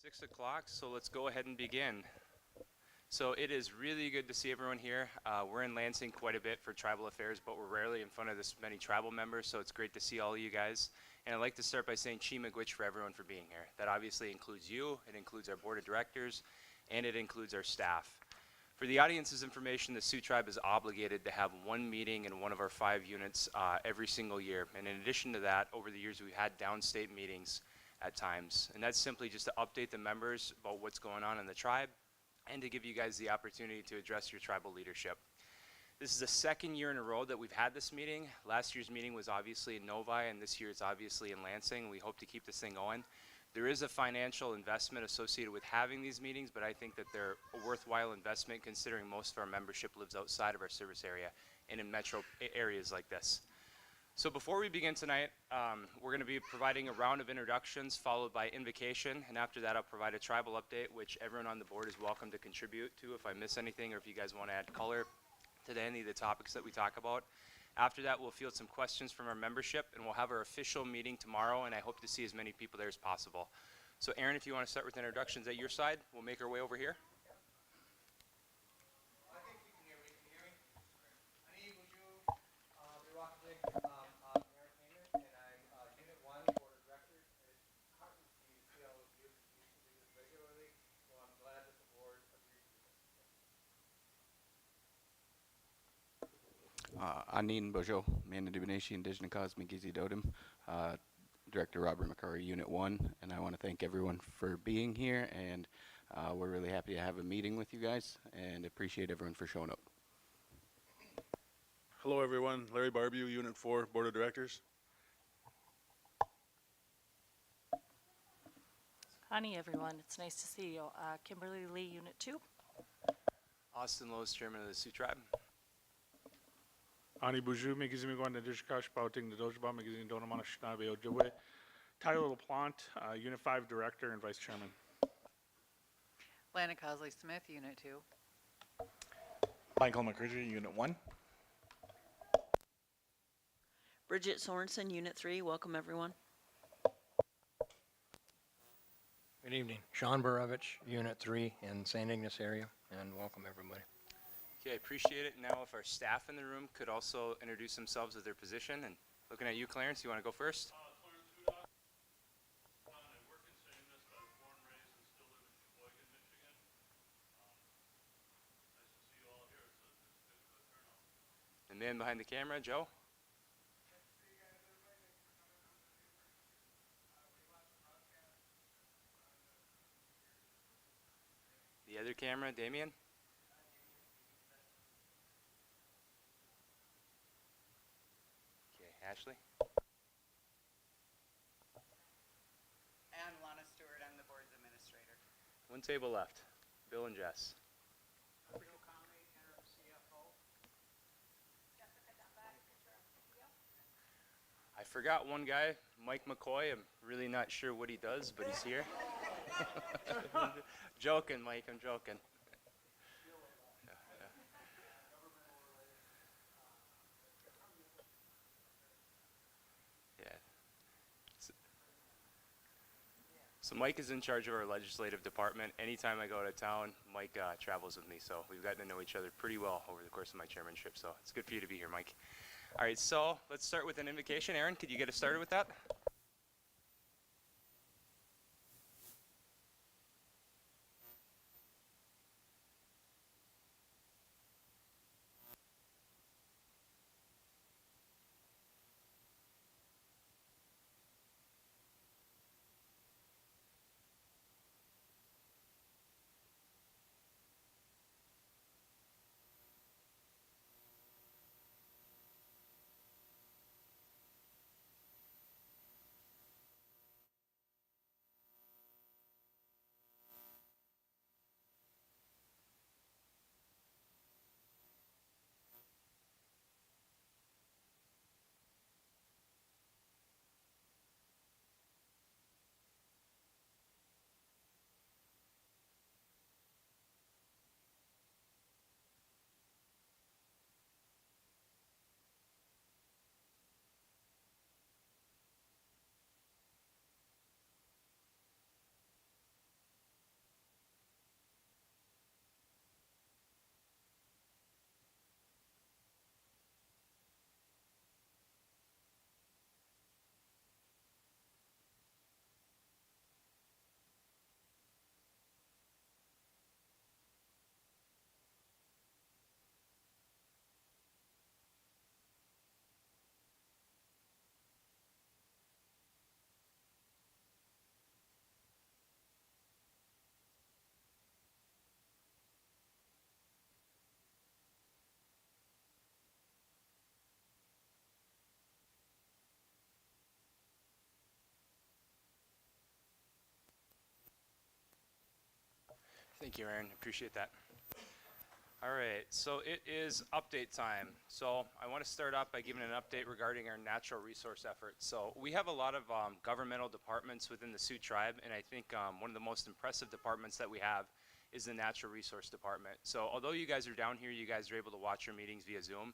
6 o'clock, so let's go ahead and begin. So it is really good to see everyone here. We're in Lansing quite a bit for tribal affairs, but we're rarely in front of this many tribal members, so it's great to see all of you guys. And I'd like to start by saying Chi-miigwech for everyone for being here. That obviously includes you, it includes our board of directors, and it includes our staff. For the audience's information, the Sioux Tribe is obligated to have one meeting in one of our 5 units every single year. And in addition to that, over the years we've had downstate meetings at times. And that's simply just to update the members about what's going on in the tribe and to give you guys the opportunity to address your tribal leadership. This is the second year in a row that we've had this meeting. Last year's meeting was obviously in Novi, and this year it's obviously in Lansing. We hope to keep this thing going. There is a financial investment associated with having these meetings, but I think that they're a worthwhile investment considering most of our membership lives outside of our service area and in metro areas like this. So before we begin tonight, we're going to be providing a round of introductions followed by invocation, and after that I'll provide a tribal update, which everyone on the board is welcome to contribute to if I miss anything or if you guys want to add color to any of the topics that we talk about. After that, we'll field some questions from our membership, and we'll have our official meeting tomorrow, and I hope to see as many people there as possible. So Aaron, if you want to start with introductions at your side, we'll make our way over here. Anin Bojo, Manadibinashi Indigenous Migizi Dodim, Director Robert McCurry, Unit 1, and I want to thank everyone for being here, and we're really happy to have a meeting with you guys, and appreciate everyone for showing up. Hello everyone, Larry Barbew, Unit 4, Board of Directors. Honey, everyone, it's nice to see you. Kimberly Lee, Unit 2. Austin Lowe's, Chairman of the Sioux Tribe. Ani Buju, Megizimi Gwanda Dishkash, Pouting the Dojaba, Megizimi Donamana Shinabe Ojibwe. Tyler LaPlante, Unit 5 Director and Vice Chairman. Lana Cosley Smith, Unit 2. Michael McCridger, Unit 1. Bridget Sorensen, Unit 3. Welcome, everyone. Good evening. Sean Borovich, Unit 3 in St. Ignace area, and welcome everybody. Okay, I appreciate it. Now if our staff in the room could also introduce themselves with their position. And looking at you, Clarence, you want to go first? Clarence Hudak. I work in St. Ignace, but I was born and raised and still live in Sheboygan, Michigan. Nice to see you all here. It's a good turnout. The man behind the camera, Joe. The other camera, Damien. Okay, Ashley. And Lana Stewart, I'm the board's administrator. One table left. Bill and Jess. I forgot one guy, Mike McCoy. I'm really not sure what he does, but he's here. Joking, Mike, I'm joking. Yeah. So Mike is in charge of our legislative department. Anytime I go to town, Mike travels with me, so we've gotten to know each other pretty well over the course of my chairmanship, so it's good for you to be here, Mike. All right, so let's start with an invocation. Aaron, could you get us started with that? Thank you, Aaron. Appreciate that. All right, so it is update time. So I want to start off by giving an update regarding our natural resource efforts. So we have a lot of governmental departments within the Sioux tribe, and I think one of the most impressive departments that we have is the natural resource department. So although you guys are down here, you guys are able to watch your meetings via Zoom.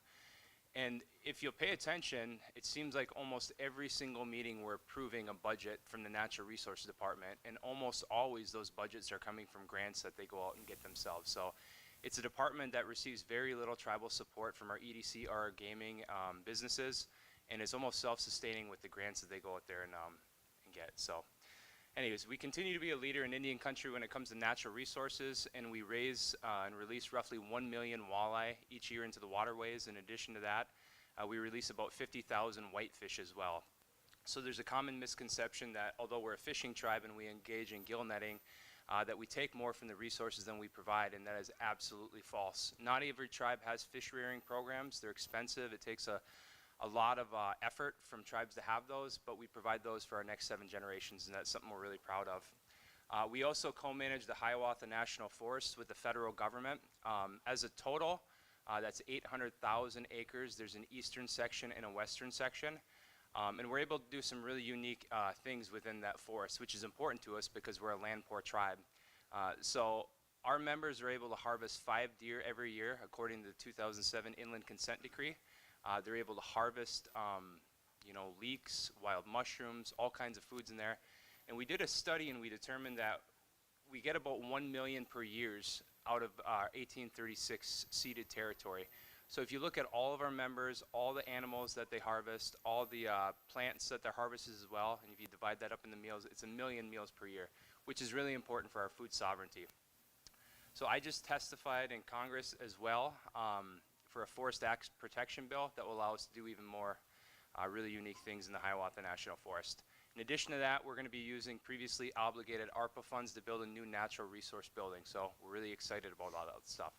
And if you'll pay attention, it seems like almost every single meeting we're approving a budget from the Natural Resources Department, and almost always those budgets are coming from grants that they go out and get themselves. So it's a department that receives very little tribal support from our EDC or our gaming businesses, and it's almost self-sustaining with the grants that they go out there and get. So anyways, we continue to be a leader in Indian country when it comes to natural resources, and we raise and release roughly 1 million walleye each year into the waterways. In addition to that, we release about 50,000 whitefish as well. So there's a common misconception that although we're a fishing tribe and we engage in gill netting, that we take more from the resources than we provide, and that is absolutely false. Not every tribe has fish rearing programs. They're expensive. It takes a lot of effort from tribes to have those, but we provide those for our next 7 generations, and that's something we're really proud of. We also co-manage the Hiawatha National Forest with the federal government. As a total, that's 800,000 acres. There's an eastern section and a western section. And we're able to do some really unique things within that forest, which is important to us because we're a land-poor tribe. So our members are able to harvest 5 deer every year according to the 2007 Inland Consent Decree. They're able to harvest, leeks, wild mushrooms, all kinds of foods in there. And we did a study and we determined that we get about 1 million per year out of our 1836 ceded territory. So if you look at all of our members, all the animals that they harvest, all the plants that they're harvested as well, and if you divide that up into meals, it's 1 million meals per year, which is really important for our food sovereignty. So I just testified in Congress as well for a Forest Act protection bill that will allow us to do even more really unique things in the Hiawatha National Forest. In addition to that, we're going to be using previously obligated ARPA funds to build a new natural resource building. So we're really excited about all that stuff.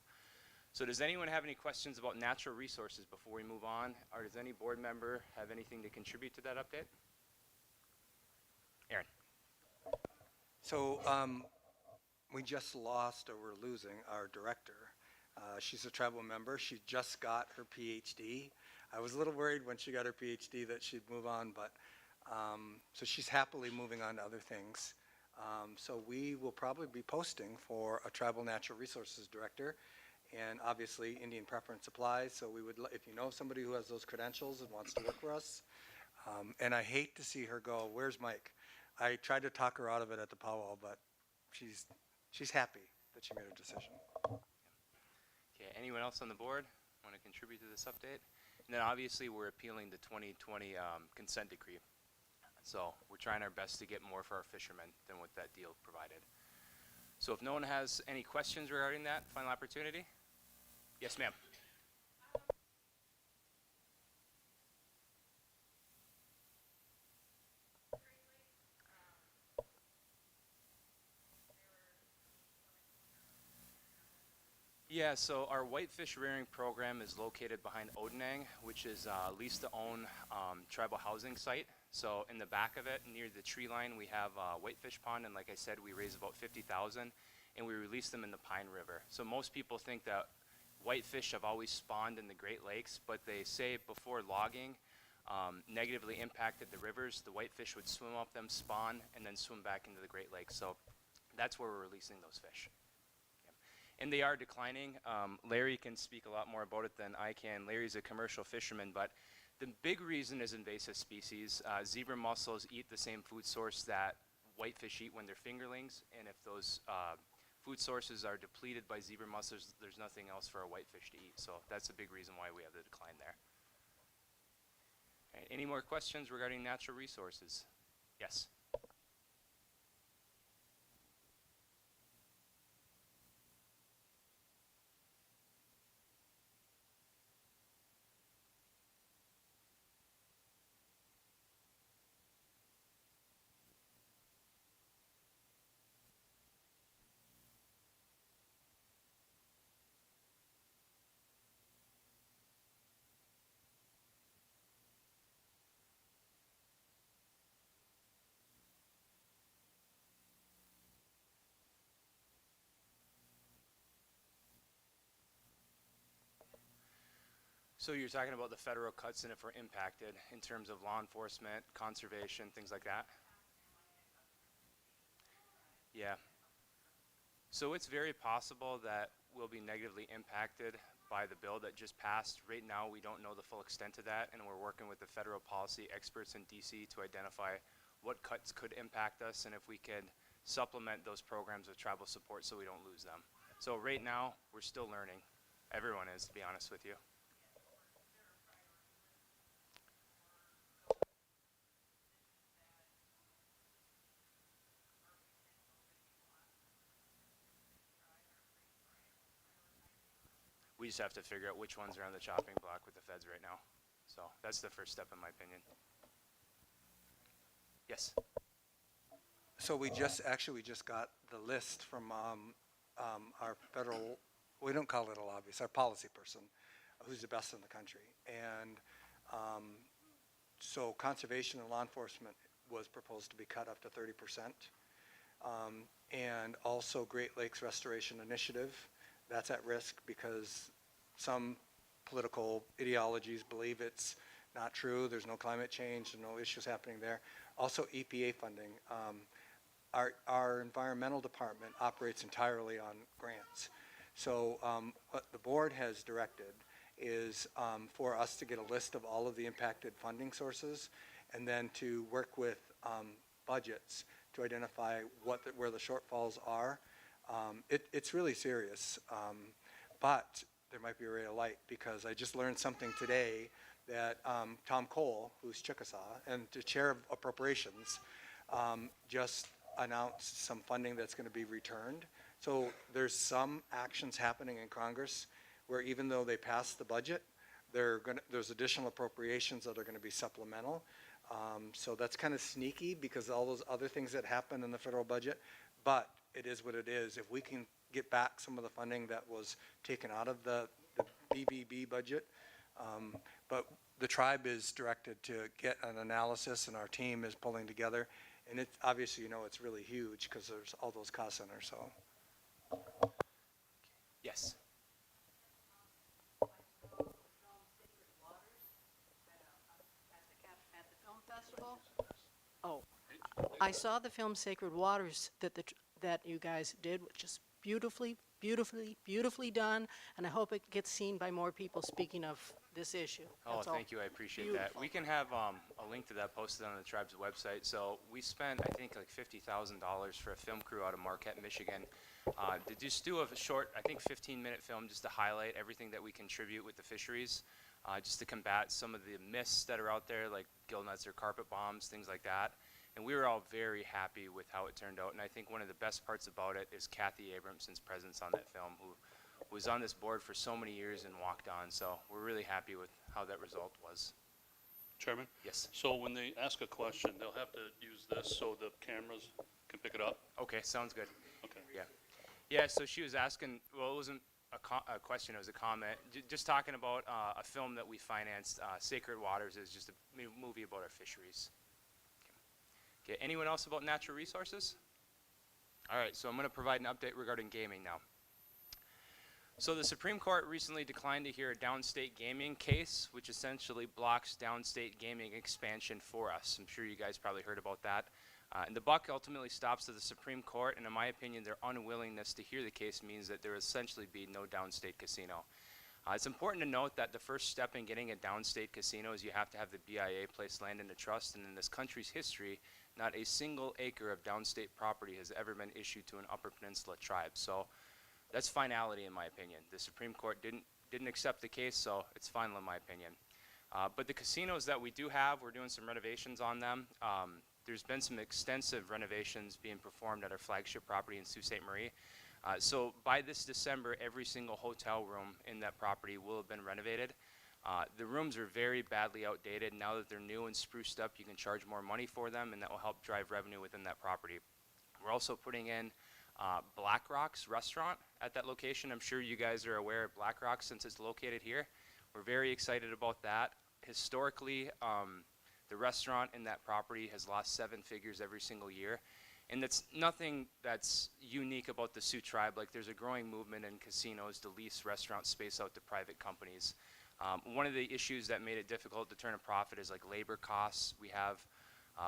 So does anyone have any questions about natural resources before we move on? Or does any board member have anything to contribute to that update? Aaron. So we just lost, or we're losing, our director. She's a tribal member. She just got her PhD. I was a little worried when she got her PhD that she'd move on, but so she's happily moving on to other things. So we will probably be posting for a tribal natural resources director. And obviously, Indian preference applies. So we would, if you know somebody who has those credentials and wants to work for us, and I hate to see her go. Where's Mike? I tried to talk her out of it at the powwow, but she's happy that she made a decision. Okay. Anyone else on the board want to contribute to this update? And then obviously, we're appealing the 2020 consent decree. So we're trying our best to get more for our fishermen than what that deal provided. So if no one has any questions regarding that, final opportunity. Yes, ma'am. Yeah, so our whitefish rearing program is located behind Odenang, which is a lease-to-own tribal housing site. So in the back of it, near the tree line, we have a whitefish pond, and like I said, we raise about 50,000, and we release them in the Pine River. So most people think that whitefish have always spawned in the Great Lakes, but they say before logging negatively impacted the rivers, the whitefish would swim up them, spawn, and then swim back into the Great Lakes. So that's where we're releasing those fish. And they are declining. Larry can speak a lot more about it than I can. Larry's a commercial fisherman, but the big reason is invasive species. Zebra mussels eat the same food source that whitefish eat when they're fingerlings, and if those food sources are depleted by zebra mussels, there's nothing else for a whitefish to eat. So that's a big reason why we have the decline there. All right, any more questions regarding natural resources? Yes. So you're talking about the federal cuts and if we're impacted in terms of law enforcement, conservation, things like that? Yeah. So it's very possible that we'll be negatively impacted by the bill that just passed. Right now, we don't know the full extent of that, and we're working with the federal policy experts in DC to identify what cuts could impact us and if we could supplement those programs with travel support so we don't lose them. So right now, we're still learning. Everyone is, to be honest with you. We just have to figure out which ones are on the chopping block with the feds right now. So that's the first step in my opinion. Yes. So we just got the list from our federal, we don't call it a lobbyist, our policy person, who's the best in the country. And so conservation and law enforcement was proposed to be cut up to 30%. And also Great Lakes Restoration Initiative, that's at risk because some political ideologies believe it's not true. There's no climate change and no issues happening there. Also EPA funding. Our environmental department operates entirely on grants. So what the board has directed is for us to get a list of all of the impacted funding sources and then to work with budgets to identify where the shortfalls are. It's really serious, but there might be a ray of light because I just learned something today that Tom Cole, who's Chickasaw, and the chair of appropriations, just announced some funding that's going to be returned. So there's some actions happening in Congress where even though they passed the budget, there's additional appropriations that are going to be supplemental. So that's kind of sneaky because all those other things that happen in the federal budget, but it is what it is. If we can get back some of the funding that was taken out of the BBB budget, but the tribe is directed to get an analysis and our team is pulling together. And it's obviously, it's really huge because there's all those cost centers, so. Yes. At the film festival. Oh, I saw the film Sacred Waters that you guys did, which is beautifully, beautifully, beautifully done, and I hope it gets seen by more people speaking of this issue. Oh, That's all. thank you. I appreciate that. We can have a link to that posted on the tribe's website. So we spent, I think, like $50,000 for a film crew out of Marquette, Michigan, to just do a short, I think, 15-minute film just to highlight everything that we contribute with the fisheries, just to combat some of the myths that are out there, like gill nets or carpet bombs, things like that. And we were all very happy with how it turned out. And I think one of the best parts about it is Kathy Abramson's presence on that film, who was on this board for so many years and walked on. So we're really happy with how that result was. Chairman? Yes. So when they ask a question, they'll have to use this so the cameras can pick it up? Okay, sounds good. Okay. Yeah. Yeah, so she was asking, well, it wasn't a question, it was a comment. Just talking about a film that we financed, Sacred Waters is just a movie about our fisheries. Okay, anyone else about natural resources? All right, so I'm going to provide an update regarding gaming now. So the Supreme Court recently declined to hear a downstate gaming case, which essentially blocks downstate gaming expansion for us. I'm sure you guys probably heard about that. And the buck ultimately stops at the Supreme Court, and in my opinion, their unwillingness to hear the case means that there will essentially be no downstate casino. It's important to note that the first step in getting a downstate casino is you have to have the BIA place land into trust, and in this country's history, not a single acre of downstate property has ever been issued to an Upper Peninsula tribe. So that's finality in my opinion. The Supreme Court didn't accept the case, so it's final in my opinion. But the casinos that we do have, we're doing some renovations on them. There's been some extensive renovations being performed at our flagship property in Sault Ste. Marie. So by this December, every single hotel room in that property will have been renovated. The rooms are very badly outdated. Now that they're new and spruced up, you can charge more money for them, and that will help drive revenue within that property. We're also putting in Black Rock's restaurant at that location. I'm sure you guys are aware of Black Rock since it's located here. We're very excited about that. Historically, the restaurant in that property has lost 7 figures every single year. And that's nothing that's unique about the Sioux tribe. Like, there's a growing movement in casinos to lease restaurant space out to private companies. One of the issues that made it difficult to turn a profit is like labor costs. We have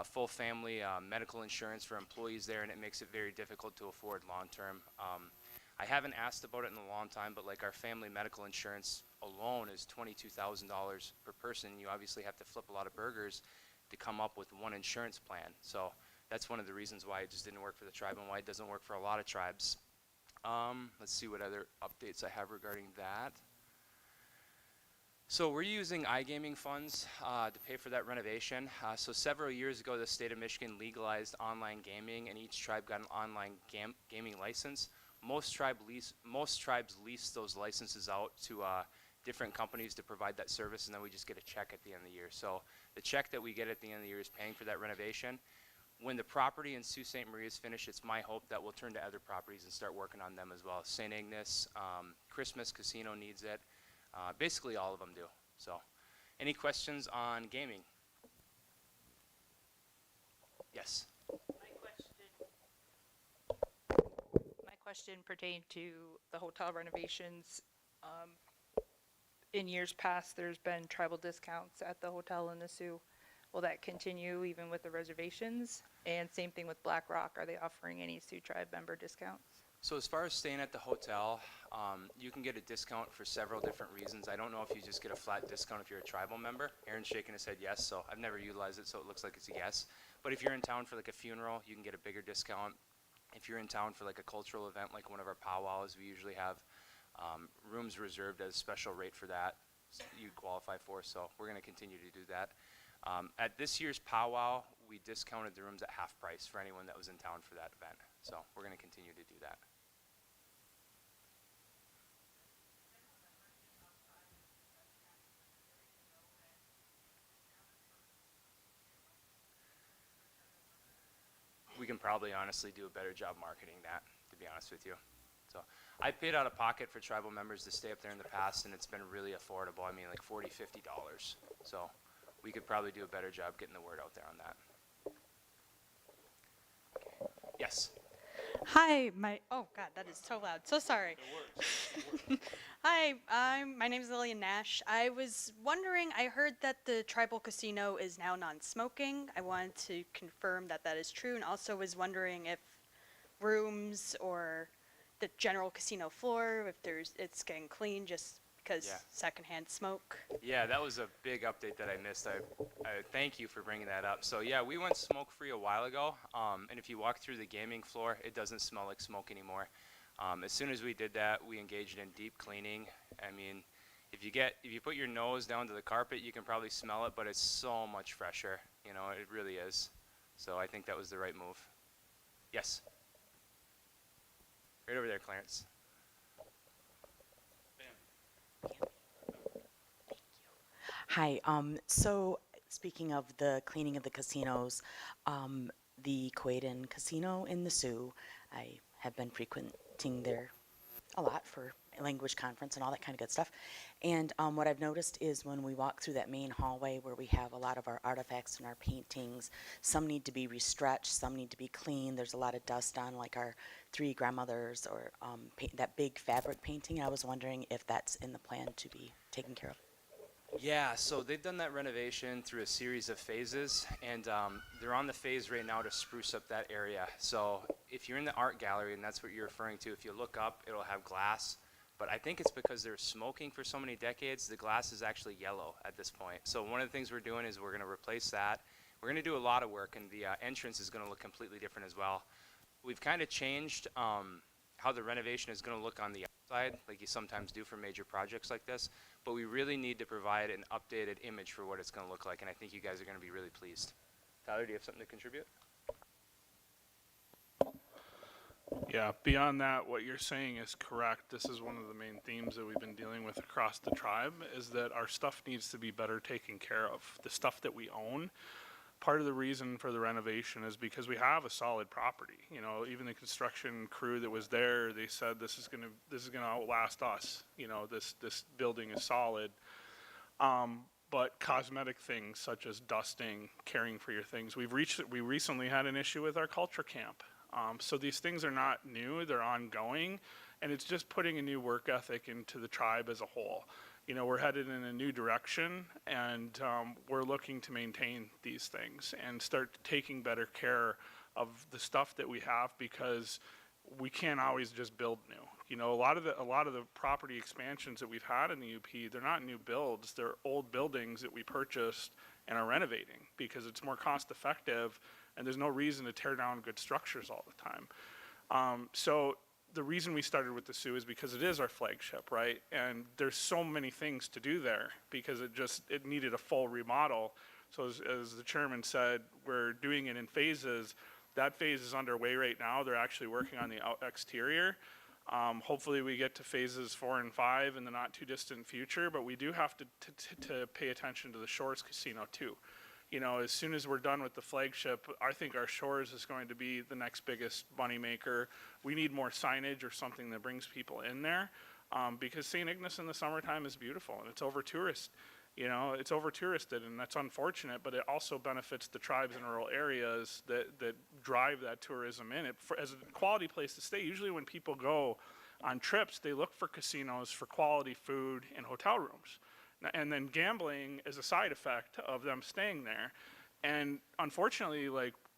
full family medical insurance for employees there, and it makes it very difficult to afford long term. I haven't asked about it in a long time, but like our family medical insurance alone is $22,000 per person. You obviously have to flip a lot of burgers to come up with one insurance plan. So that's one of the reasons why it just didn't work for the tribe and why it doesn't work for a lot of tribes. Let's see what other updates I have regarding that. So we're using iGaming funds to pay for that renovation. So several years ago, the state of Michigan legalized online gaming, and each tribe got an online gaming license. Most tribes lease those licenses out to different companies to provide that service, and then we just get a check at the end of the year. So the check that we get at the end of the year is paying for that renovation. When the property in Sault Ste. Marie is finished, it's my hope that we'll turn to other properties and start working on them as well. St. Ignace, Christmas Casino needs it. Basically all of them do. So any questions on gaming? Yes. My question pertained to the hotel renovations. In years past, there's been tribal discounts at the hotel in the Sioux. Will that continue even with the reservations? And same thing with Black Rock. Are they offering any Sioux tribe member discounts? So as far as staying at the hotel, you can get a discount for several different reasons. I don't know if you just get a flat discount if you're a tribal member. Aaron's shaking his head yes, so I've never utilized it, so it looks like it's a yes. But if you're in town for like a funeral, you can get a bigger discount. If you're in town for like a cultural event, like one of our powwows, we usually have rooms reserved at a special rate for that you qualify for, so we're going to continue to do that. At this year's powwow, we discounted the rooms at half price for anyone that was in town for that event, so we're going to continue to do that. We can probably honestly do a better job marketing that, to be honest with you. So I paid out of pocket for tribal members to stay up there in the past, and it's been really affordable. I mean, like $40, $50. So we could probably do a better job getting the word out there on that. Okay. Yes. Hi, oh God, that is so loud. So sorry. Hi, my name is Lillian Nash. I was wondering, I heard that the tribal casino is now non-smoking. I wanted to confirm that that is true, and also was wondering if rooms or the general casino floor, if it's getting clean just because secondhand smoke. Yeah, that was a big update that I missed. I thank you for bringing that up. So yeah, we went smoke-free a while ago, and if you walk through the gaming floor, it doesn't smell like smoke anymore. As soon as we did that, we engaged in deep cleaning. I mean, if you put your nose down to the carpet, you can probably smell it, but it's so much fresher. You know, it really is. So I think that was the right move. Yes. Right over there, Clarence. Hi. So speaking of the cleaning of the casinos, the Quaden Casino in the Sioux, I have been frequenting there a lot for a language conference and all that kind of good stuff. And what I've noticed is when we walk through that main hallway where we have a lot of our artifacts and our paintings, some need to be restretched, some need to be cleaned. There's a lot of dust on like our three grandmothers or that big fabric painting. I was wondering if that's in the plan to be taken care of. Yeah, so they've done that renovation through a series of phases, and they're on the phase right now to spruce up that area. So if you're in the art gallery, and that's what you're referring to, if you look up, it'll have glass. But I think it's because they're smoking for so many decades, the glass is actually yellow at this point. So one of the things we're doing is we're going to replace that. We're going to do a lot of work, and the entrance is going to look completely different as well. We've kind of changed how the renovation is going to look on the outside, like you sometimes do for major projects like this. But we really need to provide an updated image for what it's going to look like, and I think you guys are going to be really pleased. Tyler, do you have something to contribute? Yeah, beyond that, what you're saying is correct. This is one of the main themes that we've been dealing with across the tribe, is that our stuff needs to be better taken care of. The stuff that we own, part of the reason for the renovation is because we have a solid property. You know, even the construction crew that was there, they said this is gonna outlast us. You know, this building is solid. But cosmetic things such as dusting, caring for your things, we recently had an issue with our culture camp. So these things are not new, they're ongoing, and it's just putting a new work ethic into the tribe as a whole. we're headed in a new direction, and we're looking to maintain these things and start taking better care of the stuff that we have, because we can't always just build new. A lot of the property expansions that we've had in the UP, they're not new builds, they're old buildings that we purchased and are renovating because it's more cost effective, and there's no reason to tear down good structures all the time. So the reason we started with the Sioux is because it is our flagship, right? And there's so many things to do there because it needed a full remodel. So as the chairman said, we're doing it in phases. That phase is underway right now. They're actually working on the exterior. Hopefully we get to phases 4 and 5 in the not too distant future, but we do have to pay attention to the Shores Casino too. As soon as we're done with the flagship, I think our Shores is going to be the next biggest moneymaker. We need more signage or something that brings people in there, because St. Ignace in the summertime is beautiful and it's over tourist. It's over touristed, and that's unfortunate, but it also benefits the tribes in rural areas that drive that tourism in it as a quality place to stay. Usually when people go on trips, they look for casinos for quality food and hotel rooms. And then gambling is a side effect of them staying there. And unfortunately,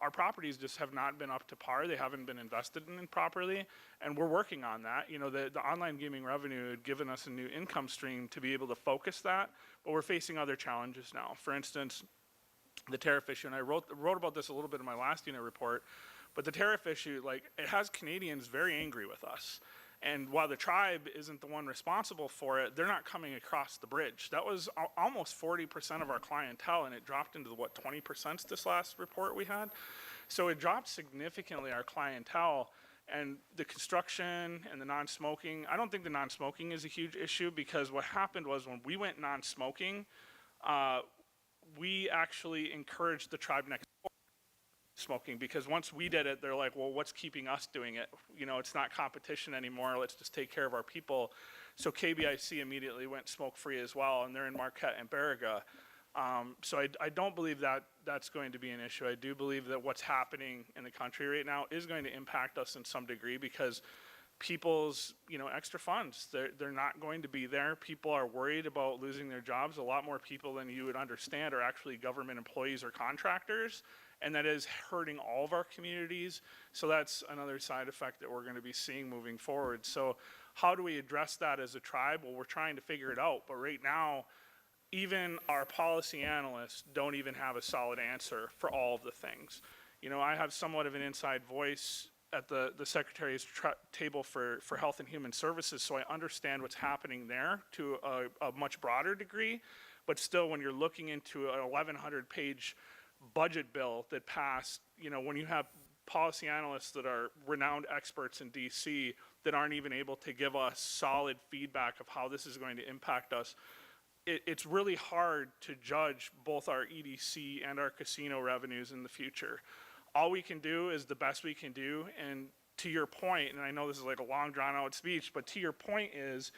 our properties just have not been up to par. They haven't been invested in properly, and we're working on that. The online gaming revenue had given us a new income stream to be able to focus that, but we're facing other challenges now. For instance, the tariff issue, and I wrote about this a little bit in my last unit report, but the tariff issue, it has Canadians very angry with us. And while the tribe isn't the one responsible for it, they're not coming across the bridge. That was almost 40% of our clientele, and it dropped into 20% this last report we had. So it dropped significantly our clientele, and the construction and the non-smoking. I don't think the non-smoking is a huge issue, because what happened was when we went non-smoking, we actually encouraged the tribe next door smoking, because once we did it, they're like, well, what's keeping us doing it? It's not competition anymore. Let's just take care of our people. So KBIC immediately went smoke-free as well, and they're in Marquette and Baraga. So I don't believe that that's going to be an issue. I do believe that what's happening in the country right now is going to impact us in some degree, because people's extra funds, they're not going to be there. People are worried about losing their jobs. A lot more people than you would understand are actually government employees or contractors, and that is hurting all of our communities. So that's another side effect that we're going to be seeing moving forward. So how do we address that as a tribe? Well, we're trying to figure it out, but right now, even our policy analysts don't even have a solid answer for all of the things. I have somewhat of an inside voice at the Secretary's table for Health and Human Services, so I understand what's happening there to a much broader degree. But still, when you're looking into an 1,100-page budget bill that passed, when you have policy analysts that are renowned experts in DC that aren't even able to give us solid feedback of how this is going to impact us, it's really hard to judge both our EDC and our casino revenues in the future. All we can do is the best we can do, and to your point, and I know this is like a long drawn out speech, but to your point is,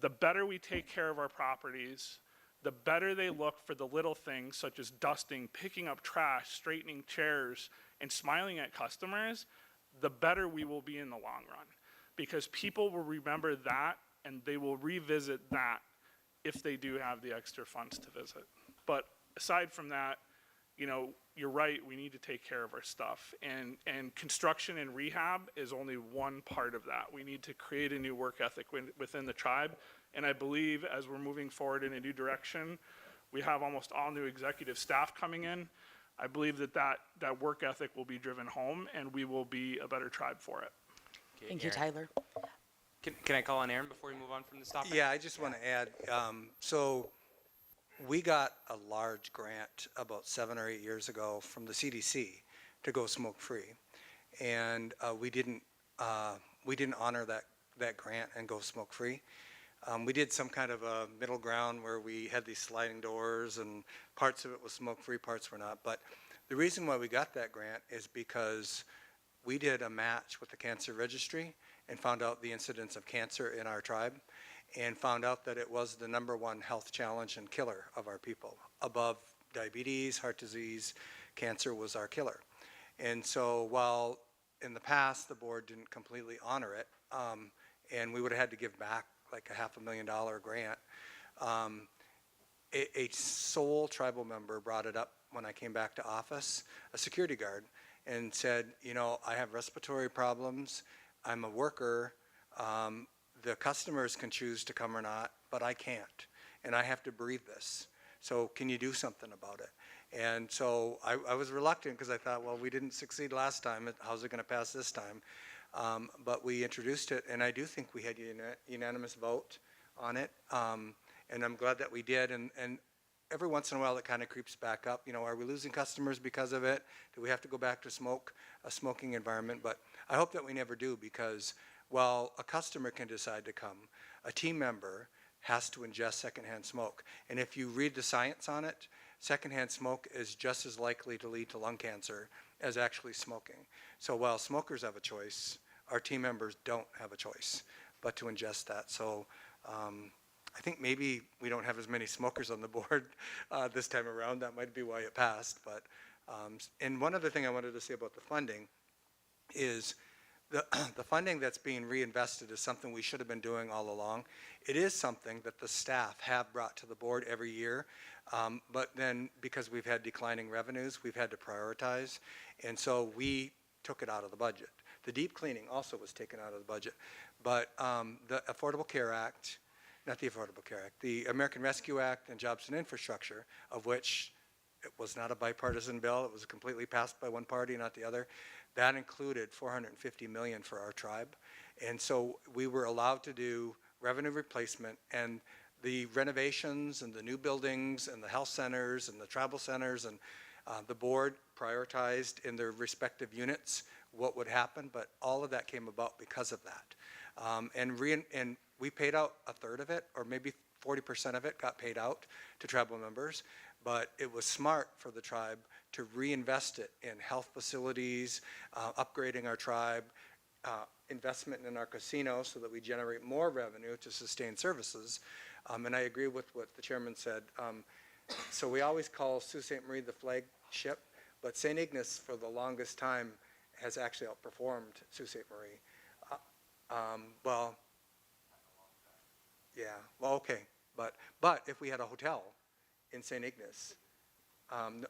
the better we take care of our properties, the better they look for the little things such as dusting, picking up trash, straightening chairs, and smiling at customers, the better we will be in the long run. Because people will remember that, and they will revisit that if they do have the extra funds to visit. But aside from that, you're right, we need to take care of our stuff. And construction and rehab is only one part of that. We need to create a new work ethic within the tribe. And I believe as we're moving forward in a new direction, we have almost all new executive staff coming in. I believe that work ethic will be driven home, and we will be a better tribe for it. Okay, Thank you, Aaron. Tyler. Can I call on Aaron before we move on from this topic? Yeah, I just want to add, so we got a large grant about 7 or 8 years ago from the CDC to go smoke-free. And we didn't honor that grant and go smoke-free. We did some kind of a middle ground where we had these sliding doors, and parts of it was smoke-free, parts were not. But the reason why we got that grant is because we did a match with the cancer registry and found out the incidence of cancer in our tribe, and found out that it was the #1 health challenge and killer of our people. Above diabetes, heart disease, cancer was our killer. And so while in the past the board didn't completely honor it, and we would have had to give back like a $500,000 grant, A Sault tribal member brought it up when I came back to office, a security guard, and said, you know, I have respiratory problems. I'm a worker. The customers can choose to come or not, but I can't. And I have to breathe this. So can you do something about it? And so I was reluctant because I thought, well, we didn't succeed last time. How's it going to pass this time? But we introduced it, and I do think we had unanimous vote on it. And I'm glad that we did. And every once in a while, it kind of creeps back up. You know, are we losing customers because of it? Do we have to go back to a smoking environment? But I hope that we never do, because while a customer can decide to come, a team member has to ingest secondhand smoke. And if you read the science on it, secondhand smoke is just as likely to lead to lung cancer as actually smoking. So while smokers have a choice, our team members don't have a choice but to ingest that. So I think maybe we don't have as many smokers on the board this time around. That might be why it passed. But and one other thing I wanted to say about the funding is the funding that's being reinvested is something we should have been doing all along. It is something that the staff have brought to the board every year, but then because we've had declining revenues, we've had to prioritize, and so we took it out of the budget. The deep cleaning also was taken out of the budget, but the Affordable Care Act, not the Affordable Care Act, the American Rescue Act and Jobs and Infrastructure, of which it was not a bipartisan bill, it was completely passed by one party, not the other. That included $450 million for our tribe. And so we were allowed to do revenue replacement, and the renovations and the new buildings and the health centers and the tribal centers, and the board prioritized in their respective units what would happen, but all of that came about because of that. And we paid out a third of it, or maybe 40% of it got paid out to tribal members. But it was smart for the tribe to reinvest it in health facilities, upgrading our tribe, investment in our casino so that we generate more revenue to sustain services. And I agree with what the chairman said. So we always call Sault Ste. Marie the flagship, but St. Ignace for the longest time has actually outperformed Sault Ste. Marie. Well, yeah, well, okay. But if we had a hotel in St. Ignace,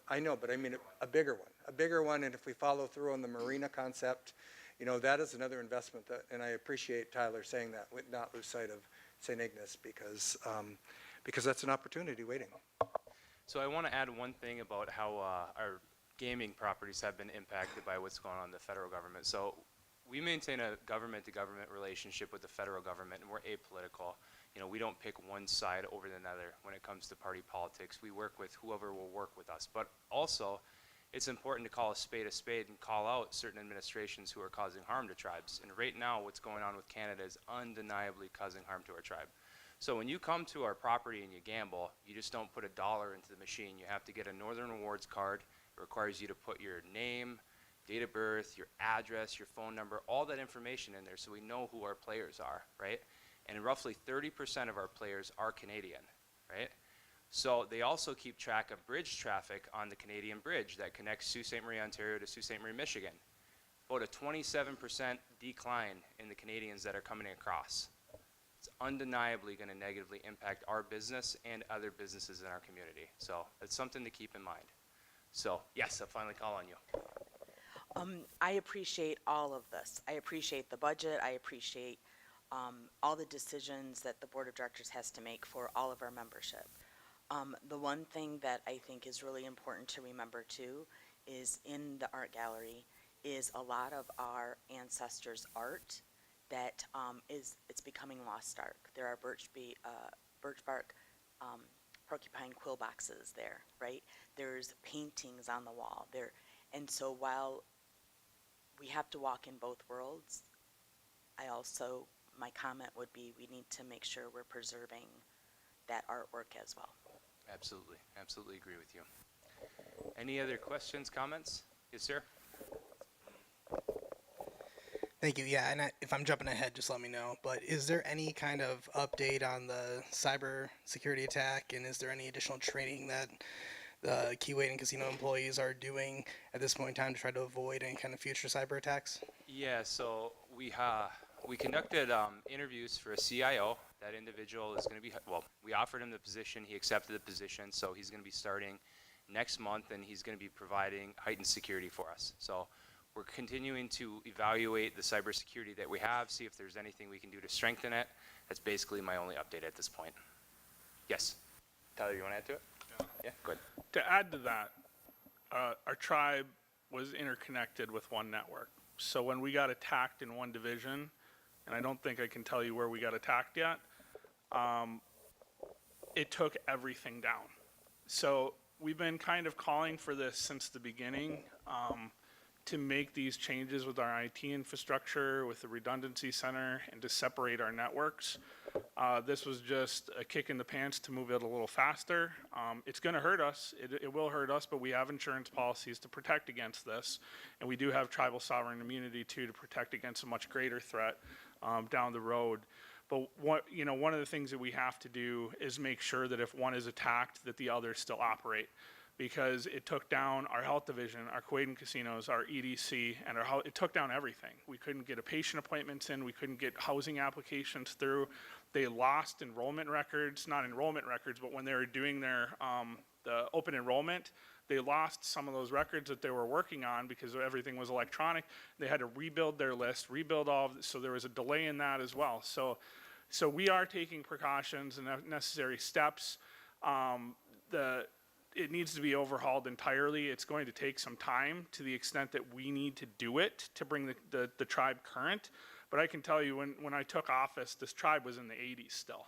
I know, but I mean a bigger one, and if we follow through on the marina concept, you know, that is another investment that, and I appreciate Tyler saying that, would not lose sight of St. Ignace, because that's an opportunity waiting. So I want to add one thing about how our gaming properties have been impacted by what's going on in the federal government. So we maintain a government-to-government relationship with the federal government, and we're apolitical. You know, we don't pick one side over another when it comes to party politics. We work with whoever will work with us. But also, it's important to call a spade and call out certain administrations who are causing harm to tribes. And right now, what's going on with Canada is undeniably causing harm to our tribe. So when you come to our property and you gamble, you just don't put $1 into the machine. You have to get a Northern Rewards card. It requires you to put your name, date of birth, your address, your phone number, all that information in there so we know who our players are, right? And roughly 30% of our players are Canadian, right? So they also keep track of bridge traffic on the Canadian bridge that connects Sault Ste. Marie, Ontario to Sault Ste. Marie, Michigan. About a 27% decline in the Canadians that are coming across. It's undeniably going to negatively impact our business and other businesses in our community. So it's something to keep in mind. So yes, I'll finally call on you. I appreciate all of this. I appreciate the budget. I appreciate all the decisions that the board of directors has to make for all of our membership. The one thing that I think is really important to remember too is in the art gallery is a lot of our ancestors' art that it's becoming lost art. There are birch bark porcupine quill boxes there, right? There's paintings on the wall there. And so while we have to walk in both worlds, my comment would be we need to make sure we're preserving that artwork as well. Absolutely agree with you. Any other questions, comments? Yes, sir. Thank you. Yeah, and if I'm jumping ahead, just let me know. But is there any kind of update on the cyber security attack, and is there any additional training that the Keyway and casino employees are doing at this point in time to try to avoid any kind of future cyber attacks? Yeah, so we conducted interviews for a CIO That individual is going to be, well, we offered him the position. He accepted the position, so he's going to be starting next month, and he's going to be providing heightened security for us. So we're continuing to evaluate the cybersecurity that we have, see if there's anything we can do to strengthen it. That's basically my only update at this point. Yes. Tyler, you want to add to it? Yeah, go ahead. To add to that, our tribe was interconnected with one network. So when we got attacked in one division, and I don't think I can tell you where we got attacked yet, it took everything down. So we've been kind of calling for this since the beginning, to make these changes with our IT infrastructure, with the redundancy center, and to separate our networks. This was just a kick in the pants to move it a little faster. It's going to hurt us. It will hurt us, but we have insurance policies to protect against this. And we do have tribal sovereign immunity, too, to protect against a much greater threat down the road. But one of the things that we have to do is make sure that if one is attacked, that the others still operate. Because it took down our health division, our Kuwaitan casinos, our EDC, and it took down everything. We couldn't get a patient appointments in. We couldn't get housing applications through. They lost enrollment records, not enrollment records, but when they were doing their the open enrollment, they lost some of those records that they were working on because everything was electronic. They had to rebuild their list, rebuild all of it, so there was a delay in that as well. So we are taking precautions and necessary steps. It needs to be overhauled entirely. It's going to take some time to the extent that we need to do it to bring the tribe current. But I can tell you when I took office, this tribe was in the 80s still.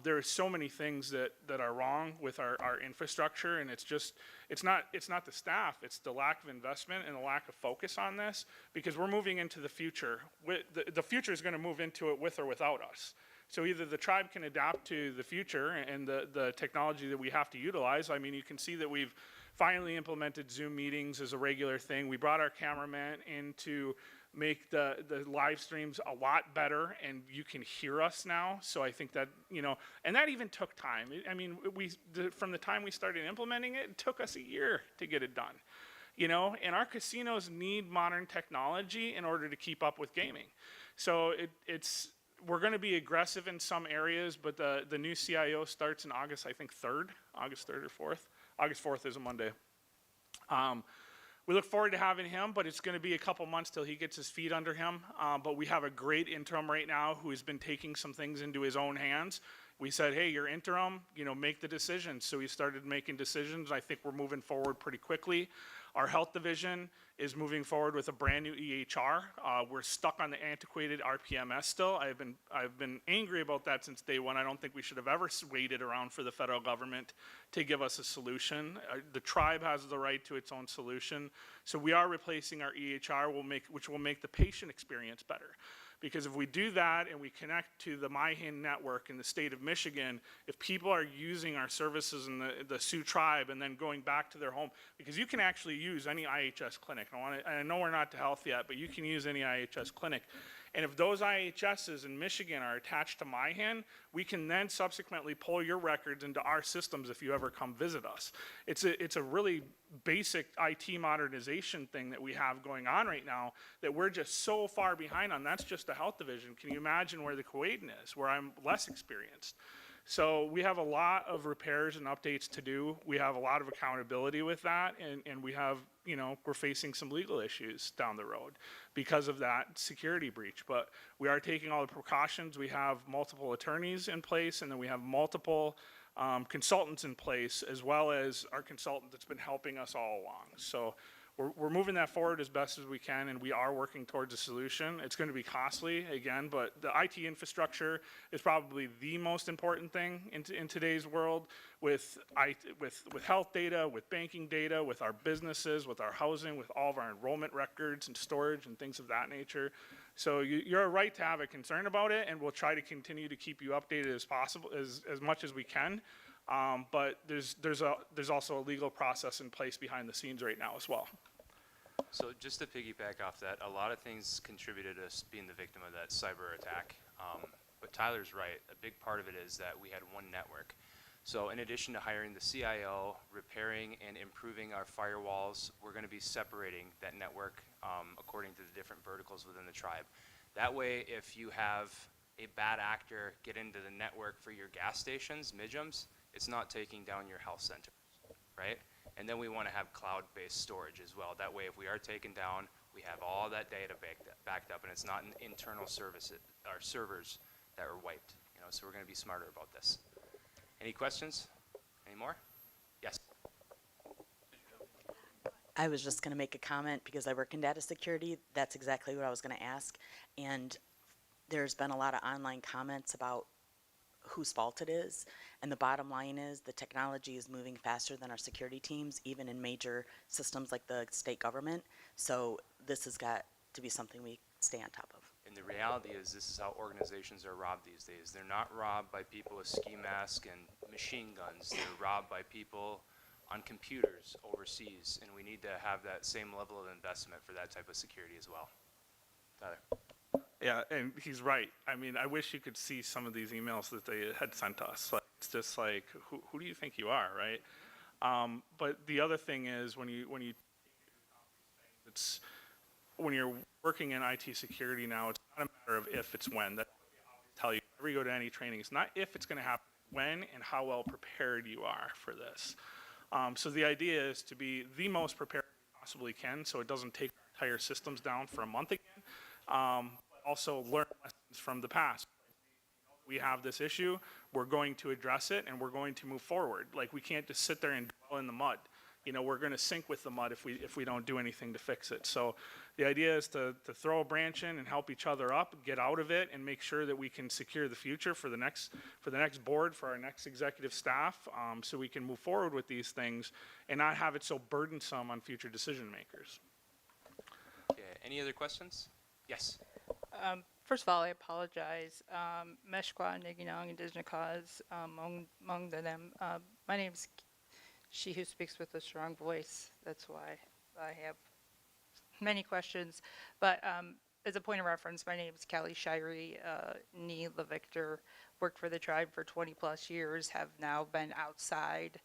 There are so many things that are wrong with our infrastructure, and it's not the staff, it's the lack of investment and the lack of focus on this, because we're moving into the future. The future is going to move into it with or without us. So either the tribe can adapt to the future and the technology that we have to utilize. I mean, you can see that we've finally implemented Zoom meetings as a regular thing. We brought our cameraman in to make the live streams a lot better, and you can hear us now. So I think that, and that even took time. I mean, from the time we started implementing it, it took us a year to get it done. And our casinos need modern technology in order to keep up with gaming. So we're going to be aggressive in some areas, but the new CIO starts in August, I think August 3rd or 4th. August 4th is a Monday. We look forward to having him, but it's going to be a couple months till he gets his feet under him. But we have a great interim right now who has been taking some things into his own hands. We said, hey, you're interim, make the decisions. So he started making decisions. I think we're moving forward pretty quickly. Our health division is moving forward with a brand new EHR. We're stuck on the antiquated RPMS still. I've been angry about that since day one. I don't think we should have ever waited around for the federal government to give us a solution. The tribe has the right to its own solution. So we are replacing our EHR, which will make the patient experience better. Because if we do that and we connect to the MyHIN network in the state of Michigan, if people are using our services in the Sioux tribe and then going back to their home, because you can actually use any IHS clinic. I know we're not to health yet, but you can use any IHS clinic. And if those IHSs in Michigan are attached to MyHIN, we can then subsequently pull your records into our systems if you ever come visit us. It's a really basic IT modernization thing that we have going on right now that we're just so far behind on. That's just the health division. Can you imagine where the Kuwaitan is, where I'm less experienced? So we have a lot of repairs and updates to do. We have a lot of accountability with that, and we have, we're facing some legal issues down the road because of that security breach. But we are taking all the precautions. We have multiple attorneys in place, and then we have multiple consultants in place, as well as our consultant that's been helping us all along. So we're moving that forward as best as we can, and we are working towards a solution. It's going to be costly, again, but the IT infrastructure is probably the most important thing in today's world with health data, with banking data, with our businesses, with our housing, with all of our enrollment records and storage and things of that nature. So you're right to have a concern about it, and we'll try to continue to keep you updated as possible, as much as we can. But there's also a legal process in place behind the scenes right now as well. So just to piggyback off that, a lot of things contributed to us being the victim of that cyber attack. But Tyler's right. A big part of it is that we had one network. So in addition to hiring the CIO, repairing and improving our firewalls, we're going to be separating that network according to the different verticals within the tribe. That way, if you have a bad actor get into the network for your gas stations, midgems, it's not taking down your health centers, right? And then we want to have cloud-based storage as well. That way, if we are taken down, we have all that data backed up, and it's not an internal services or servers that are wiped. You know, so we're going to be smarter about this. Any questions? Any more? Yes. I was just going to make a comment because I work in data security. That's exactly what I was going to ask. And there's been a lot of online comments about whose fault it is. And the bottom line is the technology is moving faster than our security teams, even in major systems like the state government. So this has got to be something we stay on top of. And the reality is this is how organizations are robbed these days. They're not robbed by people with ski masks and machine guns. They're robbed by people on computers overseas, and we need to have that same level of investment for that type of security as well. Tyler. Yeah, and he's right. I mean, I wish you could see some of these emails that they had sent us. Like, it's just like, who do you think you are, right? But the other thing is when you're working in IT security now, it's not a matter of if, it's when. That's what they always tell you. Whenever you go to any training, it's not if it's going to happen, when and how well prepared you are for this. So the idea is to be the most prepared you possibly can, so it doesn't take our entire systems down for a month again. But also learn lessons from the past. We have this issue, we're going to address it, and we're going to move forward. Like, we can't just sit there and dwell in the mud. You know, we're going to sink with the mud if we don't do anything to fix it. So the idea is to throw a branch in and help each other up, get out of it, and make sure that we can secure the future for the next board, for our next executive staff, so we can move forward with these things and not have it so burdensome on future decision makers. Okay, any other questions? Yes. First of all, I apologize. Meshkwa, Niginong, Indigenous Cause, among them. My name's She Who Speaks with a Strong Voice. That's why I have many questions. But as a point of reference, my name is Callie Shirey, Nee LaVictor, worked for the tribe for 20 plus years, have now been outside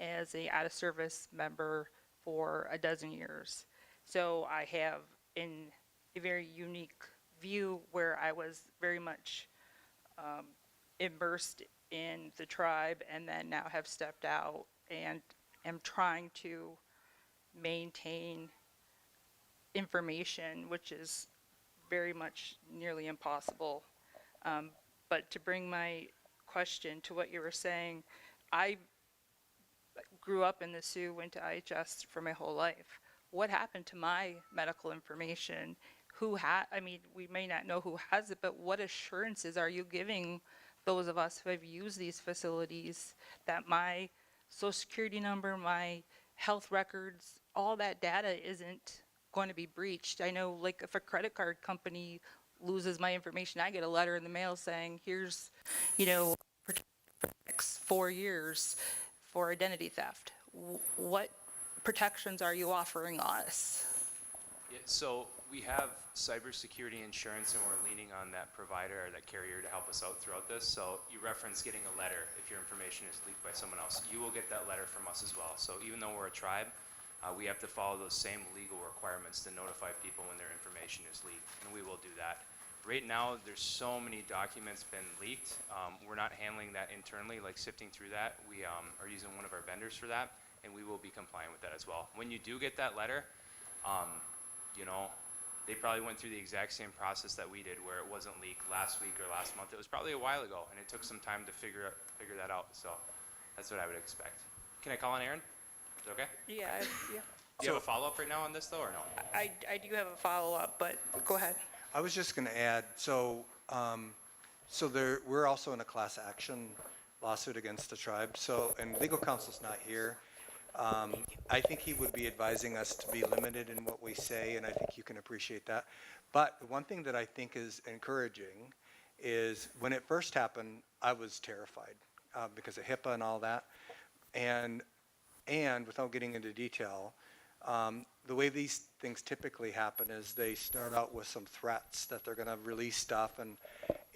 as a out-of-service member for a dozen years. So I have in a very unique view where I was very much immersed in the tribe and then now have stepped out and am trying to maintain information, which is very much nearly impossible. But to bring my question to what you were saying, I grew up in the Sioux, went to IHS for my whole life. What happened to my medical information? I mean, we may not know who has it, but what assurances are you giving those of us who have used these facilities that my social security number, my health records, all that data isn't going to be breached? I know, like, if a credit card company loses my information, I get a letter in the mail saying, here's, you know, for the next 4 years for identity theft. What protections are you offering us? Yeah, so we have cybersecurity insurance, and we're leaning on that provider or that carrier to help us out throughout this. So you reference getting a letter if your information is leaked by someone else. You will get that letter from us as well. So even though we're a tribe, we have to follow those same legal requirements to notify people when their information is leaked, and we will do that. Right now, there's so many documents been leaked. We're not handling that internally, like sifting through that. We are using one of our vendors for that, and we will be compliant with that as well. When you do get that letter, you know, they probably went through the exact same process that we did, where it wasn't leaked last week or last month. It was probably a while ago, and it took some time to figure that out. So that's what I would expect. Can I call on Aaron? Is it okay? Yeah, yeah. Do you have a follow-up right now on this, though, or no? I do have a follow-up, but go ahead. I was just going to add, so we're also in a class action lawsuit against the tribe. So, and legal counsel's not here. I think he would be advising us to be limited in what we say, and I think you can appreciate that. But one thing that I think is encouraging is when it first happened, I was terrified because of HIPAA and all that. And without getting into detail, the way these things typically happen is they start out with some threats that they're going to release stuff,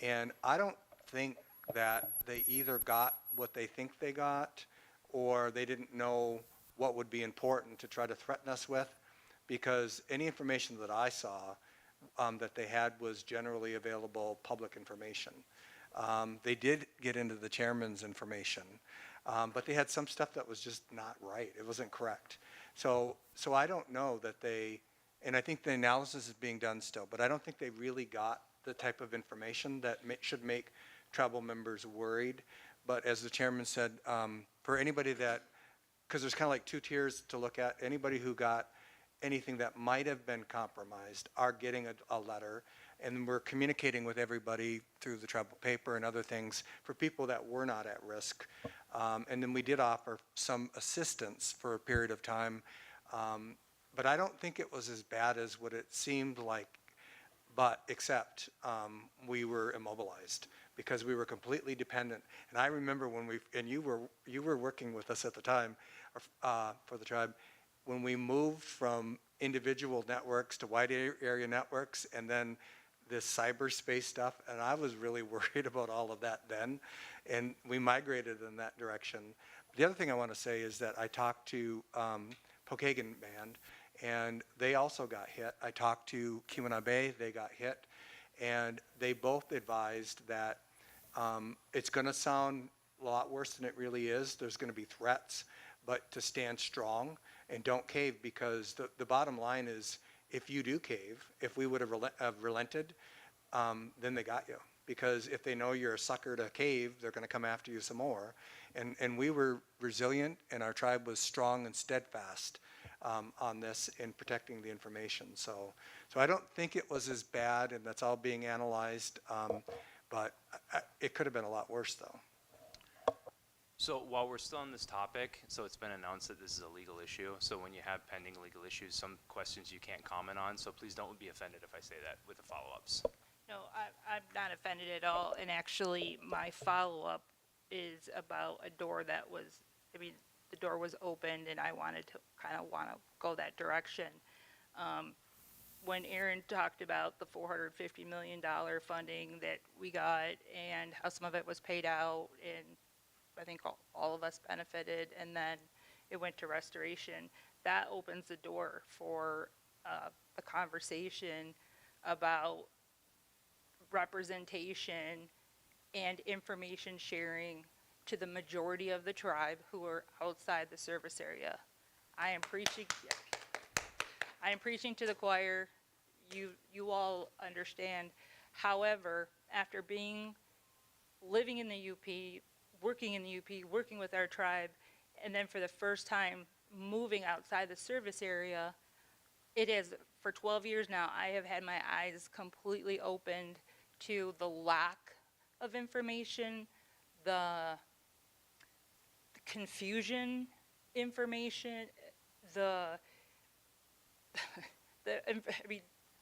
and I don't think that they either got what they think they got or they didn't know what would be important to try to threaten us with, because any information that I saw that they had was generally available public information. They did get into the chairman's information, but they had some stuff that was just not right. It wasn't correct. So I don't know that they, and I think the analysis is being done still, but I don't think they really got the type of information that should make tribal members worried. But as the chairman said, for anybody that, because there's kind of like two tiers to look at, anybody who got anything that might have been compromised are getting a letter, and we're communicating with everybody through the tribal paper and other things for people that were not at risk. And then we did offer some assistance for a period of time, but I don't think it was as bad as what it seemed like, but except we were immobilized because we were completely dependent. And I remember when and you were working with us at the time for the tribe, when we moved from individual networks to wide area networks and then this cyberspace stuff, and I was really worried about all of that then, and we migrated in that direction. The other thing I want to say is that I talked to Pokagon Band, and they also got hit. I talked to Keweenaw Bay, they got hit, and they both advised that it's going to sound a lot worse than it really is. There's going to be threats, but to stand strong and don't cave, because the bottom line is, if you do cave, if we would have relented, then they got you. Because if they know you're a sucker to cave, they're going to come after you some more. And we were resilient, and our tribe was strong and steadfast on this in protecting the information. So I don't think it was as bad, and that's all being analyzed. But it could have been a lot worse, though. So while we're still on this topic, so it's been announced that this is a legal issue. So when you have pending legal issues, some questions you can't comment on. So please don't be offended if I say that with the follow-ups. No, I'm not offended at all. And actually, my follow-up is about a door that was, the door was opened, and I wanted to go that direction. When Aaron talked about the $450 million funding that we got and how some of it was paid out, and I think all of us benefited, and then it went to restoration, that opens the door for a conversation about representation and information sharing to the majority of the tribe who are outside the service area. I am preaching to the choir. You all understand. However, after living in the UP, working in the UP, working with our tribe, and then for the first time moving outside the service area, it is, for 12 years now, I have had my eyes completely opened to the lack of information, the confusion information,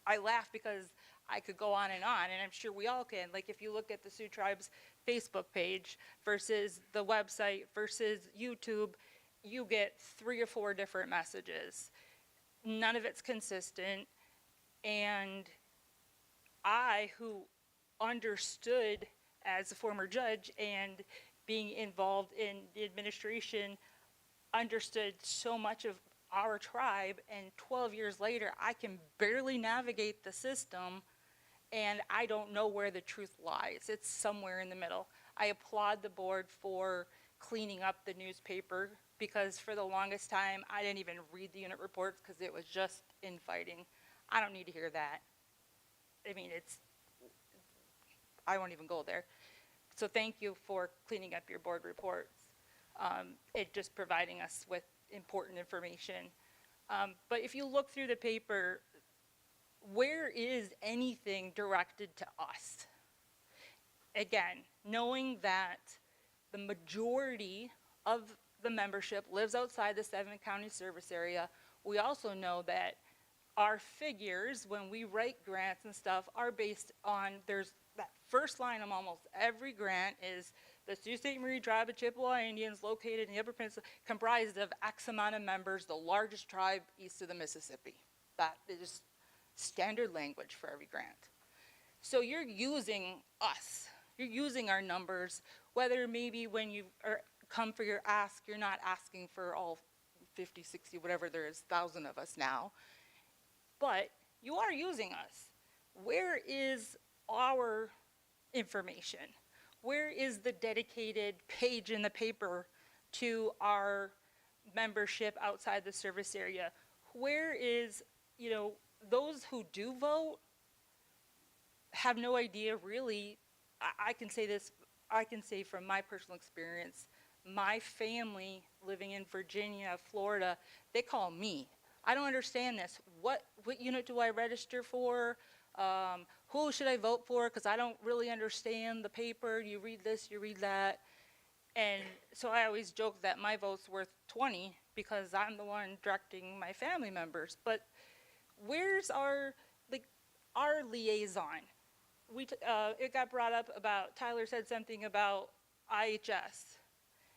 I laugh because I could go on, and I'm sure we all can. Like, if you look at the Sioux Tribe's Facebook page versus the website versus YouTube, you get 3 or 4 different messages. None of it's consistent. And I, who understood as a former judge and being involved in the administration, understood so much of our tribe, and 12 years later, I can barely navigate the system, and I don't know where the truth lies. It's somewhere in the middle. I applaud the board for cleaning up the newspaper, because for the longest time, I didn't even read the unit reports because it was just infighting. I don't need to hear that. I won't even go there. So thank you for cleaning up your board reports. It just providing us with important information. But if you look through the paper, where is anything directed to us? Again, knowing that the majority of the membership lives outside the 7-county service area, we also know that our figures, when we write grants and stuff, are based on, there's that first line of almost every grant is the Sioux State Marie Tribe of Chippewa Indians located in the Upper Peninsula, comprised of X amount of members, the largest tribe east of the Mississippi. That is standard language for every grant. So you're using us. You're using our numbers, whether maybe when you come for your ask, you're not asking for all 50, 60, whatever there is, 1,000 of us now. But you are using us. where is our information? Where is the dedicated page in the paper to our membership outside the service area? Where is, you know, those who do vote have no idea really. I can say this, I can say from my personal experience, my family living in Virginia, Florida, they call me. I don't understand this. What unit do I register for? Who should I vote for? Because I don't really understand the paper. You read this, you read that. And so I always joke that my vote's worth 20 because I'm the one directing my family members. But where's our liaison? It got brought up about, Tyler said something about IHS.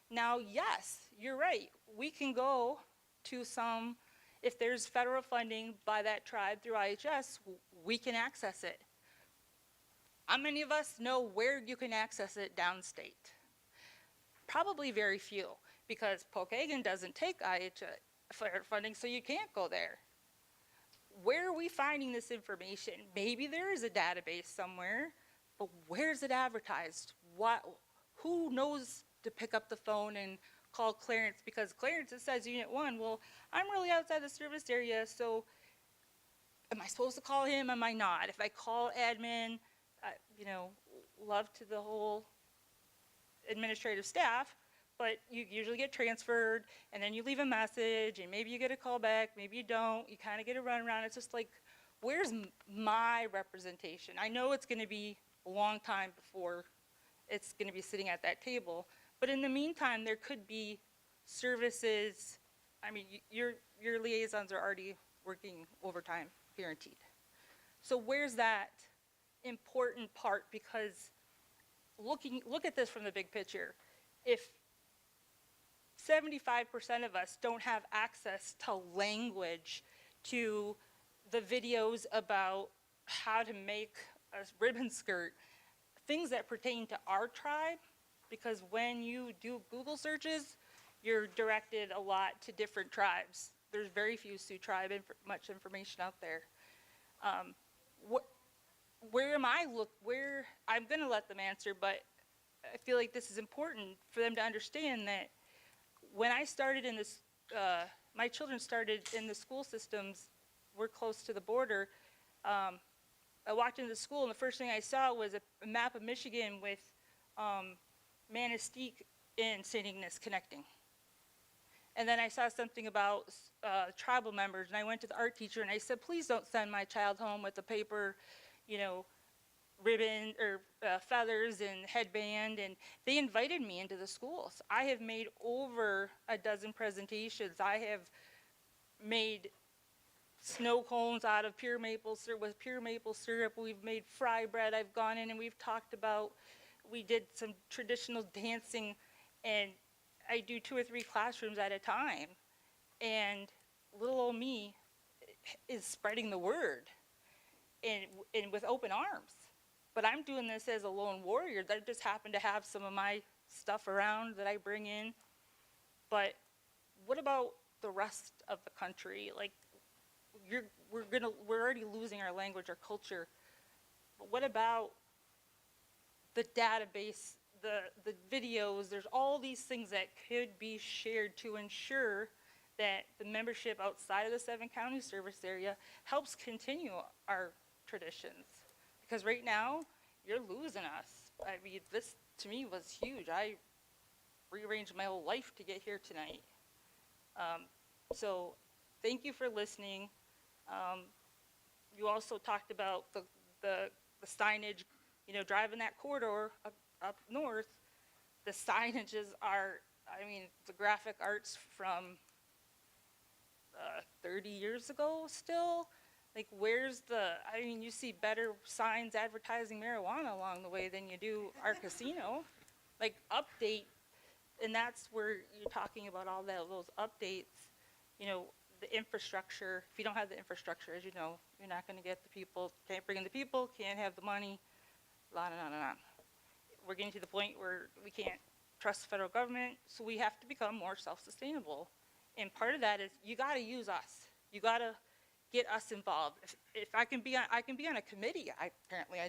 Now, yes, you're right. We can go to some, if there's federal funding by that tribe through IHS, we can access it. How many of us know where you can access it downstate? Probably very few, because Pokagon doesn't take IHS funding, so you can't go there. Where are we finding this information? Maybe there is a database somewhere, but where's it advertised? Who knows to pick up the phone and call Clarence? Because Clarence, it says Unit 1, well, I'm really outside the service area, so am I supposed to call him? Am I not? If I call admin, you know, love to the whole administrative staff, but you usually get transferred, and then you leave a message, and maybe you get a call back, maybe you don't. You kind of get a runaround. It's just like, where's my representation? I know it's going to be a long time before it's going to be sitting at that table, but in the meantime, there could be services. I mean, your liaisons are already working overtime, guaranteed. So where's that important part? Because look at this from the big picture. If 75% of us don't have access to language, to the videos about how to make a ribbon skirt, things that pertain to our tribe, because when you do Google searches, you're directed a lot to different tribes. There's very few Sioux tribe much information out there. Where am I where, I'm gonna let them answer, but I feel like this is important for them to understand that when I started in this, my children started in the school systems, we're close to the border. I walked into the school and the first thing I saw was a map of Michigan with Manistee and St. Ignace connecting. And then I saw something about tribal members, and I went to the art teacher and I said, please don't send my child home with a paper, you know, ribbon or feathers and headband, and they invited me into the schools. I have made over a dozen presentations. I have made snow cones out of pure maple syrup with pure maple syrup. We've made fry bread. I've gone in and we've talked about, we did some traditional dancing, and I do 2 or 3 classrooms at a time. And little old me is spreading the word and with open arms. But I'm doing this as a lone warrior that just happened to have some of my stuff around that I bring in. But what about the rest of the country? Like, we're already losing our language, our culture. But what about the database, the videos? There's all these things that could be shared to ensure that the membership outside of the 7 county service area helps continue our traditions. Because right now, you're losing us. I mean, this to me was huge. I rearranged my whole life to get here tonight. So thank you for listening. You also talked about the signage, you know, driving that corridor up north. The signages are, I mean, the graphic arts from 30 years ago still. Like, where's I mean, you see better signs advertising marijuana along the way than you do our casino. Like, update, and that's where you're talking about all those updates, you know, the infrastructure. If you don't have the infrastructure, as you know, you're not going to get the people, can't bring in the people, can't have the money, on and on and on. We're getting to the point where we can't trust the federal government, so we have to become more self-sustainable. And part of that is you got to use us. You got to get us involved. If I can be on a committee. I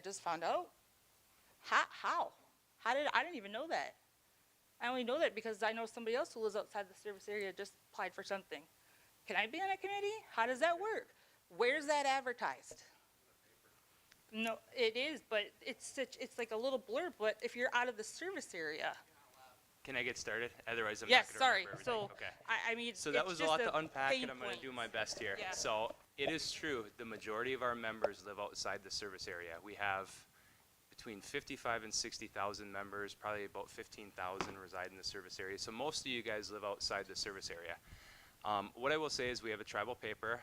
just found out. How? I didn't even know that. I only know that because I know somebody else who lives outside the service area just applied for something. Can I be on a committee? How does that work? Where's that advertised? No, it is, but it's like a little blurb. But if you're out of the service area, Can I get started? Otherwise, I'm yes. not going to Sorry. remember everything. So Okay. I mean, So that it's was a just lot to unpack, pain and I'm going to do my best here. Yeah. So it is true, the majority of our members live outside the service area. We have between 55 and 60,000 members, probably about 15,000 reside in the service area. So most of you guys live outside the service area. What I will say is we have a tribal paper.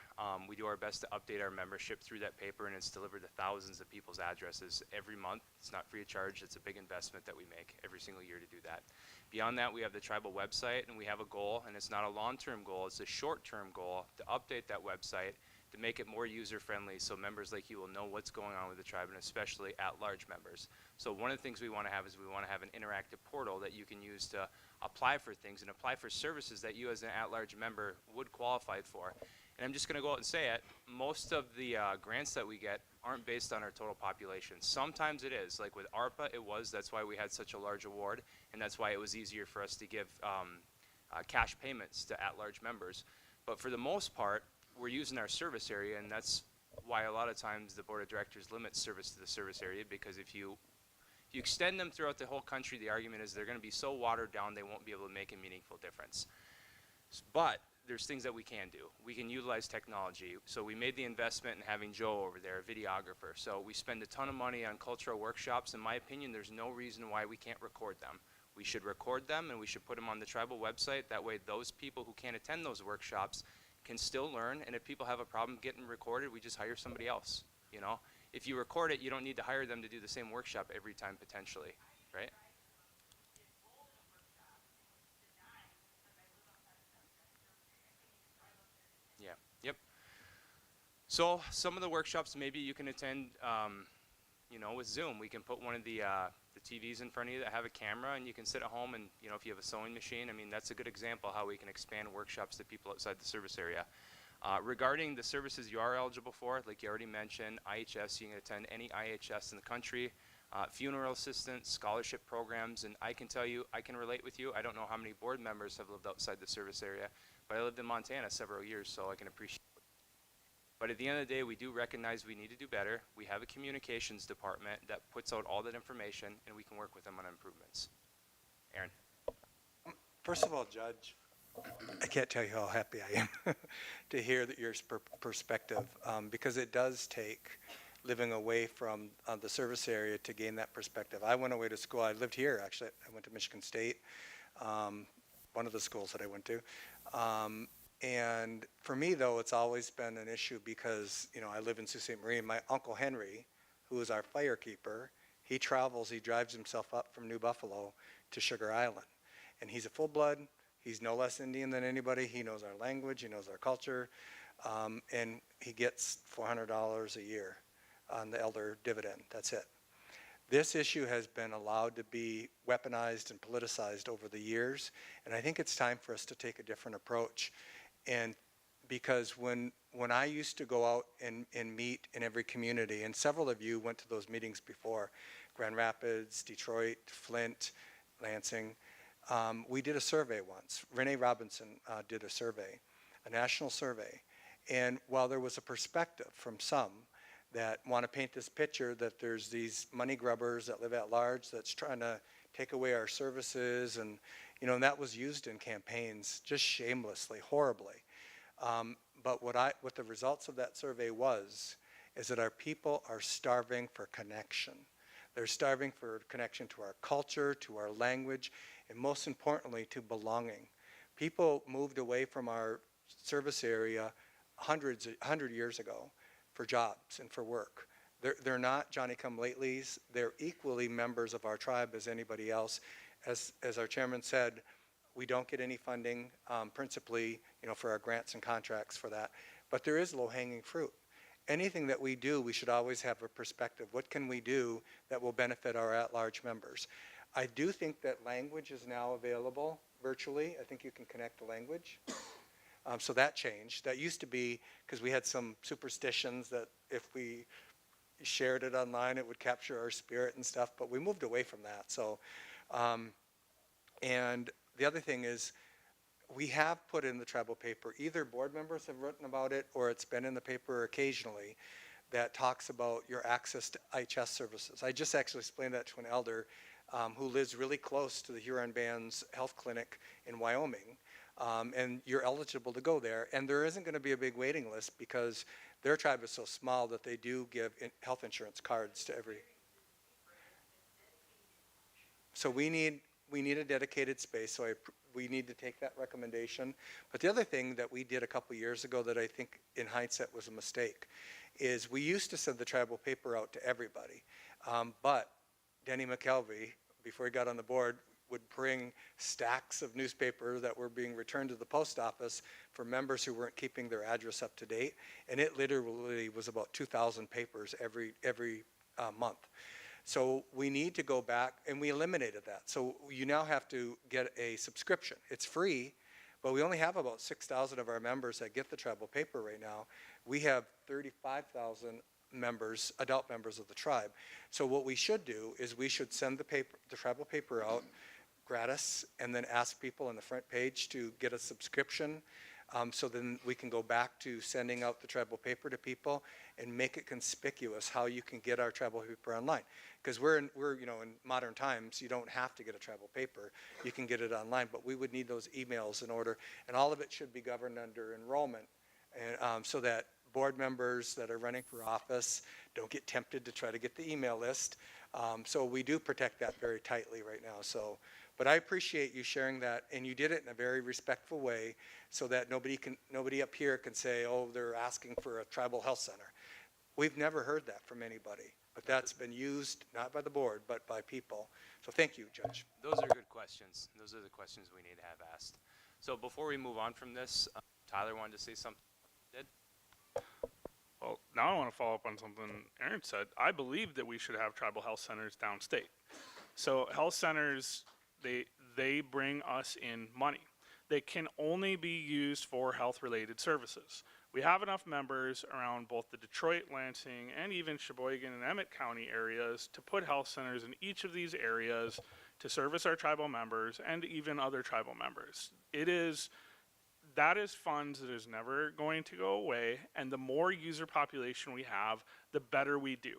We do our best to update our membership through that paper, and it's delivered to thousands of people's addresses every month. It's not free of charge. It's a big investment that we make every single year to do that. Beyond that, we have the tribal website, and we have a goal, and it's not a long-term goal. It's a short-term goal to update that website to make it more user-friendly so members like you will know what's going on with the tribe, and especially at-large members. So one of the things we want to have is we want to have an interactive portal that you can use to apply for things and apply for services that you as an at-large member would qualify for. And I'm just going to go out and say it, most of the grants that we get aren't based on our total population. Sometimes it is, like with ARPA it was, that's why we had such a large award, and that's why it was easier for us to give cash payments to at-large members. But for the most part, we're using our service area, and that's why a lot of times the board of directors limits service to the service area, because if you extend them throughout the whole country, the argument is they're going to be so watered down they won't be able to make a meaningful difference. But there's things that we can do. We can utilize technology. So we made the investment in having Joe over there, a videographer. So we spend a ton of money on cultural workshops. In my opinion, there's no reason why we can't record them. We should record them, and we should put them on the tribal website. That way those people who can't attend those workshops can still learn, and if people have a problem getting recorded, we just hire somebody else, you know? If you record it, you don't need to hire them to do the same workshop every time potentially, right? Yeah, yep. So some of the workshops maybe you can attend, you know, with Zoom. We can put one of the TVs in front of you that have a camera, and you can sit at home and, you know, if you have a sewing machine, I mean, that's a good example how we can expand workshops to people outside the service area. Regarding the services you are eligible for, like you already mentioned, IHS, you can attend any IHS in the country, funeral assistance, scholarship programs, and I can tell you, I can relate with you. I don't know how many board members have lived outside the service area, but I lived in Montana several years, so I can appreciate it. But at the end of the day, we do recognize we need to do better. We have a communications department that puts out all that information, and we can work with them on improvements. Aaron. First of all, Judge, I can't tell you how happy I am to hear that your perspective, because it does take living away from the service area to gain that perspective. I went away to school. I lived here, actually. I went to Michigan State, one of the schools that I went to. And for me, though, it's always been an issue because, you know, I live in Sault Ste. Marie. My Uncle Henry, who is our firekeeper, he travels, he drives himself up from New Buffalo to Sugar Island. And he's a full-blood. He's no less Indian than anybody. He knows our language. He knows our culture. And he gets $400 a year on the elder dividend. That's it. This issue has been allowed to be weaponized and politicized over the years. And I think it's time for us to take a different approach. And because when I used to go out and meet in every community, and several of you went to those meetings before, Grand Rapids, Detroit, Flint, Lansing, we did a survey once. Renee Robinson did a survey, a national survey. And while there was a perspective from some that want to paint this picture that there's these money grubbers that live at large that's trying to take away our services, and you know, and that was used in campaigns just shamelessly, horribly. But what the results of that survey was is that our people are starving for connection. They're starving for connection to our culture, to our language, and most importantly, to belonging. People moved away from our service area 100 years ago for jobs and for work. They're not Johnny-come-latelys. They're equally members of our tribe as anybody else. As our chairman said, we don't get any funding, principally, you know, for our grants and contracts for that. But there is low-hanging fruit. Anything that we do, we should always have a perspective. What can we do that will benefit our at-large members? I do think that language is now available virtually. I think you can connect the language. So that changed. That used to be because we had some superstitions that if we shared it online, it would capture our spirit and stuff, but we moved away from that. So, and the other thing is, we have put in the tribal paper, either board members have written about it or it's been in the paper occasionally, that talks about your access to IHS services. I just actually explained that to an elder who lives really close to the Huron Band's health clinic in Wyoming. And you're eligible to go there. And there isn't going to be a big waiting list because their tribe is so small that they do give health insurance cards to every. So we need a dedicated space. So we need to take that recommendation. But the other thing that we did a couple years ago that I think in hindsight was a mistake is we used to send the tribal paper out to everybody. But Denny McKelvey, before he got on the board, would bring stacks of newspaper that were being returned to the post office for members who weren't keeping their address up to date. And it literally was about 2,000 papers every month. So we need to go back, and we eliminated that. So you now have to get a subscription. It's free, but we only have about 6,000 of our members that get the tribal paper right now. We have 35,000 members, adult members of the tribe. So what we should do is we should send the tribal paper out gratis and then ask people on the front page to get a subscription. So then we can go back to sending out the tribal paper to people and make it conspicuous how you can get our tribal paper online. Because we're in modern times, you don't have to get a tribal paper. You can get it online, but we would need those emails in order, and all of it should be governed under enrollment, and so that board members that are running for office don't get tempted to try to get the email list. So we do protect that very tightly right now. So, but I appreciate you sharing that, and you did it in a very respectful way so that nobody up here can say, oh, they're asking for a tribal health center. We've never heard that from anybody, but that's been used not by the board, but by people. So thank you, Judge. Those are good questions. Those are the questions we need to have asked. So before we move on from this, Tyler wanted to say something. Did? Well, now I want to follow up on something Aaron said. I believe that we should have tribal health centers downstate. So health centers, they bring us in money. They can only be used for health-related services. We have enough members around both the Detroit, Lansing, and even Sheboygan and Emmett County areas to put health centers in each of these areas to service our tribal members and even other tribal members. That is funds that is never going to go away, and the more user population we have, the better we do.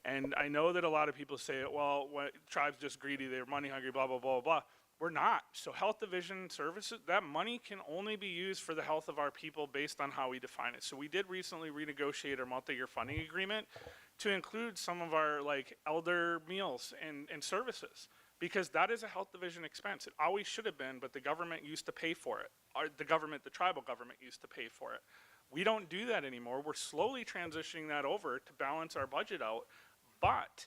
And I know that a lot of people say, well, tribes just greedy, they're money hungry, blah, blah, blah, blah. We're not. So health division services, that money can only be used for the health of our people based on how we define it. So we did recently renegotiate our multi-year funding agreement to include some of our elder meals and services, because that is a health division expense. It always should have been, but the government used to pay for it. The tribal government used to pay for it. We don't do that anymore. We're slowly transitioning that over to balance our budget out. But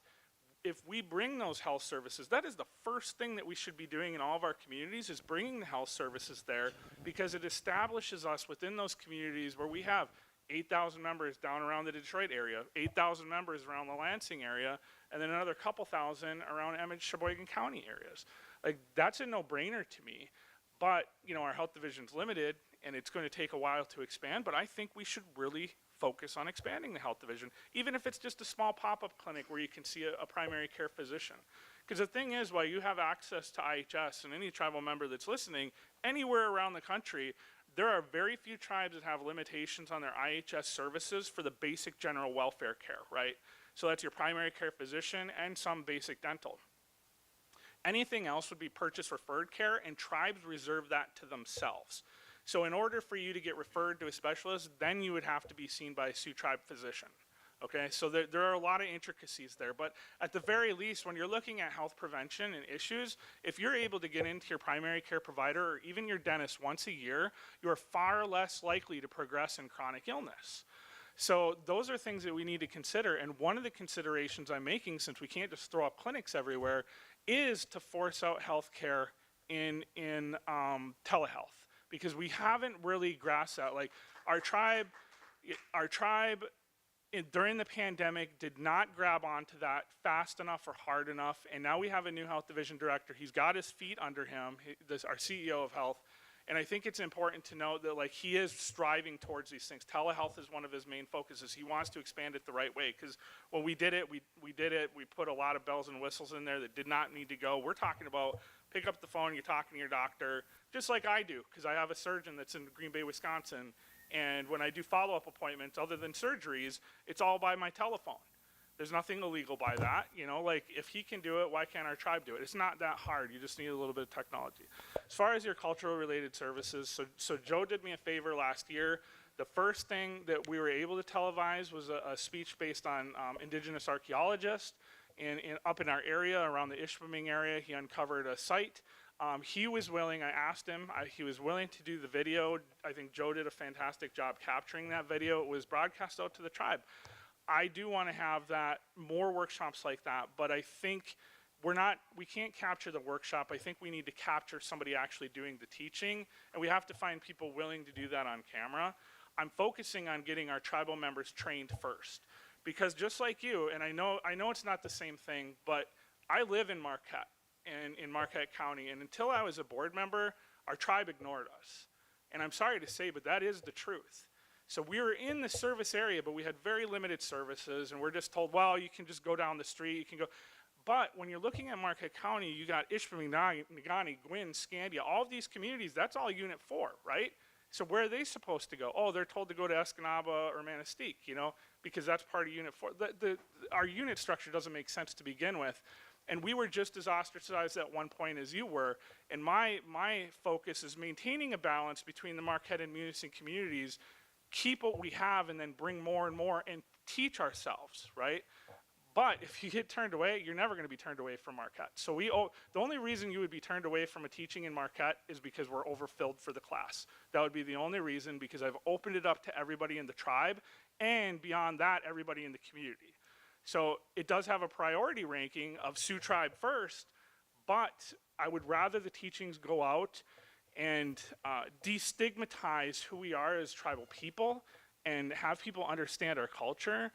if we bring those health services, that is the first thing that we should be doing in all of our communities, is bringing the health services there, because it establishes us within those communities where we have 8,000 members down around the Detroit area, 8,000 members around the Lansing area, and then another couple thousand around Emmett, Sheboygan County areas. That's a no-brainer to me. But, our health division's limited, and it's going to take a while to expand, but I think we should really focus on expanding the health division, even if it's just a small pop-up clinic where you can see a primary care physician. Because the thing is, while you have access to IHS, and any tribal member that's listening, anywhere around the country, there are very few tribes that have limitations on their IHS services for the basic general welfare care, right? So that's your primary care physician and some basic dental. Anything else would be purchase referred care, and tribes reserve that to themselves. So in order for you to get referred to a specialist, then you would have to be seen by a Sioux tribe physician. Okay, so there are a lot of intricacies there, but at the very least, when you're looking at health prevention and issues, if you're able to get into your primary care provider or even your dentist once a year, you are far less likely to progress in chronic illness. So those are things that we need to consider, and one of the considerations I'm making, since we can't just throw up clinics everywhere, is to force out healthcare in telehealth, because we haven't really grasped that. Our tribe during the pandemic did not grab onto that fast enough or hard enough, and now we have a new health division director. He's got his feet under him, our CEO of health, And I think it's important to note that like he is striving towards these things. Telehealth is one of his main focuses. He wants to expand it the right way, because when we did it, we put a lot of bells and whistles in there that did not need to go. We're talking about pick up the phone, you're talking to your doctor, just like I do, because I have a surgeon that's in Green Bay, Wisconsin. And when I do follow-up appointments, other than surgeries, it's all by my telephone. There's nothing illegal by that, you know, like if he can do it, why can't our tribe do it? It's not that hard. You just need a little bit of technology. As far as your cultural related services, so Joe did me a favor last year. The first thing that we were able to televise was a speech based on indigenous archaeologists up in our area, around the Ishpeming area. He uncovered a site. He was willing, I asked him, he was willing to do the video. I think Joe did a fantastic job capturing that video. It was broadcast out to the tribe. I do want to have more workshops like that, but I think we can't capture the workshop. I think we need to capture somebody actually doing the teaching, and we have to find people willing to do that on camera. I'm focusing on getting our tribal members trained first, because just like you, and I know it's not the same thing, but I live in Marquette, and in Marquette County, and until I was a board member, our tribe ignored us. And I'm sorry to say, but that is the truth. So we were in the service area, but we had very limited services, and we're just told, well, you can just go down the street, you can go. But when you're looking at Marquette County, you got Ishpeming, Negaunee, Gwinn, Scandia, all of these communities, that's all Unit 4, right? So where are they supposed to go? Oh, they're told to go to Escanaba or Manistee, you know, because that's part of Unit 4. Our unit structure doesn't make sense to begin with. And we were just as ostracized at one point as you were. And my focus is maintaining a balance between the Marquette and Munising communities, keep what we have, and then bring more and more and teach ourselves, right? But if you get turned away, you're never going to be turned away from Marquette. So the only reason you would be turned away from a teaching in Marquette is because we're overfilled for the class. That would be the only reason, because I've opened it up to everybody in the tribe, and beyond that, everybody in the community. So it does have a priority ranking of Sioux Tribe first, but I would rather the teachings go out and destigmatize who we are as tribal people and have people understand our culture,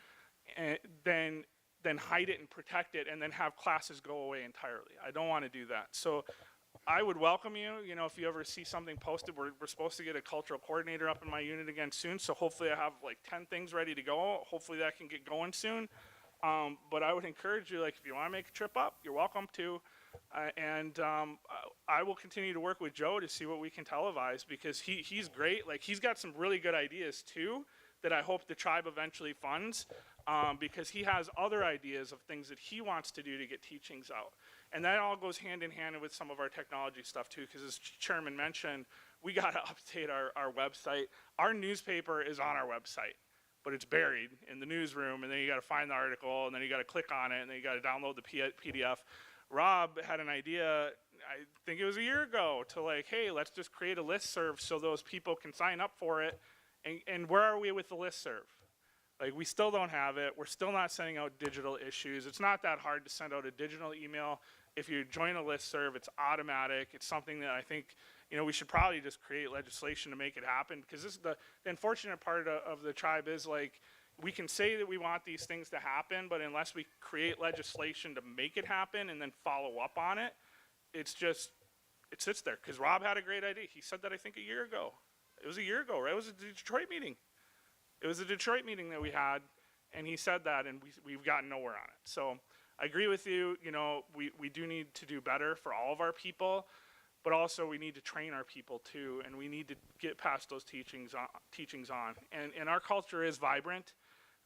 than hide it and protect it and then have classes go away entirely. I don't want to do that. So I would welcome you, you know, if you ever see something posted. We're supposed to get a cultural coordinator up in my unit again soon, so hopefully I have like 10 things ready to go. Hopefully that can get going soon. But I would encourage you, like, if you want to make a trip up, you're welcome to. I will continue to work with Joe to see what we can televise, because he's great. Like, he's got some really good ideas too that I hope the tribe eventually funds, because he has other ideas of things that he wants to do to get teachings out. And that all goes hand in hand with some of our technology stuff too, because as Chairman mentioned, we got to update our website. Our newspaper is on our website, but it's buried in the newsroom, and then you got to find the article, and then you got to click on it, and then you got to download the PDF. Rob had an idea, I think it was a year ago, to like, hey, let's just create a listserv so those people can sign up for it. And where are we with the listserv? Like, we still don't have it. We're still not sending out digital issues. It's not that hard to send out a digital email. If you join a listserv, it's automatic. It's something that I think, you know, we should probably just create legislation to make it happen, because this is the unfortunate part of the tribe is, like, we can say that we want these things to happen, but unless we create legislation to make it happen and then follow up on it, it sits there. Because Rob had a great idea. He said that, I think, a year ago. It was a year ago, right? It was a Detroit meeting. It was a Detroit meeting that we had, and he said that, and we've gotten nowhere on it. So I agree with you. You know, we do need to do better for all of our people, but also we need to train our people too, and we need to get past those teachings on. And our culture is vibrant.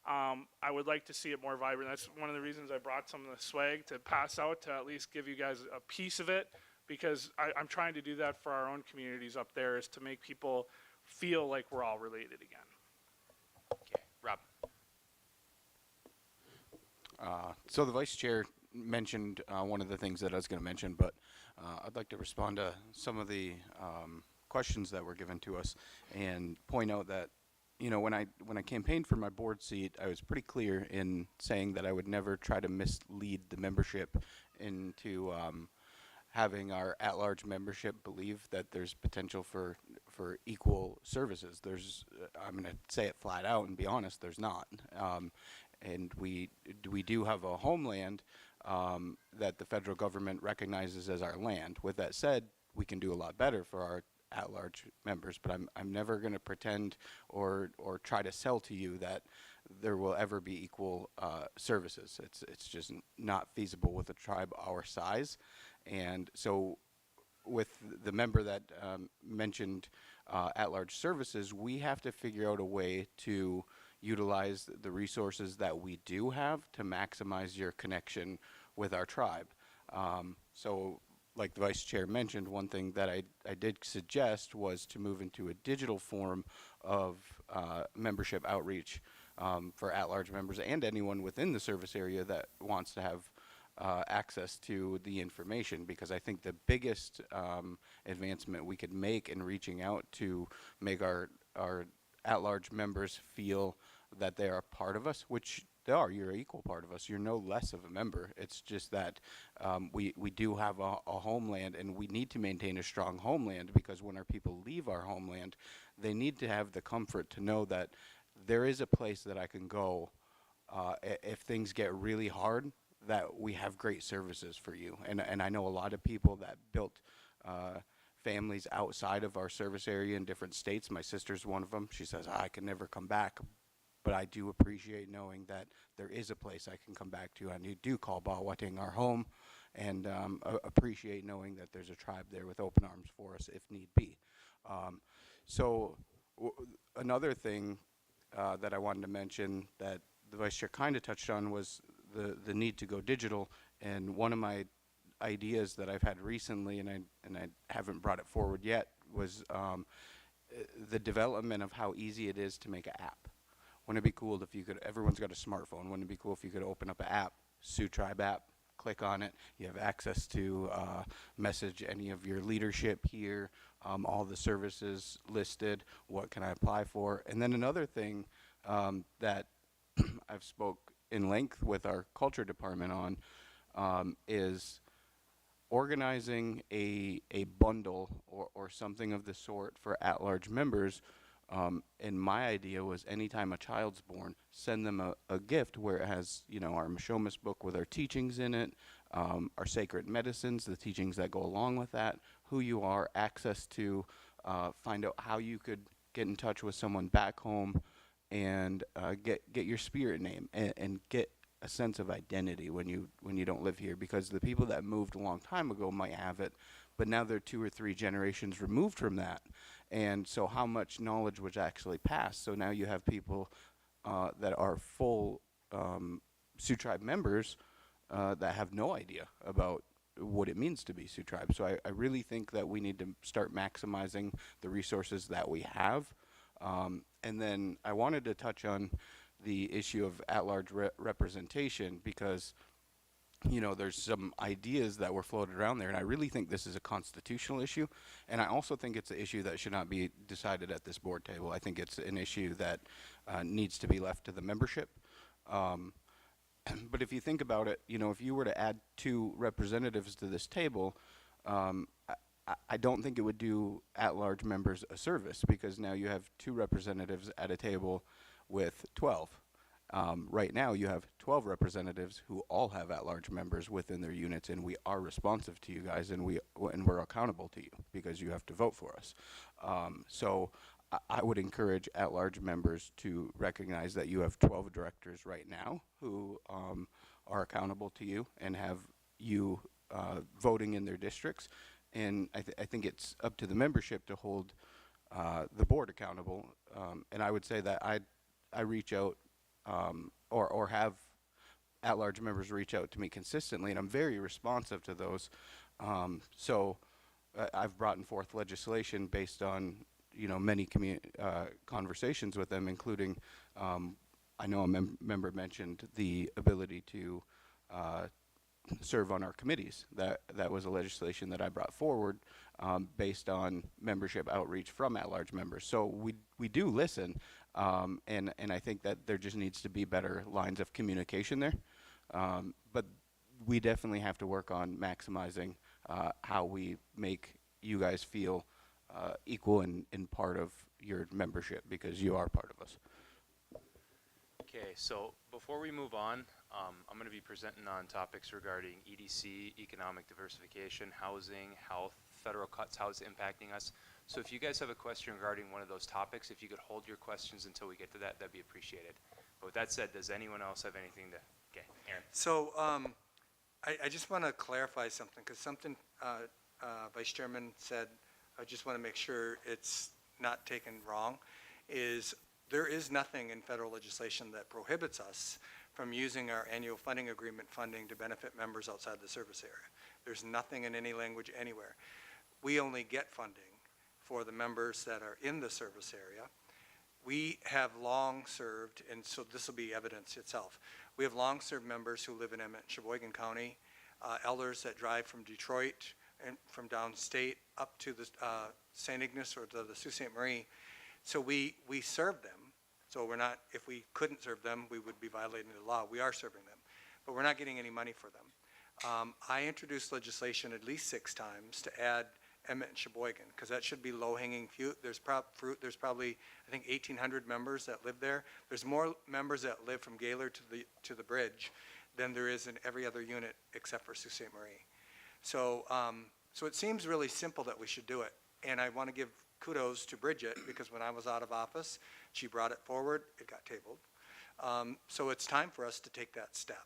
I would like to see it more vibrant. That's one of the reasons I brought some of the swag to pass out, to at least give you guys a piece of it, because I'm trying to do that for our own communities up there, is to make people feel like we're all related again. Okay, Rob. So the vice chair mentioned one of the things that I was going to mention, but I'd like to respond to some of the questions that were given to us and point out that, you know, when I campaigned for my board seat, I was pretty clear in saying that I would never try to mislead the membership into having our at-large membership believe that there's potential for equal services. There's, I'm going to say it flat out and be honest, there's not. And we do have a homeland that the federal government recognizes as our land. With that said, we can do a lot better for at-large members, but I'm never going to pretend or try to sell to you that there will ever be equal services. It's just not feasible with a tribe our size. And so with the member that mentioned at-large services, we have to figure out a way to utilize the resources that we do have to maximize your connection with our tribe. So like the vice chair mentioned, one thing that I did suggest was to move into a digital form of membership outreach for at-large members and anyone within the service area that wants to have access to the information, because I think the biggest advancement we could make in reaching out to make our at-large members feel that they are part of us, which they are. You're an equal part of us. You're no less of a member. It's just that we do have a homeland, and we need to maintain a strong homeland, because when our people leave our homeland, they need to have the comfort to know that there is a place that I can go if things get really hard, that we have great services for you. And I know a lot of people that built families outside of our service area in different states. My sister's one of them. She says, I can never come back, but I do appreciate knowing that there is a place I can come back to. And you do call Bawating our home, and appreciate knowing that there's a tribe there with open arms for us if need be. Another thing that I wanted to mention that the vice chair kind of touched on was the need to go digital. And one of my ideas that I've had recently, and I haven't brought it forward yet, was the development of how easy it is to make an app. Wouldn't it be cool if you could, everyone's got a smartphone, wouldn't it be cool if you could open up an app, Sioux Tribe app, click on it, you have access to message any of your leadership here, all the services listed, what can I apply for? And then another thing that I've spoke in length with our culture department on is organizing a bundle or something of the sort for at-large members. And my idea was anytime a child's born, send them a gift where it has, our Mishomis book with our teachings in it, our sacred medicines, the teachings that go along with that, who you are, access to, find out how you could get in touch with someone back home, and get your spirit name and get a sense of identity when you don't live here, because the people that moved a long time ago might have it, but now they're 2 or 3 generations removed from that. And so how much knowledge was actually passed? So now you have people that are full Sioux Tribe members that have no idea about what it means to be Sioux Tribe. So I really think that we need to start maximizing the resources that we have. And then I wanted to touch on the issue of at-large representation, because there's some ideas that were floated around there, and I really think this is a constitutional issue, and I also think it's an issue that should not be decided at this board table. I think it's an issue that needs to be left to the membership. But if you think about it, if you were to add 2 representatives to this table, I don't think it would do at-large members a service, because now you have 2 representatives at a table with 12. Right now you have 12 representatives who all have at-large members within their units, and we are responsive to you guys, and we're accountable to you because you have to vote for us. So I would encourage at-large members to recognize that you have 12 directors right now who are accountable to you and have you voting in their districts. And I think it's up to the membership to hold the board accountable. And I would say that I reach out or have at-large members reach out to me consistently, and I'm very responsive to those. So I've brought forth legislation based on many conversations with them, including I know a member mentioned the ability to serve on our committees. That was a legislation that I brought forward based on membership outreach from at-large members. So we do listen, and I think that there just needs to be better lines of communication there. But we definitely have to work on maximizing how we make you guys feel equal and part of your membership, because you are part of us. Okay, so before we move on, I'm going to be presenting on topics regarding EDC, economic diversification, housing, health, federal cuts, how it's impacting us. So if you guys have a question regarding one of those topics, if you could hold your questions until we get to that, that'd be appreciated. But with that said, does anyone else have anything to, okay, Aaron. So I just want to clarify something, because something Vice Chairman said, I just want to make sure it's not taken wrong, is there is nothing in federal legislation that prohibits us from using our annual funding agreement funding to benefit members outside the service area. There's nothing in any language anywhere. We only get funding for the members that are in the service area. We have long served, and so this will be evidence itself, we have long served members who live in Emmett and Sheboygan County, elders that drive from Detroit and from downstate up to the St. Ignace or to the Sault Ste. Marie. So we serve them. So we're not, if we couldn't serve them, we would be violating the law. We are serving them, but we're not getting any money for them. I introduced legislation at least 6 times to add Emmett and Sheboygan, because that should be low-hanging fruit. There's probably, I think, 1,800 members that live there. There's more members that live from Gaylord to the bridge than there is in every other unit except for Sault Ste. Marie. So, so it seems really simple that we should do it, and I want to give kudos to Bridget, because when I was out of office, she brought it forward, it got tabled. So it's time for us to take that step.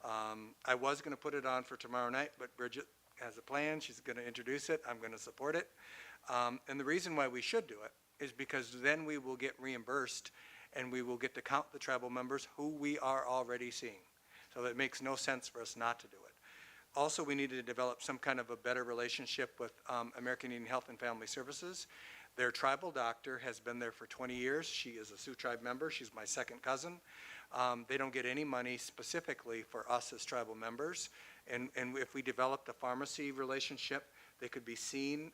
I was going to put it on for tomorrow night, but Bridget has a plan, she's going to introduce it, I'm going to support it. And the reason why we should do it is because then we will get reimbursed and we will get to count the tribal members who we are already seeing. So it makes no sense for us not to do it. Also, we need to develop some kind of a better relationship with American Indian Health and Family Services. Their tribal doctor has been there for 20 years. She is a Sioux tribe member. She's my second cousin. They don't get any money specifically for us as tribal members. And if we developed a pharmacy relationship, they could be seen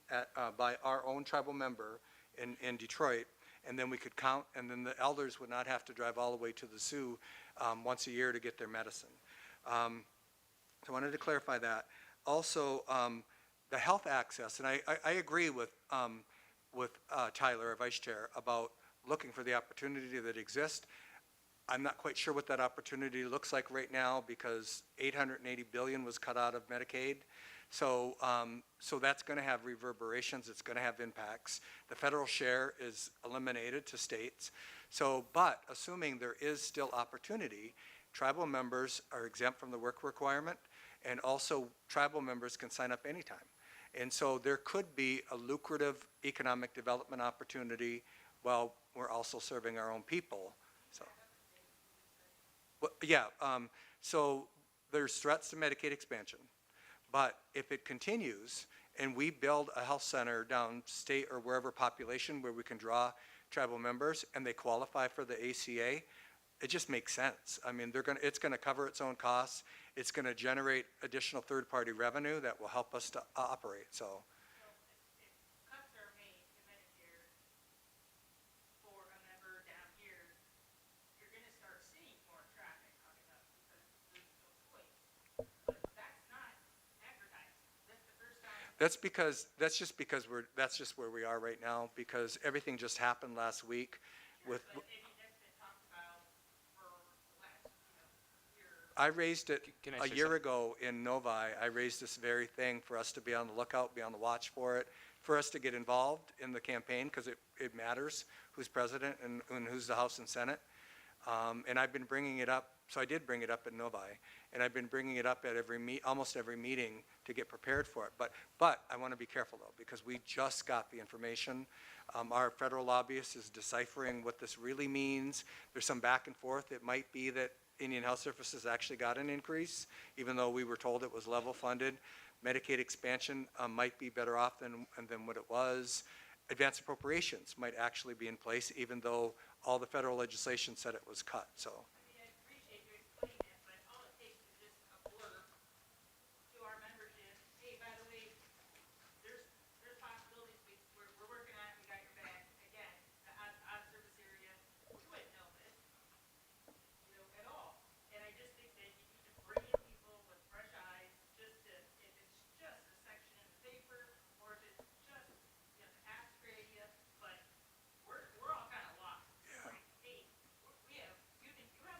by our own tribal member in Detroit, and then we could count, and then the elders would not have to drive all the way to the Sioux once a year to get their medicine. So I wanted to clarify that. Also, the health access, and I agree with Tyler, our vice chair, about looking for the opportunity that exists. I'm not quite sure what that opportunity looks like right now, because $880 billion was cut out of Medicaid. So, so that's going to have reverberations. It's going to have impacts. The federal share is eliminated to states. So, but assuming there is still opportunity, tribal members are exempt from the work requirement, and also tribal members can sign up anytime. And so there could be a lucrative economic development opportunity while we're also serving our own people. So, well, yeah, so there's threats to Medicaid expansion. But if it continues and we build a health center downstate or wherever population where we can draw tribal members and they qualify for the ACA, it just makes sense. I mean, it's going to cover its own costs. It's going to generate additional third-party revenue that will help us to operate. So. Cuts are made to Medicare for a member down here, you're going to start seeing more traffic coming up because there's no choice. But that's not advertised. That's the first time. That's just where we are right now, because everything just happened last week. Sure, but I mean, that's been talked about for the last, year. I raised it Can I a say year something? ago in Novi. I raised this very thing for us to be on the lookout, be on the watch for it, for us to get involved in the campaign, because it matters who's president and who's the House and Senate. And I've been bringing it up, so I did bring it up in Novi, and I've been bringing it up at almost every meeting to get prepared for it. But I want to be careful, though, because we just got the information. Our federal lobbyist is deciphering what this really means. There's some back and forth. It might be that Indian Health Services actually got an increase, even though we were told it was level funded. Medicaid expansion might be better off than what it was. Advanced appropriations might actually be in place, even though all the federal legislation said it was cut. So. I mean, I appreciate you explaining that, but all it takes is just a blurb to our membership. Hey, by the way, there's possibilities. We're working on it. We got your back. Again, the out of service area, we wouldn't know this, at all. And I just think that you need to bring in people with fresh eyes, just to, if it's just a section in the paper, or if it's just, the ask area, but we're all kind of lost. Like, hey, we have, you have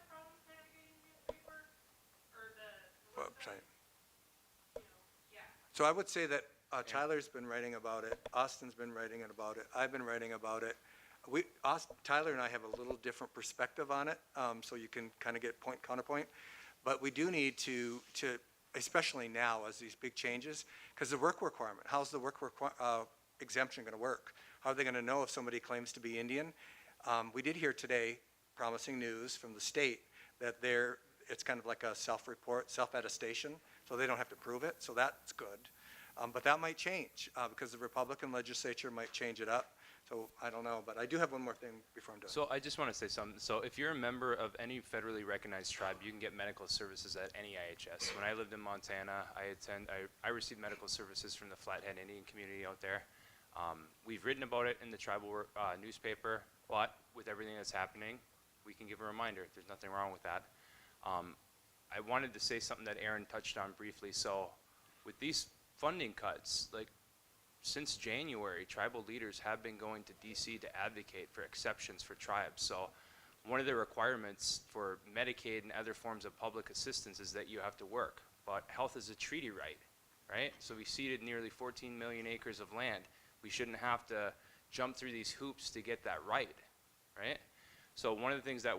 So I would say that Tyler's been writing about it, Austin's been writing about it, I've been writing about it. Tyler and I have a little different perspective on it, so you can kind of get point counterpoint. But we do need to especially now as these big changes, because the work requirement, how's the work exemption going to work? How are they going to know if somebody claims to be Indian? We did hear today promising news from the state that it's kind of like a self-report, self-attestation, so they don't have to prove it, so that's good. But that might change because the Republican legislature might change it up. So I don't know, but I do have one more thing before I'm done. So I just want to say something. So if you're a member of any federally recognized tribe, you can get medical services at any IHS. When I lived in Montana, I received medical services from the Flathead Indian community out there. We've written about it in the tribal newspaper, but with everything that's happening, we can give a reminder. There's nothing wrong with that. I wanted to say something that Aaron touched on briefly. So with these funding cuts, like since January, tribal leaders have been going to DC to advocate for exceptions for tribes. So one of the requirements for Medicaid and other forms of public assistance is that you have to work. But health is a treaty right? So we ceded nearly 14 million acres of land. We shouldn't have to jump through these hoops to get that right? So one of the things that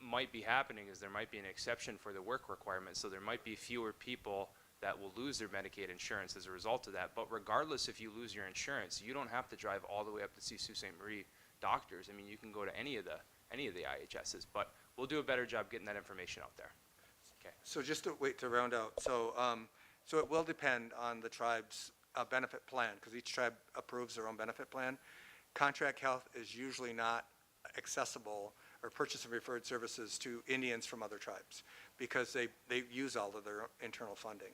might be happening is there might be an exception for the work requirement. So there might be fewer people that will lose their Medicaid insurance as a result of that. But regardless if you lose your insurance, you don't have to drive all the way up to see Sault Ste. Marie doctors. I mean, you can go to any of the IHSs, but we'll do a better job getting that information out there. Okay. So just to round out, so it will depend on the tribe's benefit plan, because each tribe approves their own benefit plan. Contract health is usually not accessible, or purchase and referred services to Indians from other tribes, because they use all of their internal funding.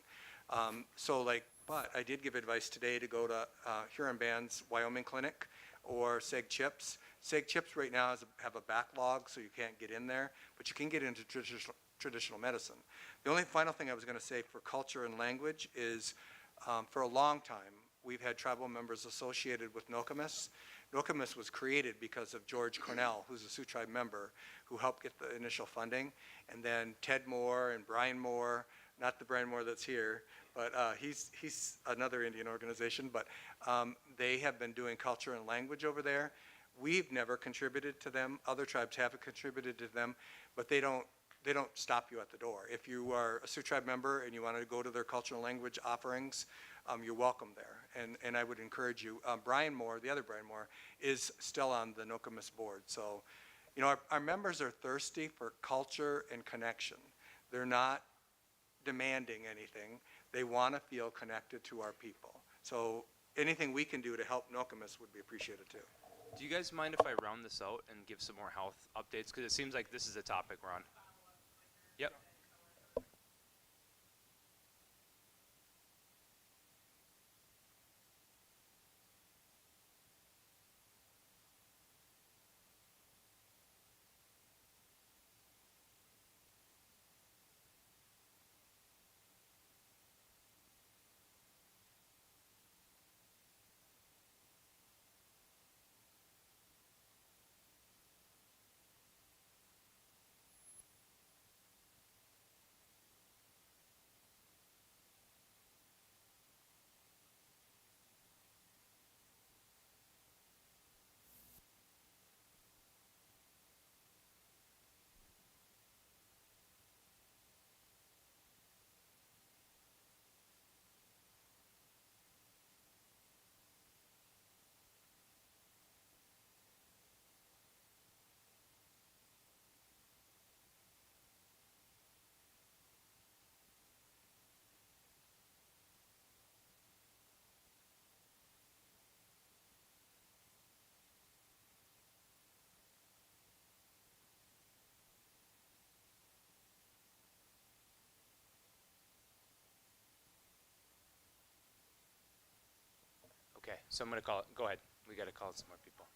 But I did give advice today to go to Huron Band's Wyoming Clinic or Seg Chips. Seg Chips right now have a backlog, so you can't get in there, but you can get into traditional medicine. The only final thing I was going to say for culture and language is for a long time, we've had tribal members associated with Nokomis. Nokomis was created because of George Cornell, who's a Sioux Tribe member, who helped get the initial funding. And then Ted Moore and Brian Moore, not the Brian Moore that's here, but he's another Indian organization, but they have been doing culture and language over there. We've never contributed to them. Other tribes haven't contributed to them, but they don't stop you at the door. If you are a Sioux Tribe member and you want to go to their cultural language offerings, you're welcome there. And I would encourage you. Brian Moore, the other Brian Moore, is still on the Nokomis board. So, you know, our members are thirsty for culture and connection. They're not demanding anything. They want to feel connected to our people. So anything we can do to help Nokomis would be appreciated too. Do you guys mind if I round this out and give some more health updates? Because it seems like this is a topic we're on. Yep. Okay, so I'm going to call it. Go ahead. We got to call some more people.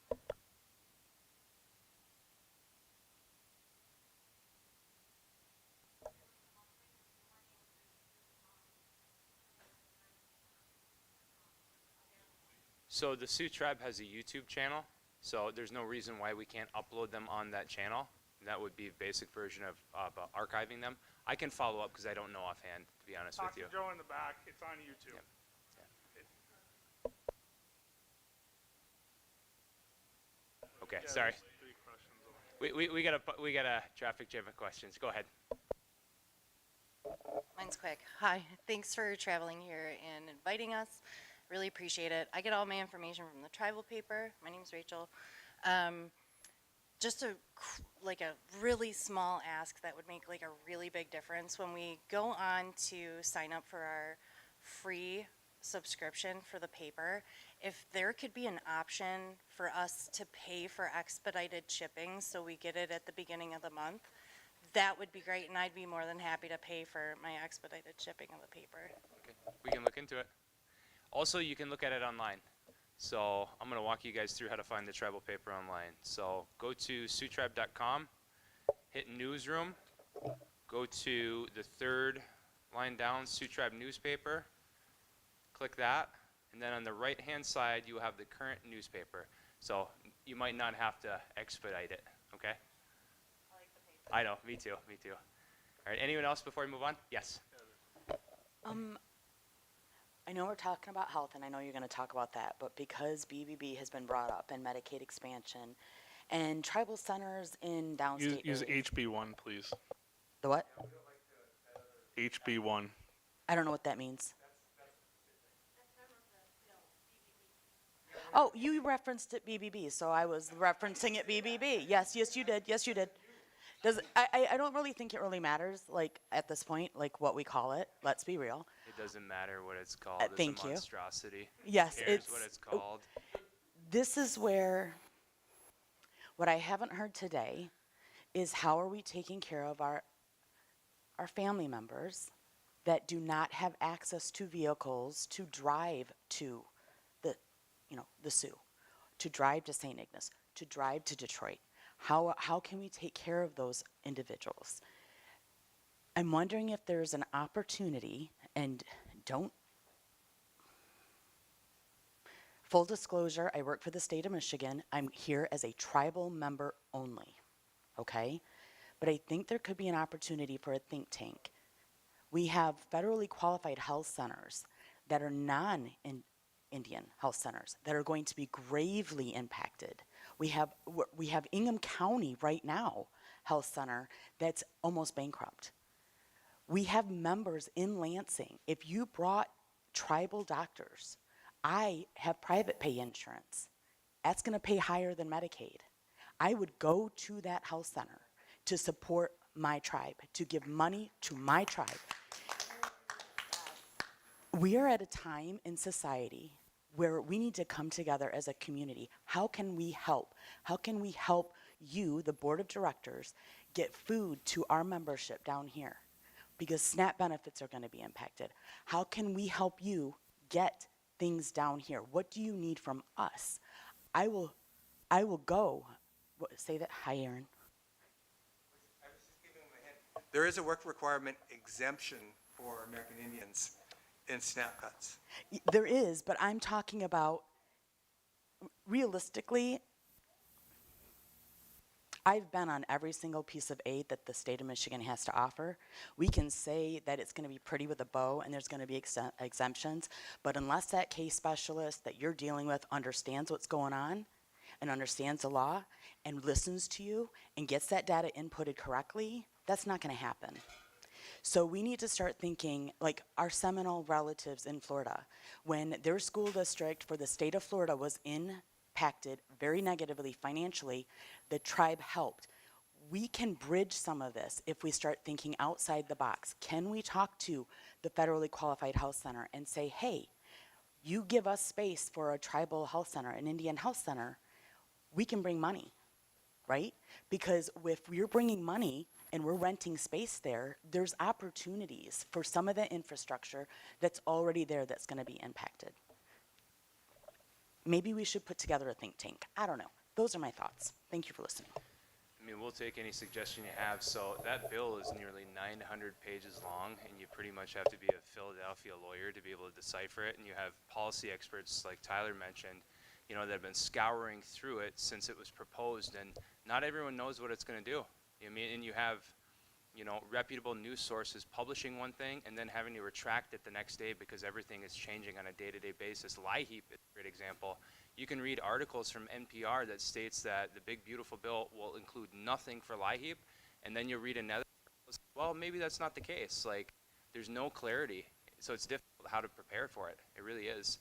So the Sioux Tribe has a YouTube channel, so there's no reason why we can't upload them on that channel. That would be a basic version of archiving them. I can follow up because I don't know offhand, to be honest Talk with you. to Joe in the back. It's on YouTube. Yep. Okay, Yeah, sorry. there's 3 questions. We got a traffic jam of questions. Go ahead. Mine's quick. Hi, thanks for traveling here and inviting us. Really appreciate it. I get all my information from the tribal paper. My name's Rachel. Just like a really small ask that would make like a really big difference when we go on to sign up for our free subscription for the paper. If there could be an option for us to pay for expedited shipping so we get it at the beginning of the month, that would be great, and I'd be more than happy to pay for my expedited shipping of the paper. Okay, we can look into it. Also, you can look at it online. So I'm going to walk you guys through how to find the tribal paper online. So go to SiouxTribe.com, hit Newsroom, go to the 3rd line down, Sioux Tribe Newspaper, click that, and then on the right-hand side, you have the current newspaper. So you might not have to expedite it, okay? I know, me too. All right, anyone else before we move on? Yes. I know we're talking about health, and I know you're going to talk about that, but because BBB has been brought up and Medicaid expansion and tribal centers in downstate Use areas- HB1, please. The what? HB1. I don't know what that means. Oh, you referenced it BBB, so I was referencing it BBB. Yes, you did. I don't really think it really matters, like, at this point, like, what we call it. Let's be real. It doesn't matter what it's called. It's thank a you. monstrosity. Yes, Who cares it's- what it's called. This is where, what I haven't heard today is how are we taking care of our family members that do not have access to vehicles to drive to the Sioux, to drive to St. Ignace, to drive to Detroit. How can we take care of those individuals? I'm wondering if there's an opportunity, and full disclosure, I work for the state of Michigan. I'm here as a tribal member only, okay? But I think there could be an opportunity for a think tank. We have federally qualified health centers that are non-Indian health centers that are going to be gravely impacted. We have Ingham County right now health center that's almost bankrupt. We have members in Lansing. If you brought tribal doctors, I have private pay insurance. That's going to pay higher than Medicaid. I would go to that health center to support my tribe, to give money to my tribe. We are at a time in society where we need to come together as a community. How can we help? How can we help you, the board of directors, get food to our membership down here? Because SNAP benefits are going to be impacted. How can we help you get things down here? What do you need from us? I will go. Say that. Hi, Aaron. There is a work requirement exemption for American Indians in SNAP cuts. There is, but I'm talking about realistically. I've been on every single piece of aid that the state of Michigan has to offer. We can say that it's going to be pretty with a bow and there's going to be exemptions, but unless that case specialist that you're dealing with understands what's going on and understands the law and listens to you and gets that data inputted correctly, that's not going to happen. So we need to start thinking like our Seminole relatives in Florida. When their school district for the state of Florida was impacted very negatively financially, the tribe helped. We can bridge some of this if we start thinking outside the box. Can we talk to the federally qualified health center and say, hey, you give us space for a tribal health center, an Indian health center, we can bring money, right? Because if we're bringing money and we're renting space there, there's opportunities for some of the infrastructure that's already there that's going to be impacted. Maybe we should put together a think tank. I don't know. Those are my thoughts. Thank you for listening. I mean, we'll take any suggestion you have. So that bill is nearly 900 pages long, and you pretty much have to be a Philadelphia lawyer to be able to decipher it. And you have policy experts, like Tyler mentioned, you know, that have been scouring through it since it was proposed. And not everyone knows what it's going to do. I mean, and you have reputable news sources publishing one thing and then having to retract it the next day because everything is changing on a day-to-day basis. LIHEAP is a great example. You can read articles from NPR that states that the big beautiful bill will include nothing for LIHEAP, and then you'll read another article, well, maybe that's not the case. Like, there's no clarity, so it's difficult how to prepare for it. It really is.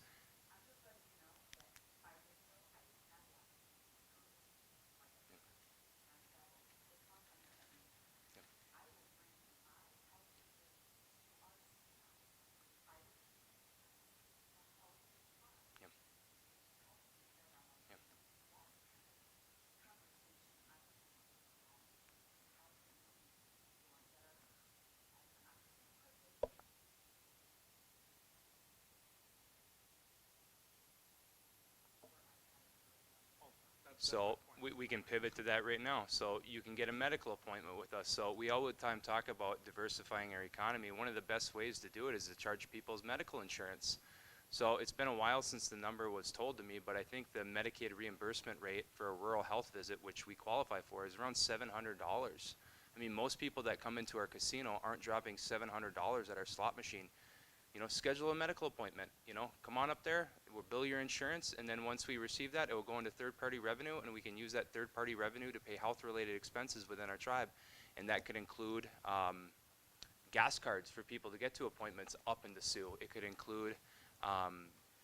So we can pivot to that right now. So you can get a medical appointment with us. So we all the time talk about diversifying our economy. One of the best ways to do it is to charge people's medical insurance. So it's been a while since the number was told to me, but I think the Medicaid reimbursement rate for a rural health visit, which we qualify for, is around $700. I mean, most people that come into our casino aren't dropping $700 at our slot machine. Schedule a medical appointment, come on up there, we'll bill your insurance, and then once we receive that, it will go into third-party revenue, and we can use that third-party revenue to pay health-related expenses within our tribe. And that could include gas cards for people to get to appointments up in the Sioux. It could include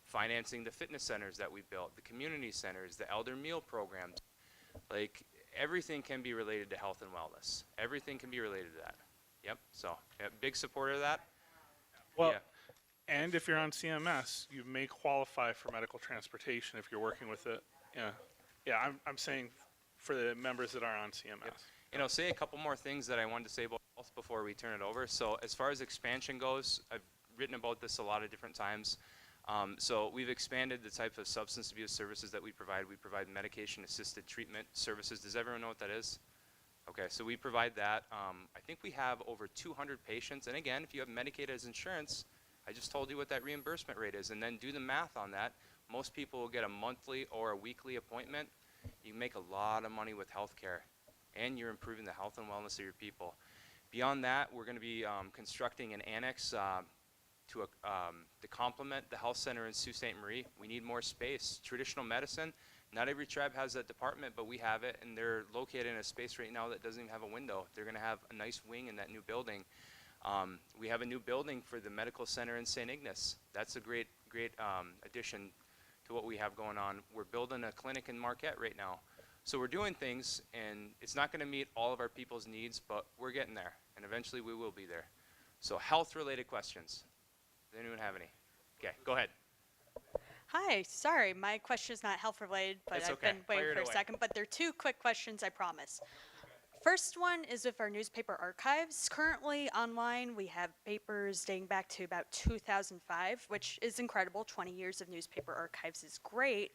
financing the fitness centers that we built, the community centers, the elder meal programs. Like, everything can be related to health and wellness. Everything can be related to that. Yep, so, big supporter of that. Well, Yeah. and if you're on CMS, you may qualify for medical transportation if you're working with it. Yeah, I'm saying for the members that are on CMS. I'll say a couple more things that I wanted to say about health before we turn it over. So as far as expansion goes, I've written about this a lot of different times. So we've expanded the type of substance abuse services that we provide. We provide medication-assisted treatment services. Does everyone know what that is? Okay, so we provide that. I think we have over 200 patients. And again, if you have Medicaid as insurance, I just told you what that reimbursement rate is. And then do the math on that. Most people will get a monthly or a weekly appointment. You make a lot of money with healthcare, and you're improving the health and wellness of your people. Beyond that, we're going to be constructing an annex to complement the health center in Sault Ste. Marie. We need more space. Traditional medicine, not every tribe has that department, but we have it, and they're located in a space right now that doesn't even have a window. They're going to have a nice wing in that new building. We have a new building for the medical center in St. Ignace. That's a great addition to what we have going on. We're building a clinic in Marquette right now. So we're doing things, and it's not going to meet all of our people's needs, but we're getting there, and eventually we will be there. So health-related questions. Does anyone have any? Okay, go ahead. Hi, sorry, my question is not health related, but It's I've okay. been waiting Fire it for a away. second. But they're two quick questions, I promise. First one is with our newspaper archives. Currently online, we have papers dating back to about 2005, which is incredible. 20 years of newspaper archives is great.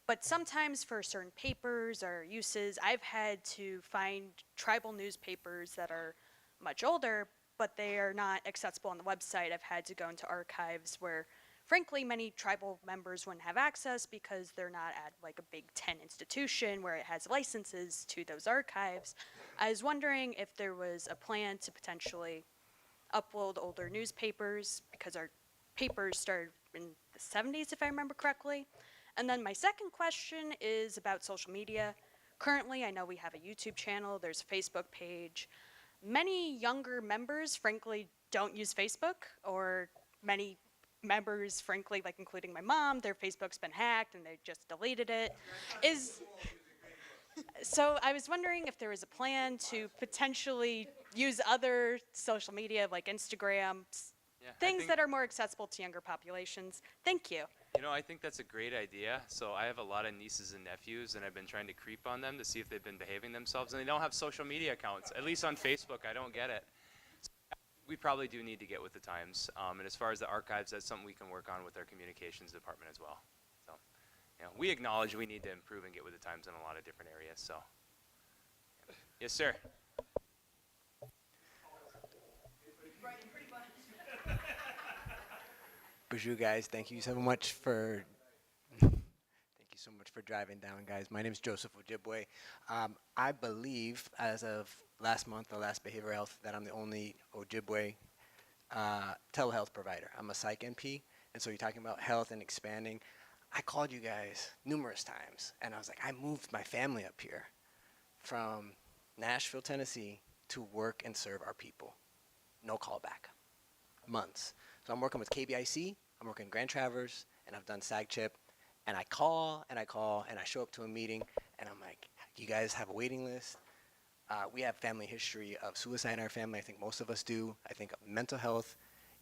But sometimes for certain papers or uses, I've had to find tribal newspapers that are much older, but they are not accessible on the website. I've had to go into archives where, frankly, many tribal members wouldn't have access because they're not at like a Big Ten institution where it has licenses to those archives. I was wondering if there was a plan to potentially upload older newspapers because our papers started in the 70s, if I remember correctly. And then my second question is about social media. Currently, I know we have a YouTube channel, there's a Facebook page. Many younger members, frankly, don't use Facebook, or many members, frankly, like including my mom, their Facebook's been hacked and they just deleted it. So I was wondering if there was a plan to potentially use other social media like Instagram, things that are more accessible to younger populations. Thank you. I think that's a great idea. So I have a lot of nieces and nephews, and I've been trying to creep on them to see if they've been behaving themselves, and they don't have social media accounts, at least on Facebook. I don't get it. So we probably do need to get with the times. And as far as the archives, that's something we can work on with our communications department as well. So we acknowledge we need to improve and get with the times in a lot of different areas. So, yes, sir. Bonjour, guys. Thank you so much for so much for driving down, guys. My name is Joseph Ojibwe. I believe, as of last month, the last behavioral health, that I'm the only Ojibwe telehealth provider. I'm a psych NP, and so you're talking about health and expanding. I called you guys numerous times, and I was like, I moved my family up here from Nashville, Tennessee, to work and serve our people. No callback. Months. So I'm working with KBIC, I'm working Grand Traverse, and I've done SAG Chip, and I call, and I call, and I show up to a meeting, and I'm like, you guys have a waiting list? We have family history of suicide in our family. I think most of us do. I think mental health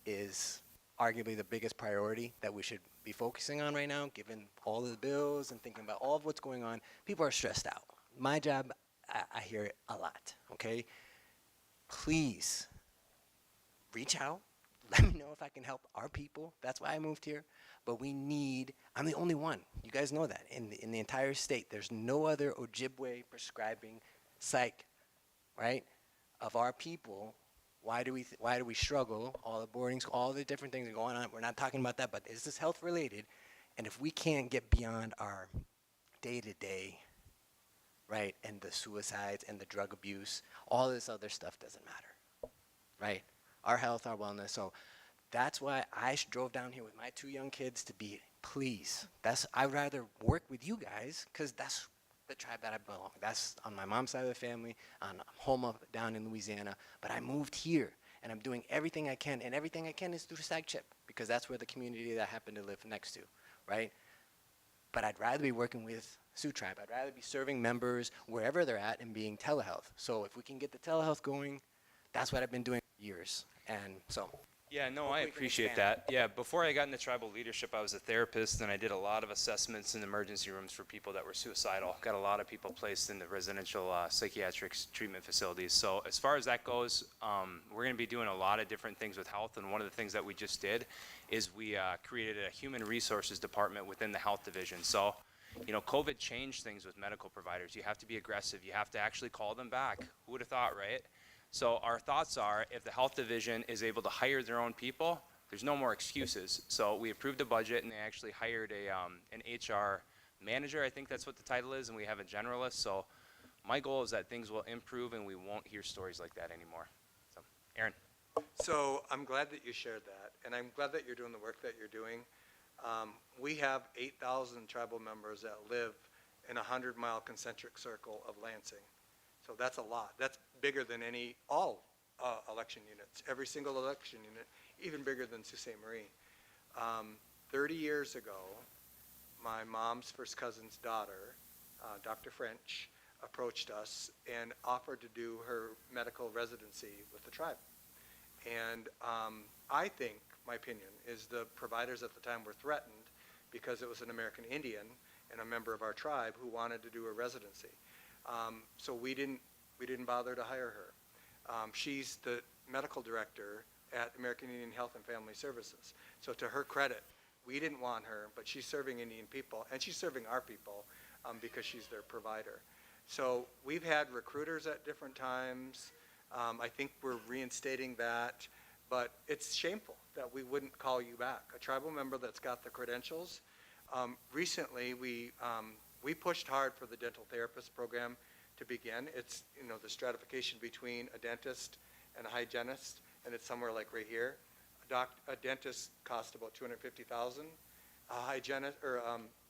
is arguably the biggest priority that we should be focusing on right now, given all of the bills and thinking about all of what's going on. People are stressed out. My job, I hear it a lot, okay? Please reach out. Let me know if I can help our people. That's why I moved here. But we need, I'm the only one. You guys know that. In the entire state, there's no other Ojibwe prescribing psych, right? Of our people. Why do we struggle? All the boarding school, all the different things are going on. We're not talking about that, but is this health related? And if we can't get beyond our day-to-day, right, and the suicides and the drug abuse, all this other stuff doesn't matter, right? Our health, our wellness. So that's why I drove down here with my 2 young kids to be, please. I'd rather work with you guys because that's the tribe that I belong. That's on my mom's side of the family. I'm home up down in Louisiana. But I moved here, and I'm doing everything I can. And everything I can is through SAG Chip because that's where the community that I happen to live next to, right? But I'd rather be working with Sioux Tribe. I'd rather be serving members wherever they're at and being telehealth. So if we can get the telehealth going, that's what I've been doing for years. And so. Yeah, no, I hopefully we can appreciate expand. that. Yeah, before I got into tribal leadership, I was a therapist, and I did a lot of assessments in emergency rooms for people that were suicidal. Got a lot of people placed in the residential psychiatric treatment facilities. So as far as that goes, we're going to be doing a lot of different things with health, and one of the things that we just did is we created a human resources department within the health division. So, you know, COVID changed things with medical providers. You have to be aggressive. You have to actually call them back. Who would have thought, right? So our thoughts are, if the health division is able to hire their own people, there's no more excuses. So we approved a budget, and they actually hired an HR manager. I think that's what the title is, and we have a generalist. So my goal is that things will improve, and we won't hear stories like that anymore. So, Aaron. So I'm glad that you shared that, and I'm glad that you're doing the work that you're doing. We have 8,000 tribal members that live in a 100-mile concentric circle of Lansing. So that's a lot. That's bigger than all election units, every single election unit, even bigger than Sault Ste. Marie. 30 years ago, my mom's first cousin's daughter, Dr. French, approached us and offered to do her medical residency with the tribe. And I think, my opinion, is the providers at the time were threatened because it was an American Indian and a member of our tribe who wanted to do a residency. So we didn't bother to hire her. She's the medical director at American Indian Health and Family Services. So to her credit, we didn't want her, but she's serving Indian people, and she's serving our people because she's their provider. So we've had recruiters at different times. I think we're reinstating that, but it's shameful that we wouldn't call you back. A tribal member that's got the credentials. Recently, we pushed hard for the dental therapist program to begin. It's, you know, the stratification between a dentist and a hygienist, and it's somewhere like right here. A dentist costs about $250,000. A hygienist or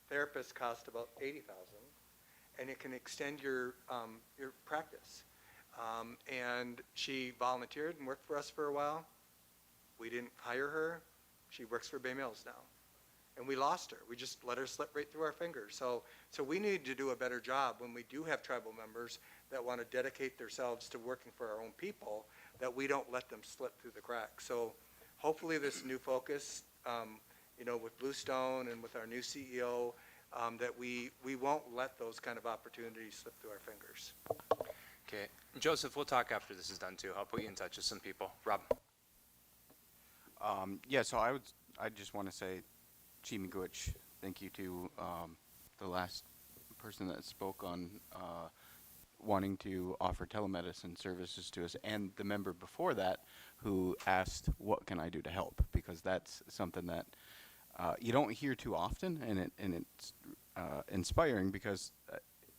therapist costs about $80,000, and it can extend your practice. And she volunteered and worked for us for a while. We didn't hire her. She works for Bay Mills now. And we lost her. We just let her slip right through our fingers. So we need to do a better job when we do have tribal members that want to dedicate themselves to working for our own people, that we don't let them slip through the cracks. So hopefully this new focus, you know, with Bluestone and with our new CEO, that we won't let those kind of opportunities slip through our fingers. Okay. Joseph, we'll talk after this is done, too. I'll put you in touch with some people. Rob. Yeah, so I just want to say, Chimigwich, thank you to the last person that spoke on wanting to offer telemedicine services to us, and the member before that who asked, what can I do to help? Because that's something that you don't hear too often, and it's inspiring because,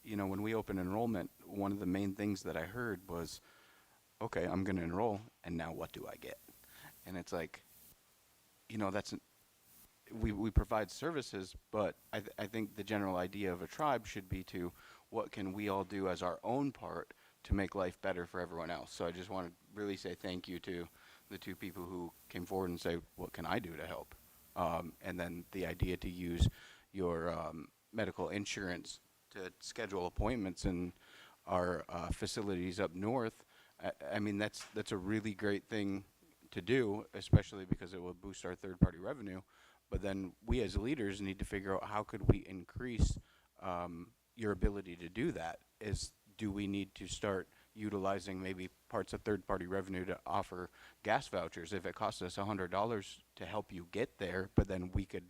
you know, when we opened enrollment, one of the main things that I heard was, okay, I'm going to enroll, and now what do I get? And it's like, you know, we provide services, but I think the general idea of a tribe should be to what can we all do as our own part to make life better for everyone else. So I just want to really say thank you to the two people who came forward and say, what can I do to help? And then the idea to use your medical insurance to schedule appointments in our facilities up north. I mean, that's a really great thing to do, especially because it will boost our third-party revenue. But then we as leaders need to figure out how could we increase your ability to do that. Do we need to start utilizing maybe parts of third-party revenue to offer gas vouchers? If it costs us $100 to help you get there, but then we could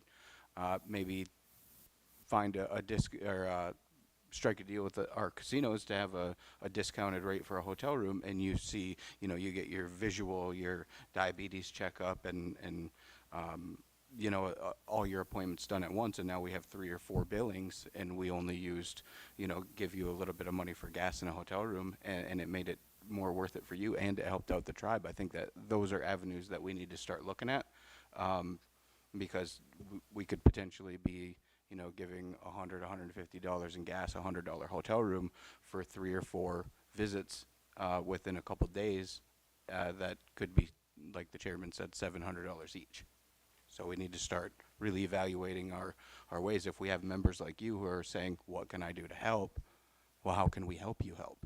maybe find a disc or strike a deal with our casinos to have a discounted rate for a hotel room, and you see, you know, you get your visual, your diabetes checkup, and you know, all your appointments done at once, and now we have 3 or 4 billings, and we only used, you know, give you a little bit of money for gas in a hotel room, and it made it more worth it for you, and it helped out the tribe. I think that those are avenues that we need to start looking at, because we could potentially be, you know, giving $100, $150 in gas, $100 hotel room for 3 or 4 visits within a couple days. That could be, like the chairman said, $700 each. So we need to start really evaluating our ways. If we have members like you who are saying, what can I do to help? Well, how can we help you help?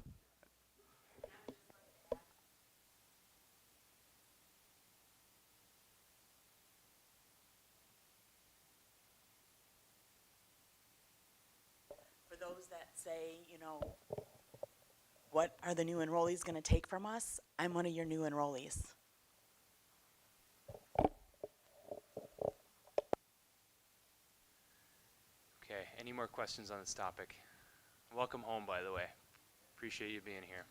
For those that say, you know, what are the new enrollees going to take from us? I'm one of your new enrollees. Okay, any more questions on this topic? Welcome home, by the way. Appreciate you being here.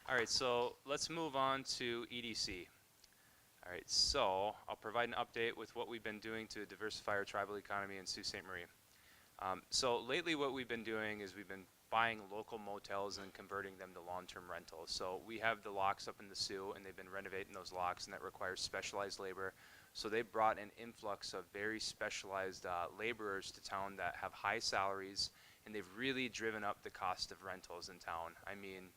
All right, so let's move on to EDC. All right, so I'll provide an update with what we've been doing to diversify our tribal economy in Sault Ste. Marie. So lately what we've been doing is we've been buying local motels and converting them to long-term rentals. So we have the locks up in the Sioux, and they've been renovating those locks, and that requires specialized labor. So they brought an influx of very specialized laborers to town that have high salaries, and they've really driven up the cost of rentals in town. I mean,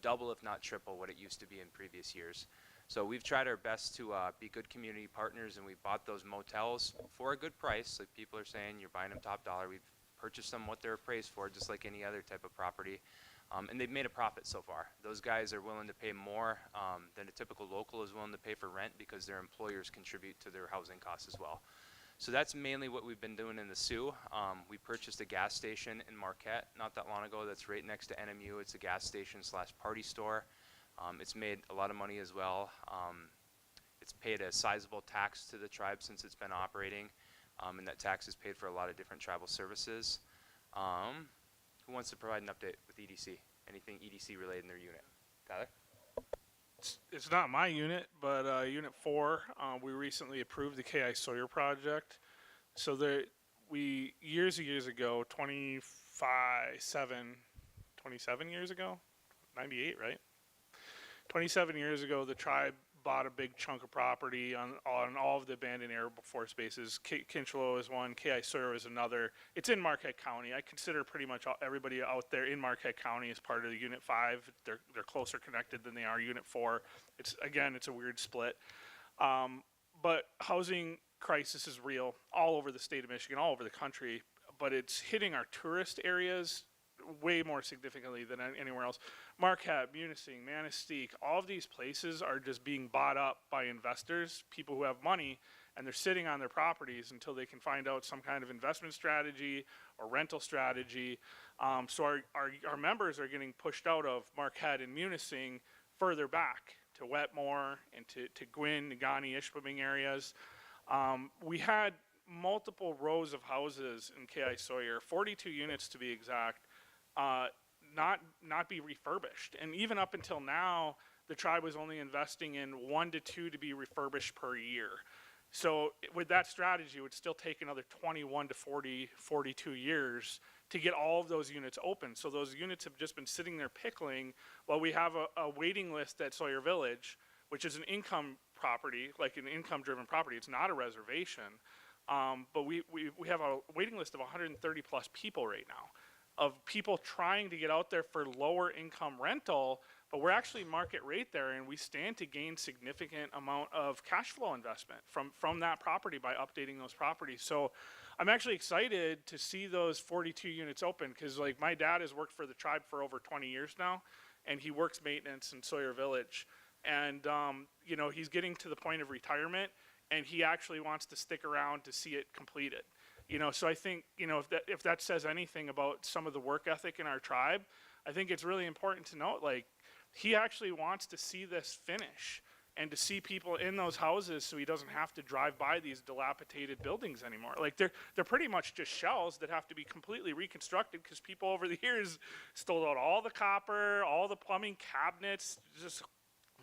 double if not triple what it used to be in previous years. So we've tried our best to be good community partners, and we bought those motels for a good price. Like people are saying, you're buying them top dollar. We've purchased them what they're appraised for, just like any other type of property. And they've made a profit so far. Those guys are willing to pay more than a typical local is willing to pay for rent because their employers contribute to their housing costs as well. So that's mainly what we've been doing in the Sioux. We purchased a gas station in Marquette not that long ago that's right next to NMU. It's a gas station / party store. It's made a lot of money as well. It's paid a sizable tax to the tribe since it's been operating, and that tax is paid for a lot of different tribal services. Who wants to provide an update with EDC? Anything EDC related in their unit? Tyler? It's not my unit, but Unit 4, we recently approved the K.I. Sawyer project. So we years ago, 27 years ago, 98, right? 27 years ago, the tribe bought a big chunk of property on all of the abandoned Air Force bases. Kinchelo is one, K.I. Sawyer is another. It's in Marquette County. I consider pretty much everybody out there in Marquette County as part of the Unit 5. They're closer connected than they are Unit 4. It's a weird split. But housing crisis is real all over the state of Michigan, all over the country, but it's hitting our tourist areas way more significantly than anywhere else. Marquette, Munising, Manistee, all of these places are just being bought up by investors, people who have money, and they're sitting on their properties until they can find out some kind of investment strategy or rental strategy. So our members are getting pushed out of Marquette and Munising further back to Wetmore and to Gwynn, Nagani, Ishpeming areas. We had multiple rows of houses in K.I. Sawyer, 42 units to be exact, not be refurbished. And even up until now, the tribe was only investing in 1 to 2 to be refurbished per year. So with that strategy, it would still take another 21 to 40, 42 years to get all of those units open. So those units have just been sitting there pickling while we have a waiting list at Sawyer Village, which is an income property, like an income-driven property. It's not a reservation. But we have a waiting list of 130 plus people right now, of people trying to get out there for lower income rental, but we're actually market rate there, and we stand to gain significant amount of cash flow investment from that property by updating those properties. So I'm actually excited to see those 42 units open, because like my dad has worked for the tribe for over 20 years now, and he works maintenance in Sawyer Village, and you know, he's getting to the point of retirement, and he actually wants to stick around to see it completed. You know, so I think, you know, if that says anything about some of the work ethic in our tribe, I think it's really important to note, like, he actually wants to see this finish and to see people in those houses so he doesn't have to drive by these dilapidated buildings anymore. Like, they're pretty much just shells that have to be completely reconstructed because people over the years stole out all the copper, all the plumbing cabinets,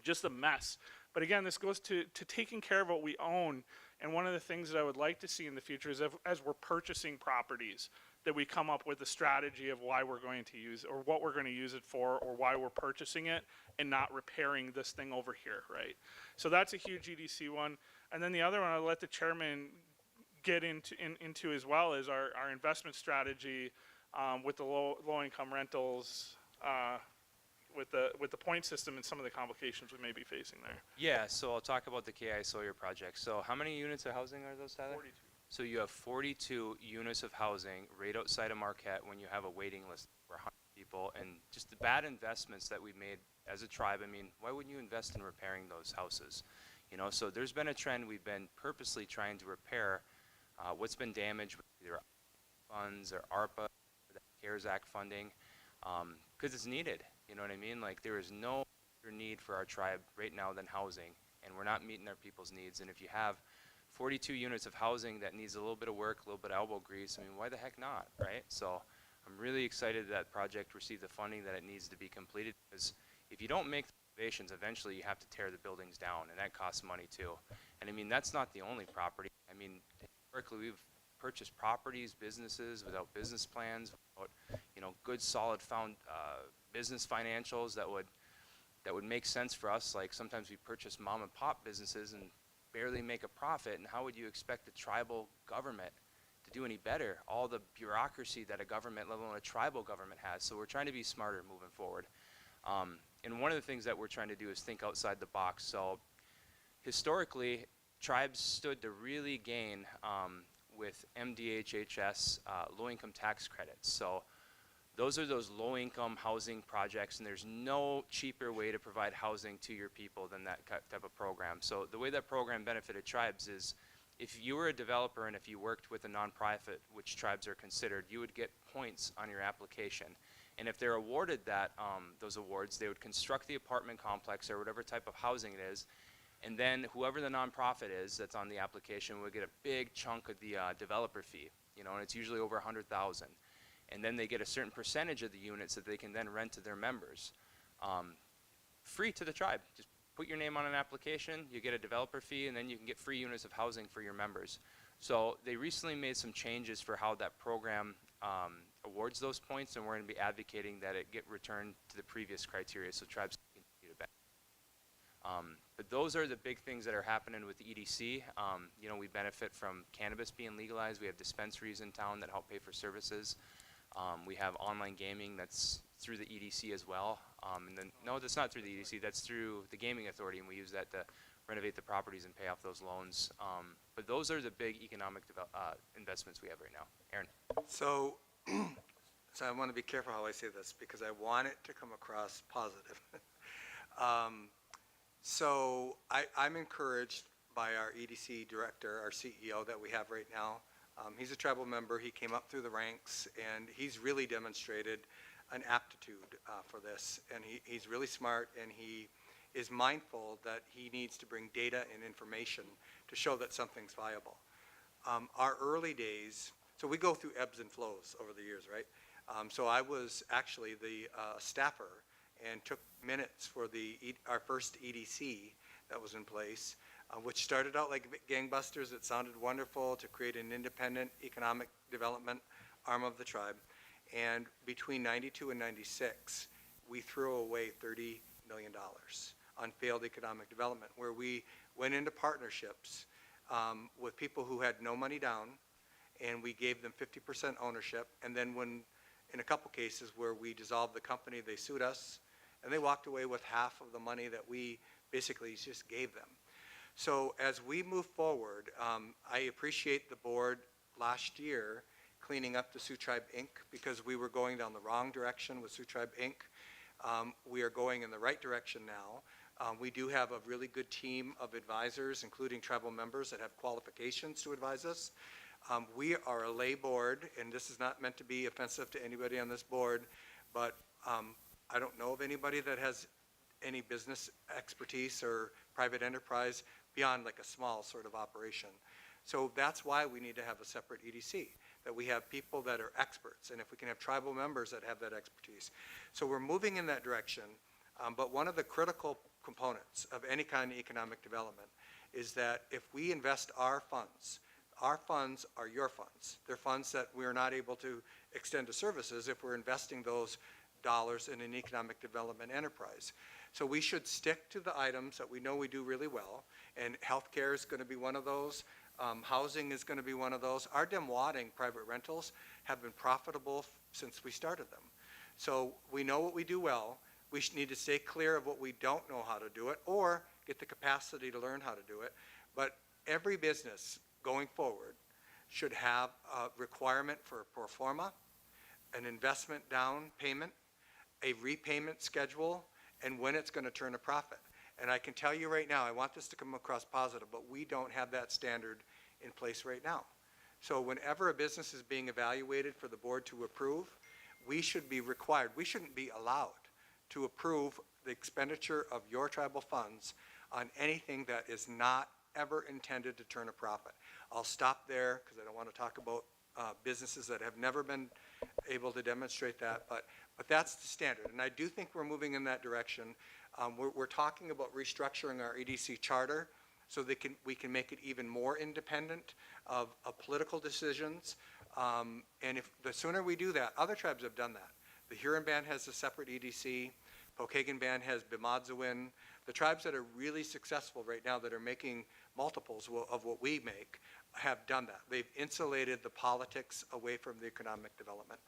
just a mess. But again, this goes to taking care of what we own. And one of the things that I would like to see in the future is as we're purchasing properties, that we come up with a strategy of why we're going to use, or what we're going to use it for, or why we're purchasing it and not repairing this thing over here, right? So that's a huge EDC one. And then the other one I'll let the chairman get into as well is our investment strategy with the low income rentals, with the point system and some of the complications we may be facing there. Yeah, so I'll talk about the KI Sawyer project. So how many units of housing are those, Tyler? 42. So you have 42 units of housing right outside of Marquette when you have a waiting list for 100 people, and just the bad investments that we've made as a tribe. I mean, why wouldn't you invest in repairing those houses? You know, so there's been a trend. We've been purposely trying to repair what's been damaged with either funds or ARPA, or the CARES Act funding, because it's needed. You know what I mean? Like, there is no greater need for our tribe right now than housing, and we're not meeting our people's needs. And if you have 42 units of housing that needs a little bit of work, a little bit of elbow grease, I mean, why the heck not, right? So I'm really excited that project received the funding that it needs to be completed, because if you don't make the renovations, eventually you have to tear the buildings down, and that costs money too. And I mean, that's not the only property. I mean, historically, we've purchased properties, businesses without business plans, without, you know, good solid business financials that would make sense for us. Like, sometimes we purchase mom and pop businesses and barely make a profit, and how would you expect the tribal government to do any better? All the bureaucracy that a government, let alone a tribal government, has. So we're trying to be smarter moving forward. And one of the things that we're trying to do is think outside the box. So historically, tribes stood to really gain with MDHHS low-income tax credits. So those are those low-income housing projects, and there's no cheaper way to provide housing to your people than that type of program. So the way that program benefited tribes is, if you were a developer and if you worked with a nonprofit, which tribes are considered, you would get points on your application. And if they're awarded that those awards, they would construct the apartment complex or whatever type of housing it is, and then whoever the nonprofit is that's on the application would get a big chunk of the developer fee, you know, and it's usually over $100,000. And then they get a certain percentage of the units that they can then rent to their members, free to the tribe. Just put your name on an application, you get a developer fee, and then you can get free units of housing for your members. So they recently made some changes for how that program awards those points, and we're going to be advocating that it get returned to the previous criteria so tribes can continue to benefit. But those are the big things that are happening with the EDC. You know, we benefit from cannabis being legalized. We have dispensaries in town that help pay for services. We have online gaming that's through the EDC as well. And then, no, that's not through the EDC. That's through the Gaming Authority, and we use that to renovate the properties and pay off those loans. But those are the big economic investments we have right now. Aaron. So I want to be careful how I say this, because I want it to come across positive. So I'm encouraged by our EDC director, our CEO that we have right now. He's a tribal member. He came up through the ranks, and he's really demonstrated an aptitude for this. And he's really smart, and he is mindful that he needs to bring data and information to show that something's viable. Our early days, so we go through ebbs and flows over the years, right? So I was actually the staffer and took minutes for our first EDC that was in place. which started out like gangbusters. It sounded wonderful to create an independent economic development arm of the tribe. And between 92 and 96, we threw away $30 million on failed economic development, where we went into partnerships with people who had no money down, and we gave them 50% ownership. And then when, in a couple cases where we dissolved the company, they sued us, and they walked away with half of the money that we basically just gave them. So as we move forward, I appreciate the board last year cleaning up the Sioux Tribe Inc. because we were going down the wrong direction with Sioux Tribe Inc. We are going in the right direction now. We do have a really good team of advisors, including tribal members that have qualifications to advise us. We are a lay board, and this is not meant to be offensive to anybody on this board, but I don't know of anybody that has any business expertise or private enterprise beyond like a small sort of operation. So that's why we need to have a separate EDC, that we have people that are experts, and if we can have tribal members that have that expertise. So we're moving in that direction, but one of the critical components of any kind of economic development is that if we invest our funds are your funds. They're funds that we're not able to extend to services if we're investing those dollars in an economic development enterprise. So we should stick to the items that we know we do really well, and healthcare is going to be one of those. Housing is going to be one of those. Our Demwadding private rentals have been profitable since we started them. So we know what we do well. We need to stay clear of what we don't know how to do it, or get the capacity to learn how to do it. But every business going forward should have a requirement for a pro forma, an investment down payment, a repayment schedule, and when it's going to turn a profit. And I can tell you right now, I want this to come across positive, but we don't have that standard in place right now. So whenever a business is being evaluated for the board to approve, we should be required, we shouldn't be allowed to approve the expenditure of your tribal funds on anything that is not ever intended to turn a profit. I'll stop there because I don't want to talk about businesses that have never been able to demonstrate that, but that's the standard. And I do think we're moving in that direction. We're talking about restructuring our EDC charter so we can make it even more independent of political decisions. And if the sooner we do that, other tribes have done that. The Huron Band has a separate EDC. Pokagon Band has Bimadzawin. The tribes that are really successful right now that are making multiples of what we make have done that. They've insulated the politics away from the economic development.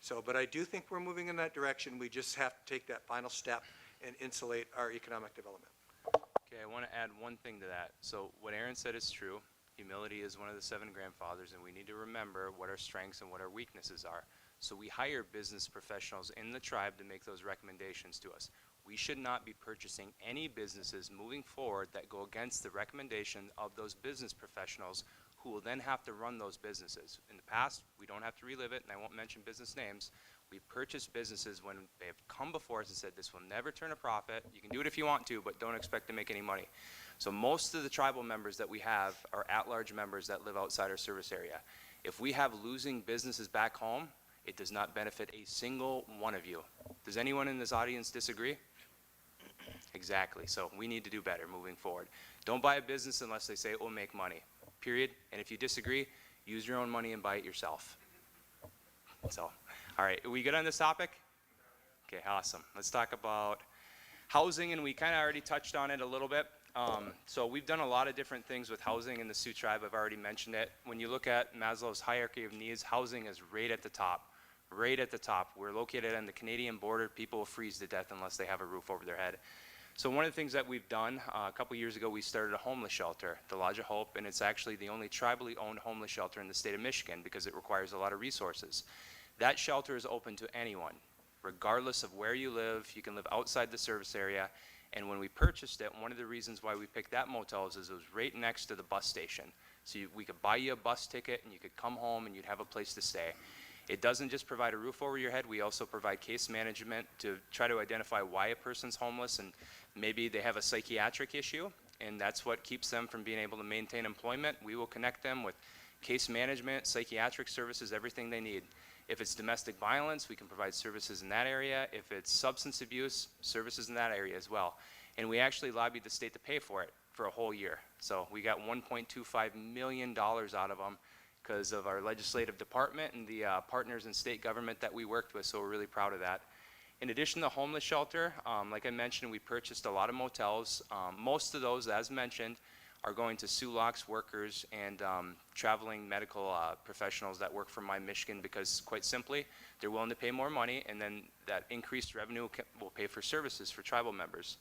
So, but I do think we're moving in that direction. We just have to take that final step and insulate our economic development. Okay, I want to add one thing to that. So what Aaron said is true. Humility is one of the 7 grandfathers, and we need to remember what our strengths and what our weaknesses are. So we hire business professionals in the tribe to make those recommendations to us. We should not be purchasing any businesses moving forward that go against the recommendation of those business professionals who will then have to run those businesses. In the past, we don't have to relive it, and I won't mention business names. We purchased businesses when they have come before us and said, this will never turn a profit. You can do it if you want to, but don't expect to make any money. So most of the tribal members that we have are at-large members that live outside our service area. If we have losing businesses back home, it does not benefit a single one of you. Does anyone in this audience disagree? Exactly. So we need to do better moving forward. Don't buy a business unless they say it will make money, period. And if you disagree, use your own money and buy it yourself. So, all right, are we good on this topic? Okay, awesome. Let's talk about housing, and we kind of already touched on it a little bit. So we've done a lot of different things with housing in the Sioux Tribe. I've already mentioned it. When you look at Maslow's hierarchy of needs, housing is right at the top. Right at the top. We're located on the Canadian border. People will freeze to death unless they have a roof over their head. So one of the things that we've done, a couple years ago, we started a homeless shelter, the Lodge of Hope, and it's actually the only tribally owned homeless shelter in the state of Michigan because it requires a lot of resources. That shelter is open to anyone, regardless of where you live. You can live outside the service area. And when we purchased it, one of the reasons why we picked that motel is it was right next to the bus station. So we could buy you a bus ticket and you could come home and you'd have a place to stay. It doesn't just provide a roof over your head. We also provide case management to try to identify why a person's homeless, and maybe they have a psychiatric issue, and that's what keeps them from being able to maintain employment. We will connect them with case management, psychiatric services, everything they need. If it's domestic violence, we can provide services in that area. If it's substance abuse, services in that area as well. And we actually lobbied the state to pay for it for a whole year. So we got $1.25 million out of them because of our legislative department and the partners in state government that we worked with, so we're really proud of that. In addition to homeless shelter, like I mentioned, we purchased a lot of motels. Most of those, as mentioned, are going to Suloc's workers and traveling medical professionals that work for My Michigan because, quite simply, they're willing to pay more money, and then that increased revenue will pay for services for tribal members.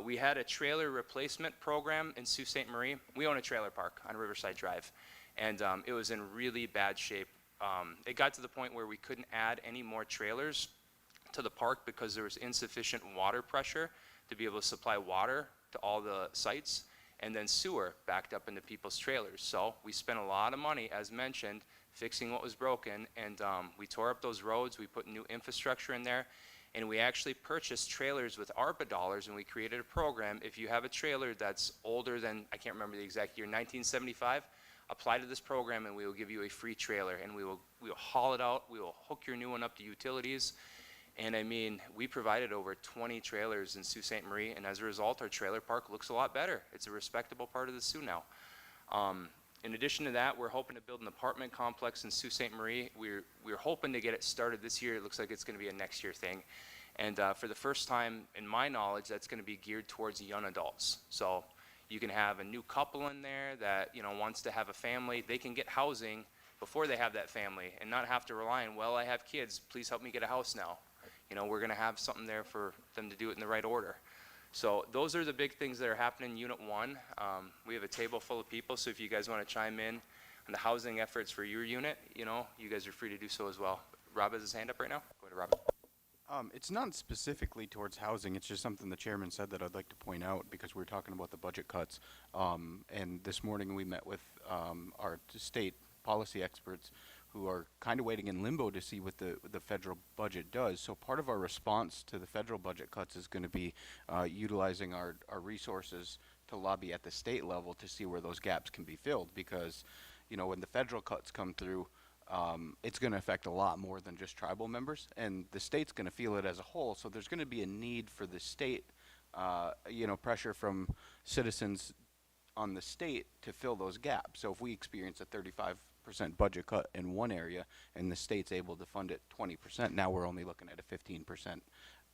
We had a trailer replacement program in Sault Ste. Marie. We own a trailer park on Riverside Drive, and it was in really bad shape. It got to the point where we couldn't add any more trailers to the park because there was insufficient water pressure to be able to supply water to all the sites, and then sewer backed up into people's trailers. So we spent a lot of money, as mentioned, fixing what was broken, and we tore up those roads, we put new infrastructure in there, and we actually purchased trailers with ARPA dollars, and we created a program. If you have a trailer that's older than, I can't remember the exact year, 1975, apply to this program and we will give you a free trailer, and we will haul it out, we will hook your new one up to utilities. And I mean, we provided over 20 trailers in Sault Ste. Marie, and as a result, our trailer park looks a lot better. It's a respectable part of the Sioux now. In addition to that, we're hoping to build an apartment complex in Sault Ste. Marie. We're hoping to get it started this year. It looks like it's going to be a next year thing. And for the first time, in my knowledge, that's going to be geared towards young adults. So you can have a new couple in there that wants to have a family. They can get housing before they have that family and not have to rely on, well, I have kids, please help me get a house now. We're going to have something there for them to do it in the right order. So those are the big things that are happening in Unit 1. We have a table full of people, so if you guys want to chime in on the housing efforts for your unit, you guys are free to do so as well. Rob has his hand up right now. Go ahead, Rob. It's not specifically towards housing. It's just something the chairman said that I'd like to point out because we were talking about the budget cuts. And this morning we met with our state policy experts who are kind of waiting in limbo to see what the federal budget does. So part of our response to the federal budget cuts is going to be utilizing our resources to lobby at the state level to see where those gaps can be filled, because when the federal cuts come through, it's going to affect a lot more than just tribal members, and the state's going to feel it as a whole. So there's going to be a need for the state, pressure from citizens on the state to fill those gaps. So if we experience a 35% budget cut in one area and the state's able to fund it 20%, now we're only looking at a 15%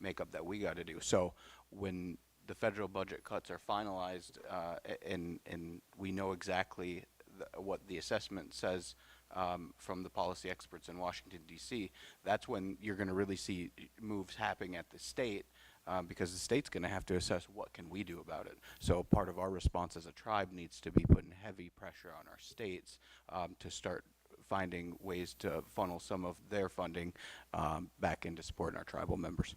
makeup that we got to do. So when the federal budget cuts are finalized and we know exactly what the assessment says from the policy experts in Washington, D.C., that's when you're going to really see moves happening at the state, because the state's going to have to assess what can we do about it. So part of our response as a tribe needs to be putting heavy pressure on our states to start finding ways to funnel some of their funding back into supporting our tribal members.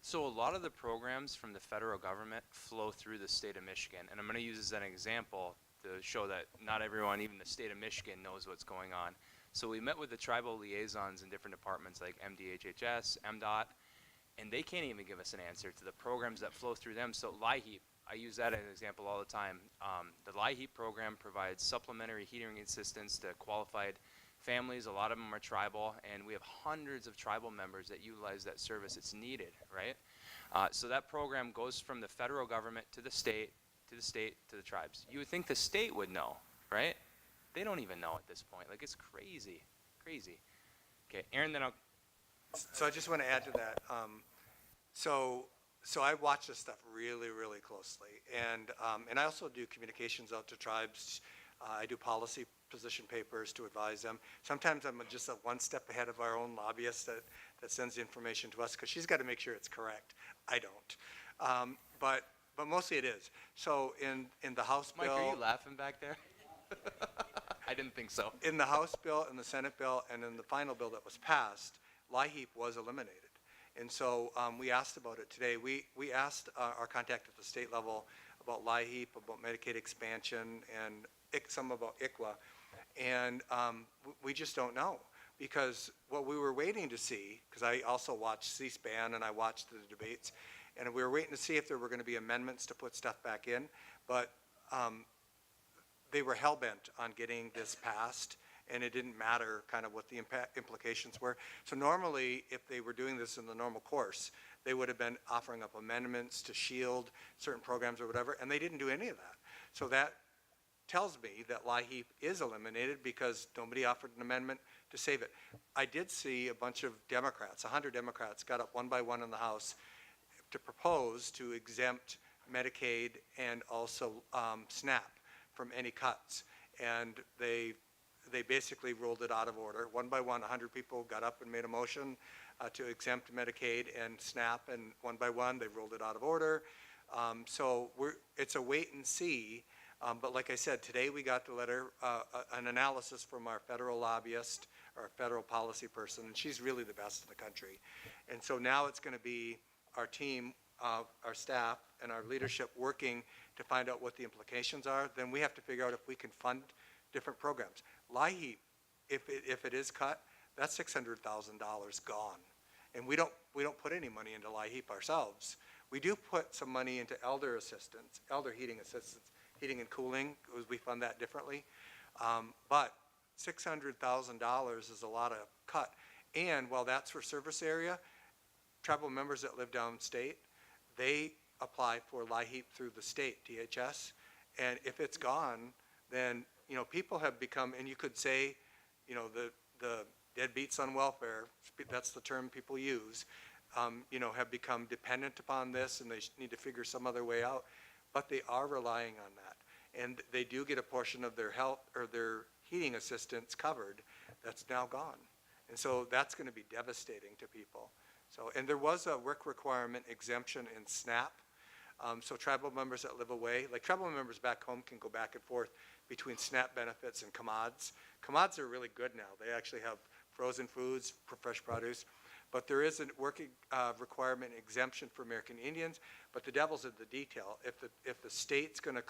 So a lot of the programs from the federal government flow through the state of Michigan, and I'm going to use this as an example to show that not everyone, even the state of Michigan, knows what's going on. So we met with the tribal liaisons in different departments like MDHHS, MDOT, and they can't even give us an answer to the programs that flow through them. So LIHEAP, I use that as an example all the time. The LIHEAP program provides supplementary heating assistance to qualified families. A lot of them are tribal, and we have hundreds of tribal members that utilize that service. It's needed, right? So that program goes from the federal government to the state, to the tribes. You would think the state would know, right? They don't even know at this point. Like, it's crazy, crazy. Okay, Aaron, then I'll... So I just want to add to that. So I watch this stuff really, really closely, and I also do communications out to tribes. I do policy position papers to advise them. Sometimes I'm just one step ahead of our own lobbyist that sends the information to us, because she's got to make sure it's correct. I don't. But mostly it is. So in the House bill... Mike, are you laughing back there? I didn't think so. In the House bill, in the Senate bill, and in the final bill that was passed, LIHEAP was eliminated. And so we asked about it today. We asked our contact at the state level about LIHEAP, about Medicaid expansion, and some about ICWA. And we just don't know, because what we were waiting to see, because I also watched C-SPAN and I watched the debates, and we were waiting to see if there were going to be amendments to put stuff back in, but they were hell-bent on getting this passed, and it didn't matter kind of what the implications were. So normally, if they were doing this in the normal course, they would have been offering up amendments to shield certain programs or whatever, and they didn't do any of that. So that tells me that LIHEAP is eliminated because nobody offered an amendment to save it. I did see a bunch of Democrats, 100 Democrats, got up one by one in the House to propose to exempt Medicaid and also SNAP from any cuts. And they basically ruled it out of order. One by one, 100 people got up and made a motion to exempt Medicaid and SNAP, and one by one, they ruled it out of order. So it's a wait and see. But like I said, today we got the letter, an analysis from our federal lobbyist, or our federal policy person, and she's really the best in the country. And so now it's going to be our team, our staff, and our leadership working to find out what the implications are. Then we have to figure out if we can fund different programs. LIHEAP, if it is cut, that's $600,000 gone. And we don't put any money into LIHEAP ourselves. We do put some money into elder assistance, elder heating assistance, heating and cooling, because we fund that differently. But $600,000 is a lot of cut. And while that's for service area, tribal members that live downstate, they apply for LIHEAP through the state, DHS. And if it's gone, then, you know, people have become, and you could say, you know, the deadbeats on welfare, that's the term people use, you know, have become dependent upon this, and they need to figure some other way out. But they are relying on that. And they do get a portion of their health or their heating assistance covered that's now gone. And so that's going to be devastating to people. So, and there was a work requirement exemption in SNAP. So tribal members that live away, like tribal members back home can go back and forth between SNAP benefits and COMODs. COMODs are really good now. They actually have frozen foods, fresh produce. But there is a working requirement exemption for American Indians, but the devil's in the detail. If the state's going to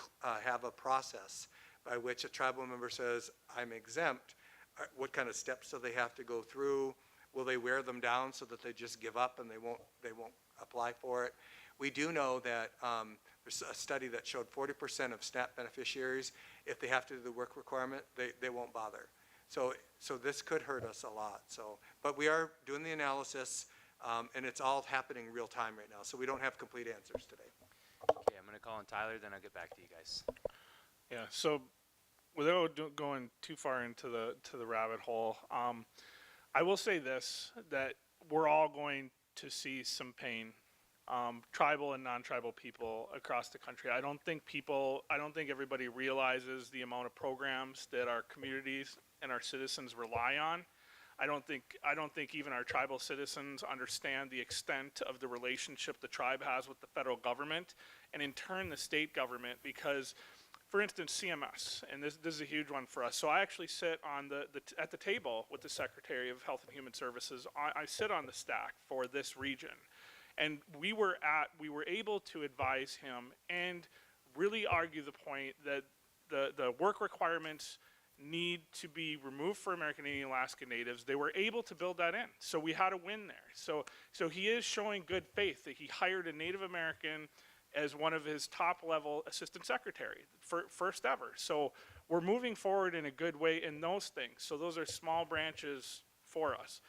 have a process by which a tribal member says, I'm exempt, what kind of steps do they have to go through? Will they wear them down so that they just give up and they won't apply for it? We do know that there's a study that showed 40% of SNAP beneficiaries, if they have to do the work requirement, they won't bother. So this could hurt us a lot. So, but we are doing the analysis, and it's all happening real time right now. So we don't have complete answers today. Okay, I'm going to call on Tyler, then I'll get back to you guys. Yeah, so without going too far into the rabbit hole, I will say this, that we're all going to see some pain, tribal and non-tribal people across the country. I don't think everybody realizes the amount of programs that our communities and our citizens rely on. I don't think even our tribal citizens understand the extent of the relationship the tribe has with the federal government, and in turn the state government, because for instance, CMS, and this is a huge one for us. So I actually sit on at the table with the Secretary of Health and Human Services. I sit on the stack for this region, and we were able to advise him and really argue the point that the work requirements need to be removed for American Indian Alaska Natives. They were able to build that in, so we had a win there. So he is showing good faith that he hired a Native American as one of his top-level assistant secretary, first ever. So we're moving forward in a good way in those things. So those are small branches for us.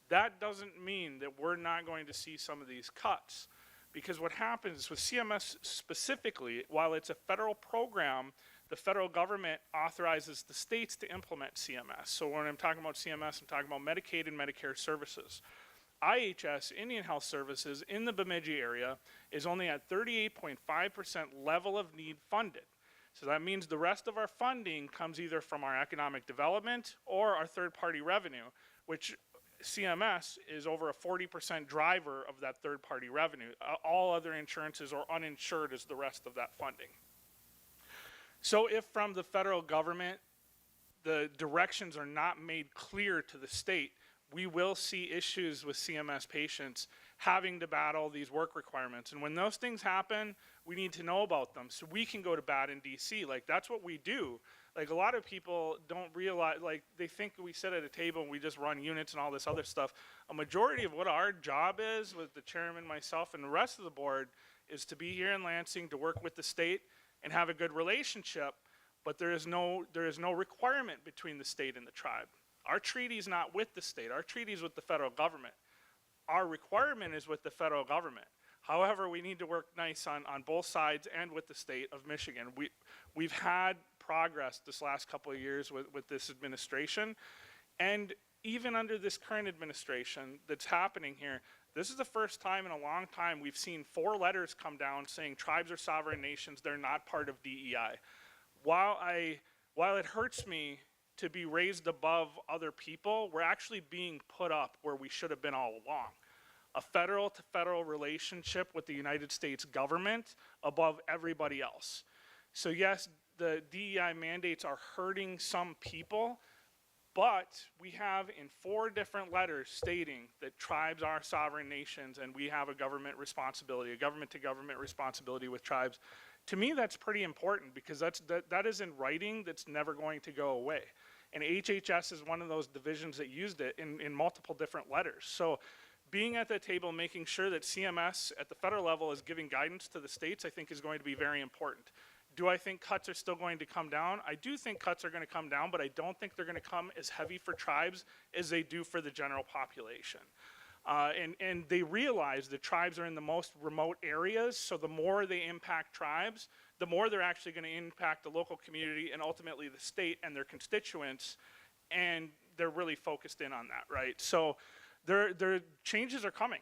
That doesn't mean that we're not going to see some of these cuts, because what happens with CMS specifically, while it's a federal program, the federal government authorizes the states to implement CMS. So when I'm talking about CMS, I'm talking about Medicaid and Medicare services. IHS, Indian Health Services, in the Bemidji area is only at 38.5% level of need funded. So that means the rest of our funding comes either from our economic development or our third-party revenue, which CMS is over a 40% driver of that third-party revenue. All other insurances are uninsured as the rest of that funding. So if from the federal government the directions are not made clear to the state, we will see issues with CMS patients having to battle these work requirements. And when those things happen, we need to know about them so we can go to bat in DC. Like, that's what we do. Like, a lot of people don't realize, like, they think we sit at a table and we just run units and all this other stuff. A majority of what our job is, with the chairman, myself, and the rest of the board, is to be here in Lansing to work with the state and have a good relationship, but there is no requirement between the state and the tribe. Our treaty is not with the state. Our treaty is with the federal government. our requirement is with the federal government. However, we need to work nice on both sides and with the state of Michigan. We've had progress this last couple of years with this administration, and even under this current administration that's happening here, this is the first time in a long time we've seen 4 letters come down saying tribes are sovereign nations, they're not part of DEI. While it hurts me to be raised above other people, we're actually being put up where we should have been all along. A federal to federal relationship with the United States government above everybody else. So yes, the DEI mandates are hurting some people, but we have in 4 different letters stating that tribes are sovereign nations and we have a government responsibility, a government to government responsibility with tribes. To me, that's pretty important because that is in writing that's never going to go away. And HHS is one of those divisions that used it in multiple different letters. So being at the table, making sure that CMS at the federal level is giving guidance to the states, I think is going to be very important. Do I think cuts are still going to come down? I do think cuts are going to come down, but I don't think they're going to come as heavy for tribes as they do for the general population. And they realize that tribes are in the most remote areas, so the more they impact tribes, the more they're actually going to impact the local community and ultimately the state and their constituents, and they're really focused in on that, right? So their changes are coming.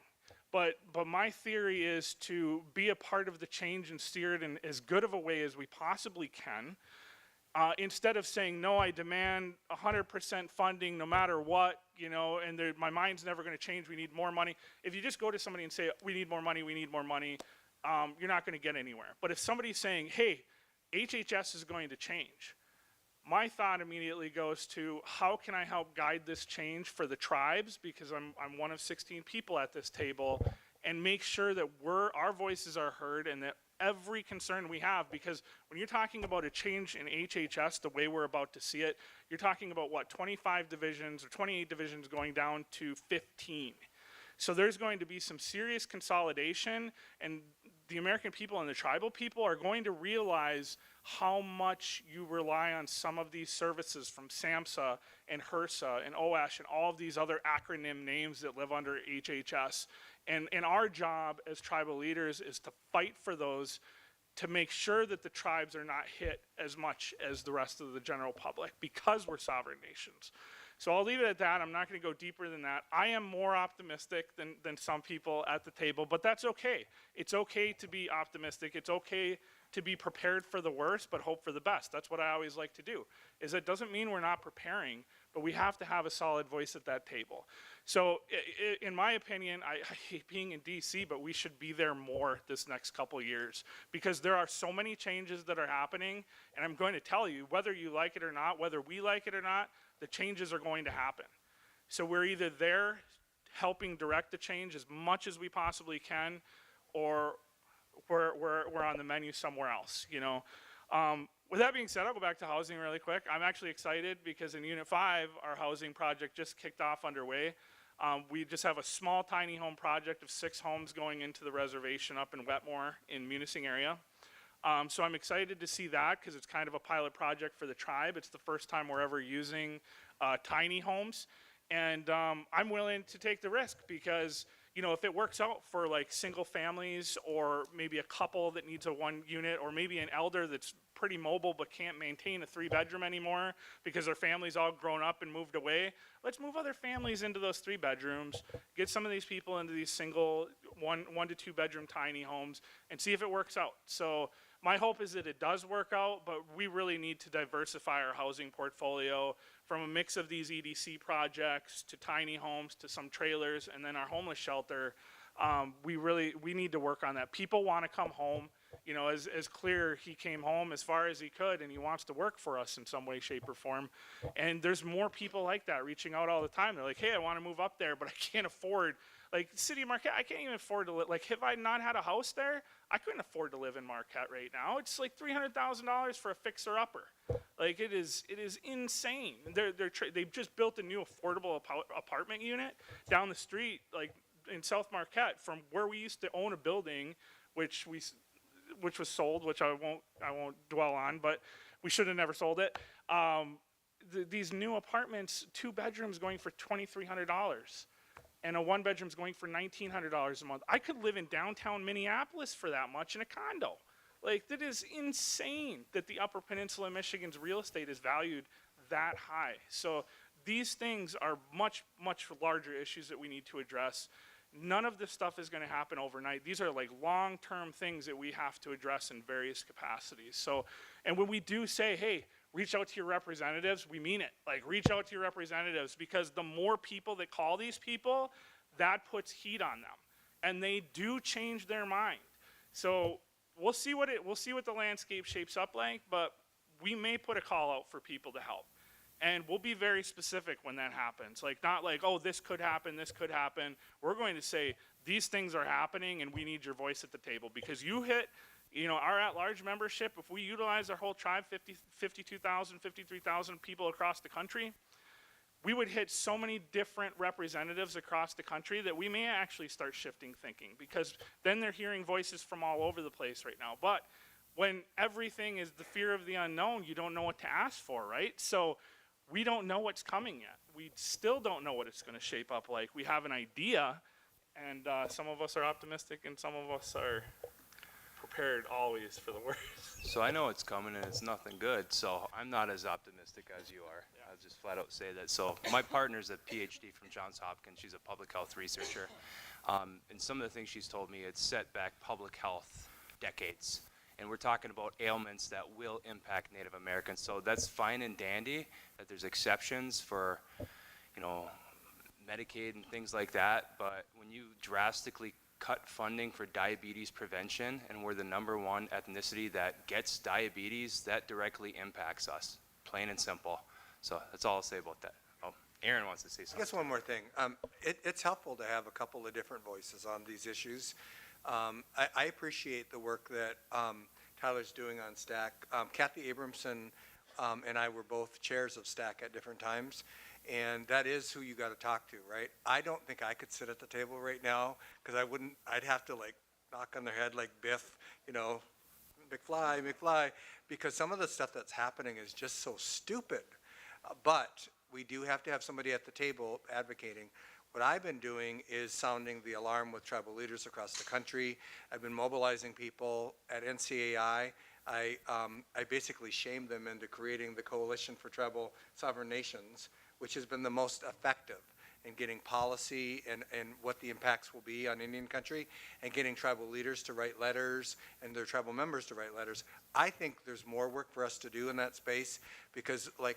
But my theory is to be a part of the change and steer it in as good of a way as we possibly can. Instead of saying, no, I demand 100% funding no matter what, you know, and my mind's never going to change, we need more money. If you just go to somebody and say, we need more money, you're not going to get anywhere. But if somebody's saying, hey, HHS is going to change, my thought immediately goes to how can I help guide this change for the tribes, because I'm one of 16 people at this table, and make sure that our voices are heard and that every concern we have, because when you're talking about a change in HHS the way we're about to see it, you're talking about what, 25 divisions or 28 divisions going down to 15. So there's going to be some serious consolidation, and the American people and the tribal people are going to realize how much you rely on some of these services from SAMHSA and HRSA and OASH and all of these other acronym names that live under HHS. And our job as tribal leaders is to fight for those, to make sure that the tribes are not hit as much as the rest of the general public, because we're sovereign nations. So I'll leave it at that. I'm not going to go deeper than that. I am more optimistic than some people at the table, but that's okay. It's okay to be optimistic. It's okay to be prepared for the worst, but hope for the best. That's what I always like to do. Is it doesn't mean we're not preparing, but we have to have a solid voice at that table. So in my opinion, I hate being in DC, but we should be there more this next couple years, because there are so many changes that are happening. And I'm going to tell you, whether you like it or not, whether we like it or not, the changes are going to happen. So we're either there helping direct the change as much as we possibly can, or we're on the menu somewhere else, you know. With that being said, I'll go back to housing really quick. I'm actually excited because in Unit 5, our housing project just kicked off underway. We just have a small tiny home project of 6 homes going into the reservation up in Wetmore in Munising area. So I'm excited to see that because it's kind of a pilot project for the tribe. It's the first time we're ever using tiny homes. And I'm willing to take the risk because, you know, if it works out for like single families or maybe a couple that needs a 1 unit, or maybe an elder that's pretty mobile but can't maintain a 3-bedroom anymore because their family's all grown up and moved away, let's move other families into those 3 bedrooms, get some of these people into these single 1 to 2 bedroom tiny homes and see if it works out. So my hope is that it does work out, but we really need to diversify our housing portfolio from a mix of these EDC projects to tiny homes to some trailers and then our homeless shelter. We need to work on that. People want to come home. You know, as clear, he came home as far as he could and he wants to work for us in some way, shape, or form. And there's more people like that reaching out all the time. They're like, hey, I want to move up there, but I can't afford, like, City of Marquette, I can't even afford to live. Like, if I not had a house there, I couldn't afford to live in Marquette right now. It's like $300,000 for a fixer-upper. Like, it is insane. They've just built a new affordable apartment unit down the street, like, in South Marquette from where we used to own a building, which was sold, which I won't dwell on, but we should have never sold it. These new apartments, 2 bedrooms going for $2,300. and a one bedroom's going for $1,900 a month. I could live in downtown Minneapolis for that much in a condo. Like, that is insane that the Upper Peninsula of Michigan's real estate is valued that high. So these things are much, much larger issues that we need to address. None of this stuff is going to happen overnight. These are like long-term things that we have to address in various capacities. So, and when we do say, hey, reach out to your representatives, we mean it. Like, reach out to your representatives, because the more people that call these people, that puts heat on them, and they do change their mind. So we'll see what the landscape shapes up like, but we may put a call out for people to help. And we'll be very specific when that happens. Like, not like, oh, this could happen, this could happen. We're going to say, these things are happening and we need your voice at the table. Because you hit, our at-large membership, if we utilize our whole tribe, 52,000, 53,000 people across the country, we would hit so many different representatives across the country that we may actually start shifting thinking. Because then they're hearing voices from all over the place right now. But when everything is the fear of the unknown, you don't know what to ask for, right? So we don't know what's coming yet. We still don't know what it's going to shape up like. We have an idea, and some of us are optimistic, and some of us are prepared always for the worst. So I know it's coming, and it's nothing good, so I'm not as optimistic as you are. I'll just flat out say that. So my partner's a PhD from Johns Hopkins. She's a public health researcher. And some of the things she's told me, it's set back public health decades. And we're talking about ailments that will impact Native Americans. So that's fine and dandy that there's exceptions for, Medicaid and things like that. But when you drastically cut funding for diabetes prevention, and we're the #1 ethnicity that gets diabetes, that directly impacts us, plain and simple. So that's all I'll say about that. Oh, Aaron wants to say I something. guess one more thing. It's helpful to have a couple of different voices on these issues. I appreciate the work that Tyler's doing on STAC. Kathy Abramson and I were both chairs of STAC at different times, and that is who you got to talk to, right? I don't think I could sit at the table right now, because I'd have to like knock on their head like Biff, McFly, McFly, because some of the stuff that's happening is just so stupid. But we do have to have somebody at the table advocating. What I've been doing is sounding the alarm with tribal leaders across the country. I've been mobilizing people at NCAI. I basically shamed them into creating the Coalition for Tribal Sovereign Nations, which has been the most effective in getting policy and what the impacts will be on Indian country, and getting tribal leaders to write letters and their tribal members to write letters. I think there's more work for us to do in that space, because I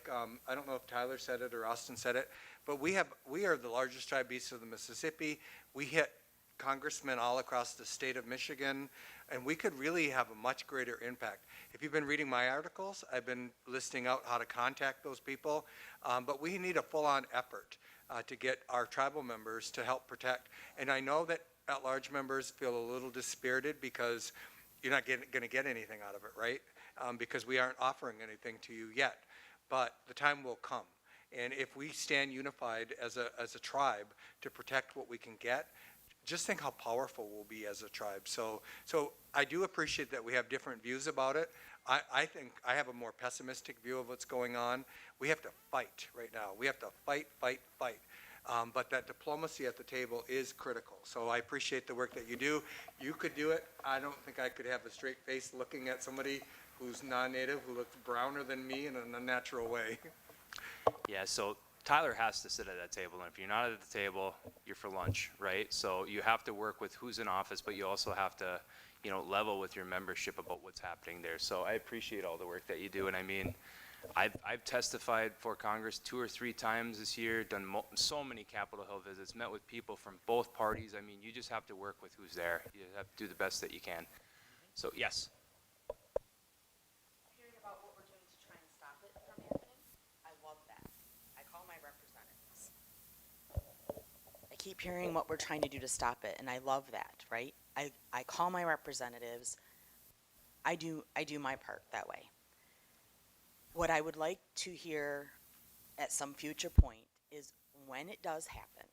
don't know if Tyler said it or Austin said it, but we are the largest tribe east of the Mississippi. We hit congressmen all across the state of Michigan, and we could really have a much greater impact. If you've been reading my articles, I've been listing out how to contact those people, but we need a full-on effort to get our tribal members to help protect. And I know that at-large members feel a little dispirited because you're not going to get anything out of it, right? Because we aren't offering anything to you yet. But the time will come. And if we stand unified as a tribe to protect what we can get, just think how powerful we'll be as a tribe. So I do appreciate that we have different views about it. I think I have a more pessimistic view of what's going on. We have to fight right now. We have to fight. But that diplomacy at the table is critical. So I appreciate the work that you do. You could do it. I don't think I could have a straight face looking at somebody who's non-native, who looks browner than me in an unnatural way. Yeah, so Tyler has to sit at that table, and if you're not at the table, you're for lunch, right? So you have to work with who's in office, but you also have to, level with your membership about what's happening there. So I appreciate all the work that you do, and I mean, I've testified for Congress 2 or 3 times this year, done so many Capitol Hill visits, met with people from both parties. I mean, you just have to work with who's there. You have to do the best that you can. So yes. Hearing about what we're doing to try and stop it from happening, I love that. I call my representatives. I keep hearing what we're trying to do to stop it, and I love that, right? I call my representatives. I do my part that way. What I would like to hear at some future point is, when it does happen,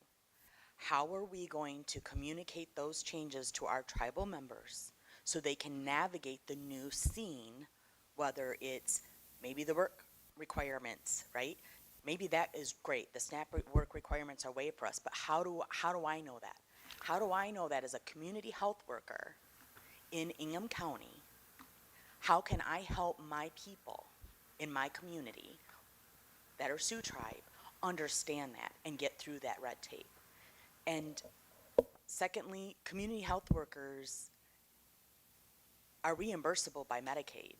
how are we going to communicate those changes to our tribal members so they can navigate the new scene, whether it's maybe the work requirements, right? maybe that is great. The SNAP work requirements are waived for us, but how do I know that? How do I know that as a community health worker in Ingham County, how can I help my people in my community that are Sioux Tribe understand that and get through that red tape? And secondly, community health workers are reimbursable by Medicaid.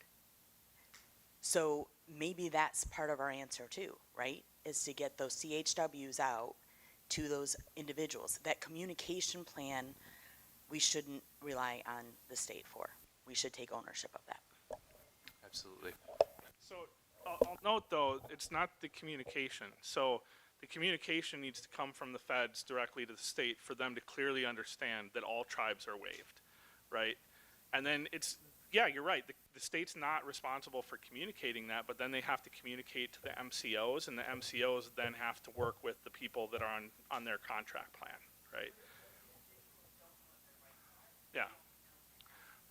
So maybe that's part of our answer too, right? Is to get those CHWs out to those individuals. That communication plan, we shouldn't rely on the state for. We should take ownership of that. Absolutely. So I'll note though, it's not the communication. So the communication needs to come from the feds directly to the state for them to clearly understand that all tribes are waived, right? And then yeah, you're right. The state's not responsible for communicating that, but then they have to communicate to the MCOs, and the MCOs then have to work with the people that are on their contract plan, right? Yeah.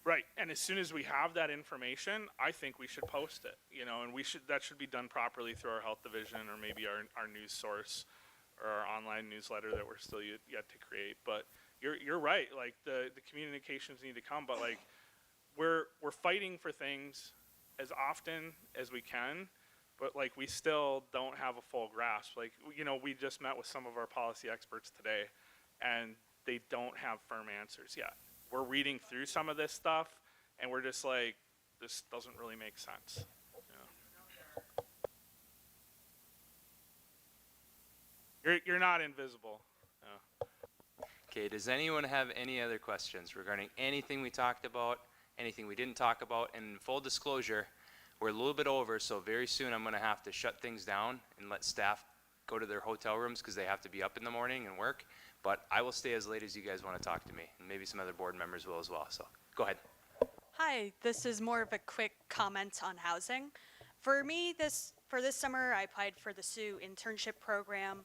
Right, and as soon as we have that information, I think we should post it, and that should be done properly through our health division or maybe our news source or our online newsletter that we're still yet to create. But you're right, like the communications need to come, but like we're fighting for things as often as we can, but like we still don't have a full grasp. Like, we just met with some of our policy experts today, and they don't have firm answers yet. We're reading through some of this stuff, and we're just like, this doesn't really make sense. You're not invisible. Okay, does anyone have any other questions regarding anything we talked about, anything we didn't talk about? And in full disclosure, we're a little bit over, so very soon I'm going to have to shut things down and let staff go to their hotel rooms because they have to be up in the morning and work. But I will stay as late as you guys want to talk to me, and maybe some other board members will as well. So go ahead. Hi, this is more of a quick comment on housing. For me, for this summer, I applied for the Sioux internship program.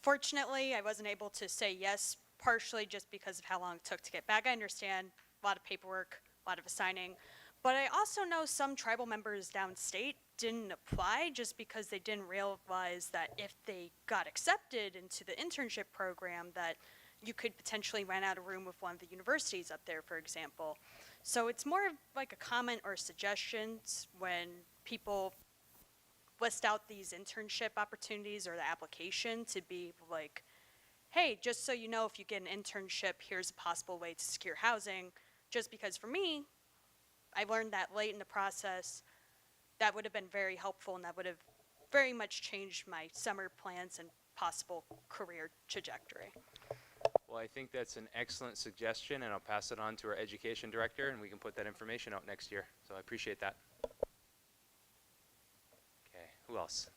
Fortunately, I wasn't able to say yes, partially just because of how long it took to get back. I understand a lot of paperwork, a lot of assigning, but I also know some tribal members downstate didn't apply just because they didn't realize that if they got accepted into the internship program that you could potentially rent out a room with one of the universities up there, for example. So it's more of like a comment or suggestions when people list out these internship opportunities or the application to be like, hey, just so you know, if you get an internship, here's a possible way to secure housing. Just because for me, I learned that late in the process. That would have been very helpful, and that would have very much changed my summer plans and possible career trajectory. Well, I think that's an excellent suggestion, and I'll pass it on to our education director, and we can put that information out next year. So I appreciate that. Okay, who else?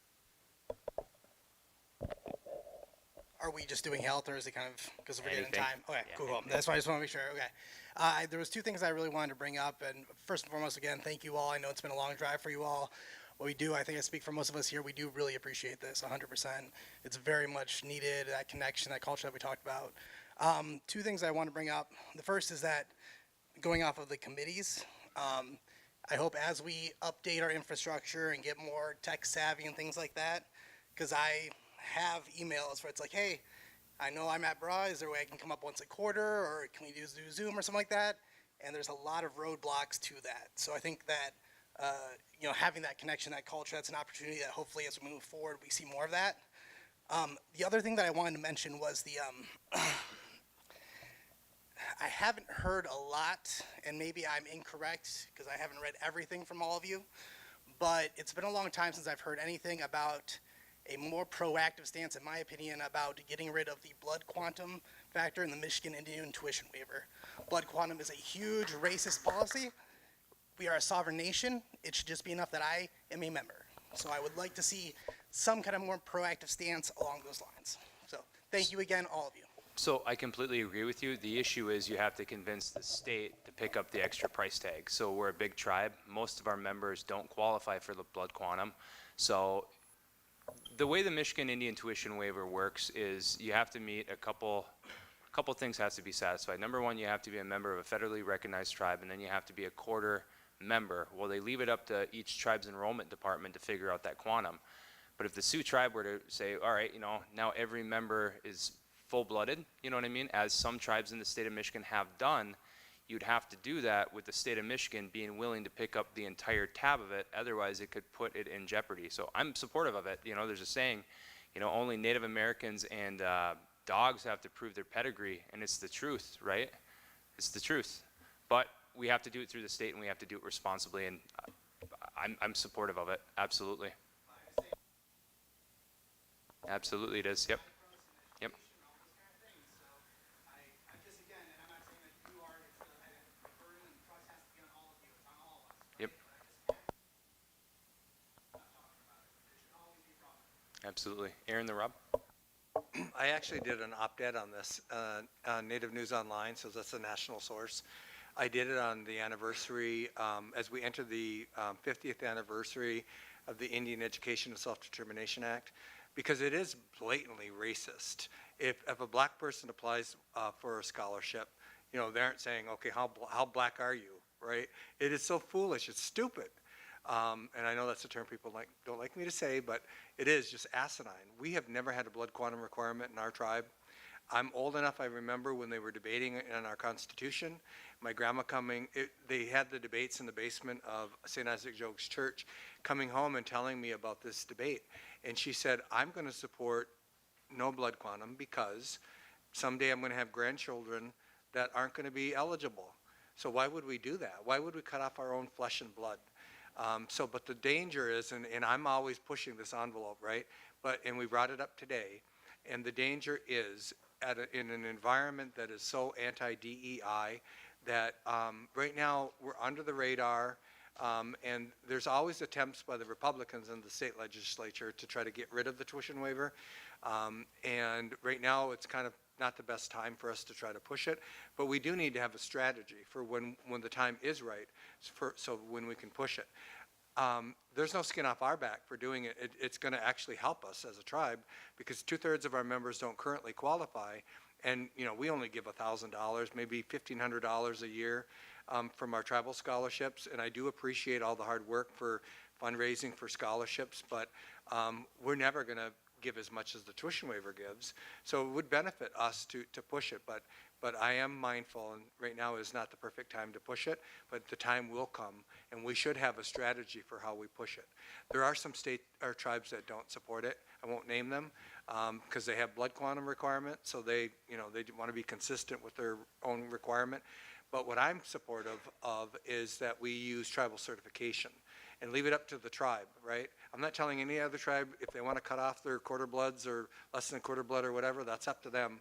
Are we just doing health, or is it kind of because we're getting Anything. time? Okay, Yeah, cool. anything. That's why I just want to make sure. Okay. There was two things I really wanted to bring up, and first and foremost, again, thank you all. I know it's been a long drive for you all. What we do, I think I speak for most of us here, we do really appreciate this 100%. It's very much needed, that connection, that culture that we talked about. Two things I want to bring up. The first is that going off of the committees, I hope as we update our infrastructure and get more tech savvy and things like that, because I have emails where it's like, hey, I know I'm at Bra, is there a way I can come up once a quarter, or can we do Zoom or something like that? And there's a lot of roadblocks to that. So I think that, having that connection, that culture, that's an opportunity that hopefully as we move forward, we see more of that. The other thing that I wanted to mention was the, I haven't heard a lot, and maybe I'm incorrect because I haven't read everything from all of you, but it's been a long time since I've heard anything about a more proactive stance, in my opinion, about getting rid of the blood quantum factor in the Michigan Indian tuition waiver. Blood quantum is a huge racist policy. We are a sovereign nation. It should just be enough that I am a member. So I would like to see some kind of more proactive stance along those lines. So thank you again, all of you. So I completely agree with you. The issue is you have to convince the state to pick up the extra price tag. So we're a big tribe. Most of our members don't qualify for the blood quantum. So the way the Michigan Indian tuition waiver works is you have to meet a couple things has to be satisfied. Number one, you have to be a member of a federally recognized tribe, and then you have to be a quarter member. Well, they leave it up to each tribe's enrollment department to figure out that quantum. But if the Sioux tribe were to say, all right, now every member is full-blooded, you know what I mean, as some tribes in the state of Michigan have done, you'd have to do that with the state of Michigan being willing to pick up the entire tab of it. Otherwise, it could put it in jeopardy. So I'm supportive of it. There's a saying, only Native Americans and dogs have to prove their pedigree, and it's the truth, right? It's the truth. But we have to do it through the state, and we have to do it responsibly, and I'm supportive of it. Absolutely. Absolutely it is. Yep. Yep. Yep. Absolutely. Aaron, the Rob? I actually did an op-ed on this on Native News Online, so that's a national source. I did it on the anniversary, as we enter the 50th anniversary of the Indian Education and Self-Determination Act, because it is blatantly racist. If a black person applies for a scholarship, they aren't saying, okay, how black are you, right? It is so foolish, it's stupid. And I know that's a term people don't like me to say, but it is just asinine. We have never had a blood quantum requirement in our tribe. I'm old enough, I remember when they were debating it in our Constitution. My grandma they had the debates in the basement of St. Isaac Jogues Church, coming home and telling me about this debate. And she said, I'm going to support no blood quantum because someday I'm going to have grandchildren that aren't going to be eligible. So why would we do that? Why would we cut off our own flesh and blood? But the danger is, and I'm always pushing this envelope, right? And we brought it up today, and the danger is in an environment that is so anti-DEI that right now we're under the radar, and there's always attempts by the Republicans in the state legislature to try to get rid of the tuition waiver. And right now it's kind of not the best time for us to try to push it, but we do need to have a strategy for when the time is right, so when we can push it. There's no skin off our back for doing it. It's going to actually help us as a tribe because 2/3 of our members don't currently qualify, and we only give $1,000, maybe $1,500 a year from our tribal scholarships. And I do appreciate all the hard work for fundraising for scholarships, but we're never going to give as much as the tuition waiver gives. So it would benefit us to push it, but I am mindful, and right now is not the perfect time to push it, but the time will come, and we should have a strategy for how we push it. There are some tribes that don't support it. I won't name them because they have blood quantum requirements, so they want to be consistent with their own requirement. But what I'm supportive of is that we use tribal certification and leave it up to the tribe, right? I'm not telling any other tribe if they want to cut off their quarter bloods or less than a quarter blood or whatever, that's up to them.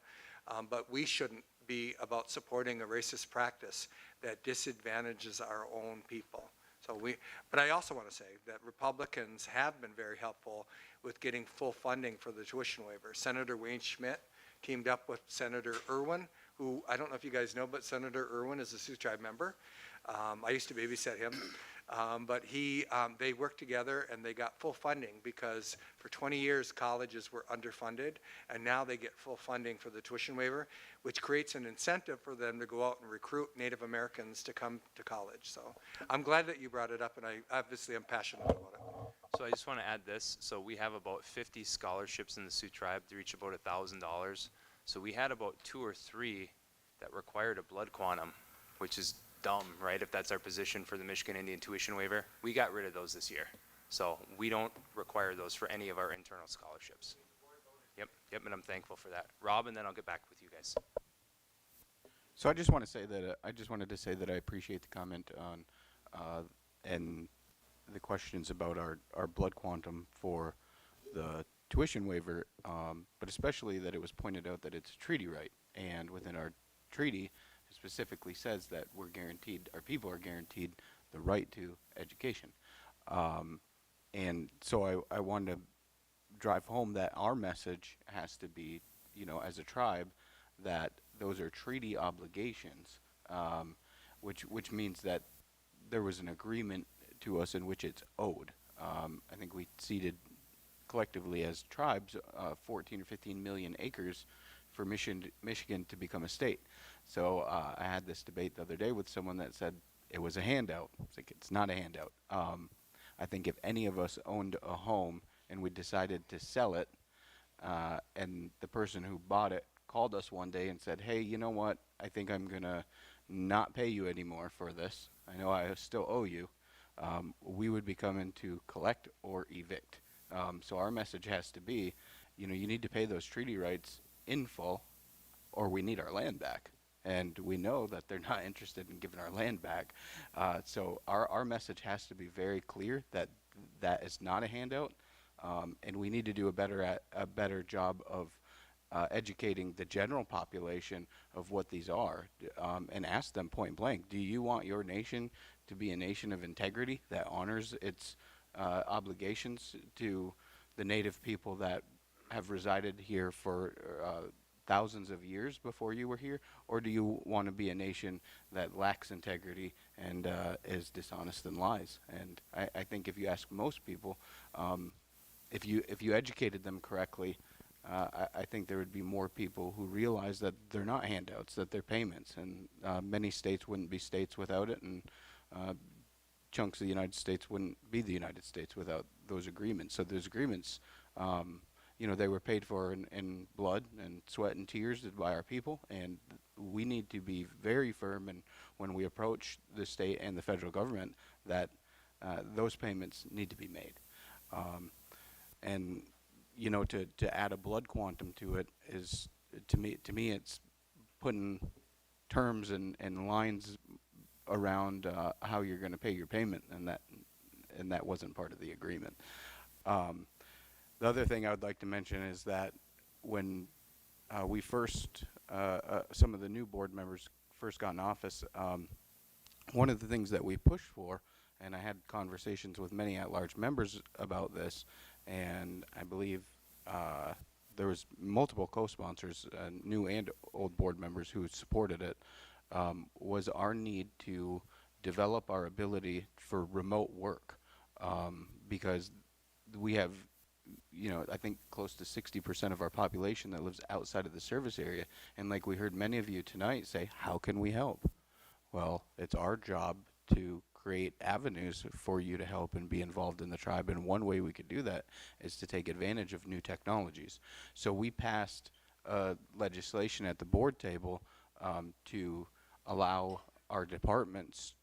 But we shouldn't be about supporting a racist practice that disadvantages our own people. But I also want to say that Republicans have been very helpful with getting full funding for the tuition waiver. Senator Wayne Schmidt teamed up with Senator Irwin, who I don't know if you guys know, but Senator Irwin is a Sioux Tribe member. I used to babysit him. But they worked together and they got full funding because for 20 years colleges were underfunded, and now they get full funding for the tuition waiver, which creates an incentive for them to go out and recruit Native Americans to come to college. So I'm glad that you brought it up, and I obviously am passionate about it. So I just want to add this. So we have about 50 scholarships in the Sioux tribe. They reach about $1,000. So we had about 2 or 3 that required a blood quantum, which is dumb, right? If that's our position for the Michigan Indian tuition waiver. We got rid of those this year. So we don't require those for any of our internal scholarships. Yep, and I'm thankful for that. Rob, and then I'll get back with you guys. So I just want to say that I appreciate the comment on and the questions about our blood quantum for the tuition waiver, but especially that it was pointed out that it's a treaty right, and within our treaty it specifically says that our people are guaranteed the right to education. And so I wanted to drive home that our message has to be, as a tribe, that those are treaty obligations, which means that there was an agreement to us in which it's owed. I think we ceded collectively as tribes 14 or 15 million acres for Michigan to become a state. So I had this debate the other day with someone that said it was a handout. It's like, it's not a handout. I think if any of us owned a home and we decided to sell it, and the person who bought it called us one day and said, hey, you know what, I think I'm going to not pay you anymore for this. I know I still owe you. We would be coming to collect or evict. So our message has to be, you know, you need to pay those treaty rights in full, or we need our land back. And we know that they're not interested in giving our land back. So our message has to be very clear that that is not a handout, and we need to do a better job of educating the general population of what these are, and ask them point blank, do you want your nation to be a nation of integrity that honors its obligations to the native people that have resided here for thousands of years before you were here, or do you want to be a nation that lacks integrity and is dishonest and lies? And I think if you ask most people, if you educated them correctly, I think there would be more people who realize that they're not handouts, that they're payments, and many states wouldn't be states without it, and chunks of the United States wouldn't be the United States without those agreements. So those agreements, you know, they were paid for in blood and sweat and tears by our people, and we need to be very firm and when we approach the state and the federal government that those payments need to be made. And you know, to add a blood quantum to it is, to me it's putting terms and lines around how you're going to pay your payment, and that wasn't part of the agreement. The other thing I would like to mention is that when we first, some of the new board members first got in office, one of the things that we pushed for, and I had conversations with many at-large members about this, and I believe there was multiple co-sponsors, new and old board members who supported it, was our need to develop our ability for remote work, because we have, you know, I think close to 60% of our population that lives outside of the service area, and like we heard many of you tonight say, how can we help? Well, it's our job to create avenues for you to help and be involved in the tribe, and one way we could do that is to take advantage of new technologies. So we passed legislation at the board table to allow our departments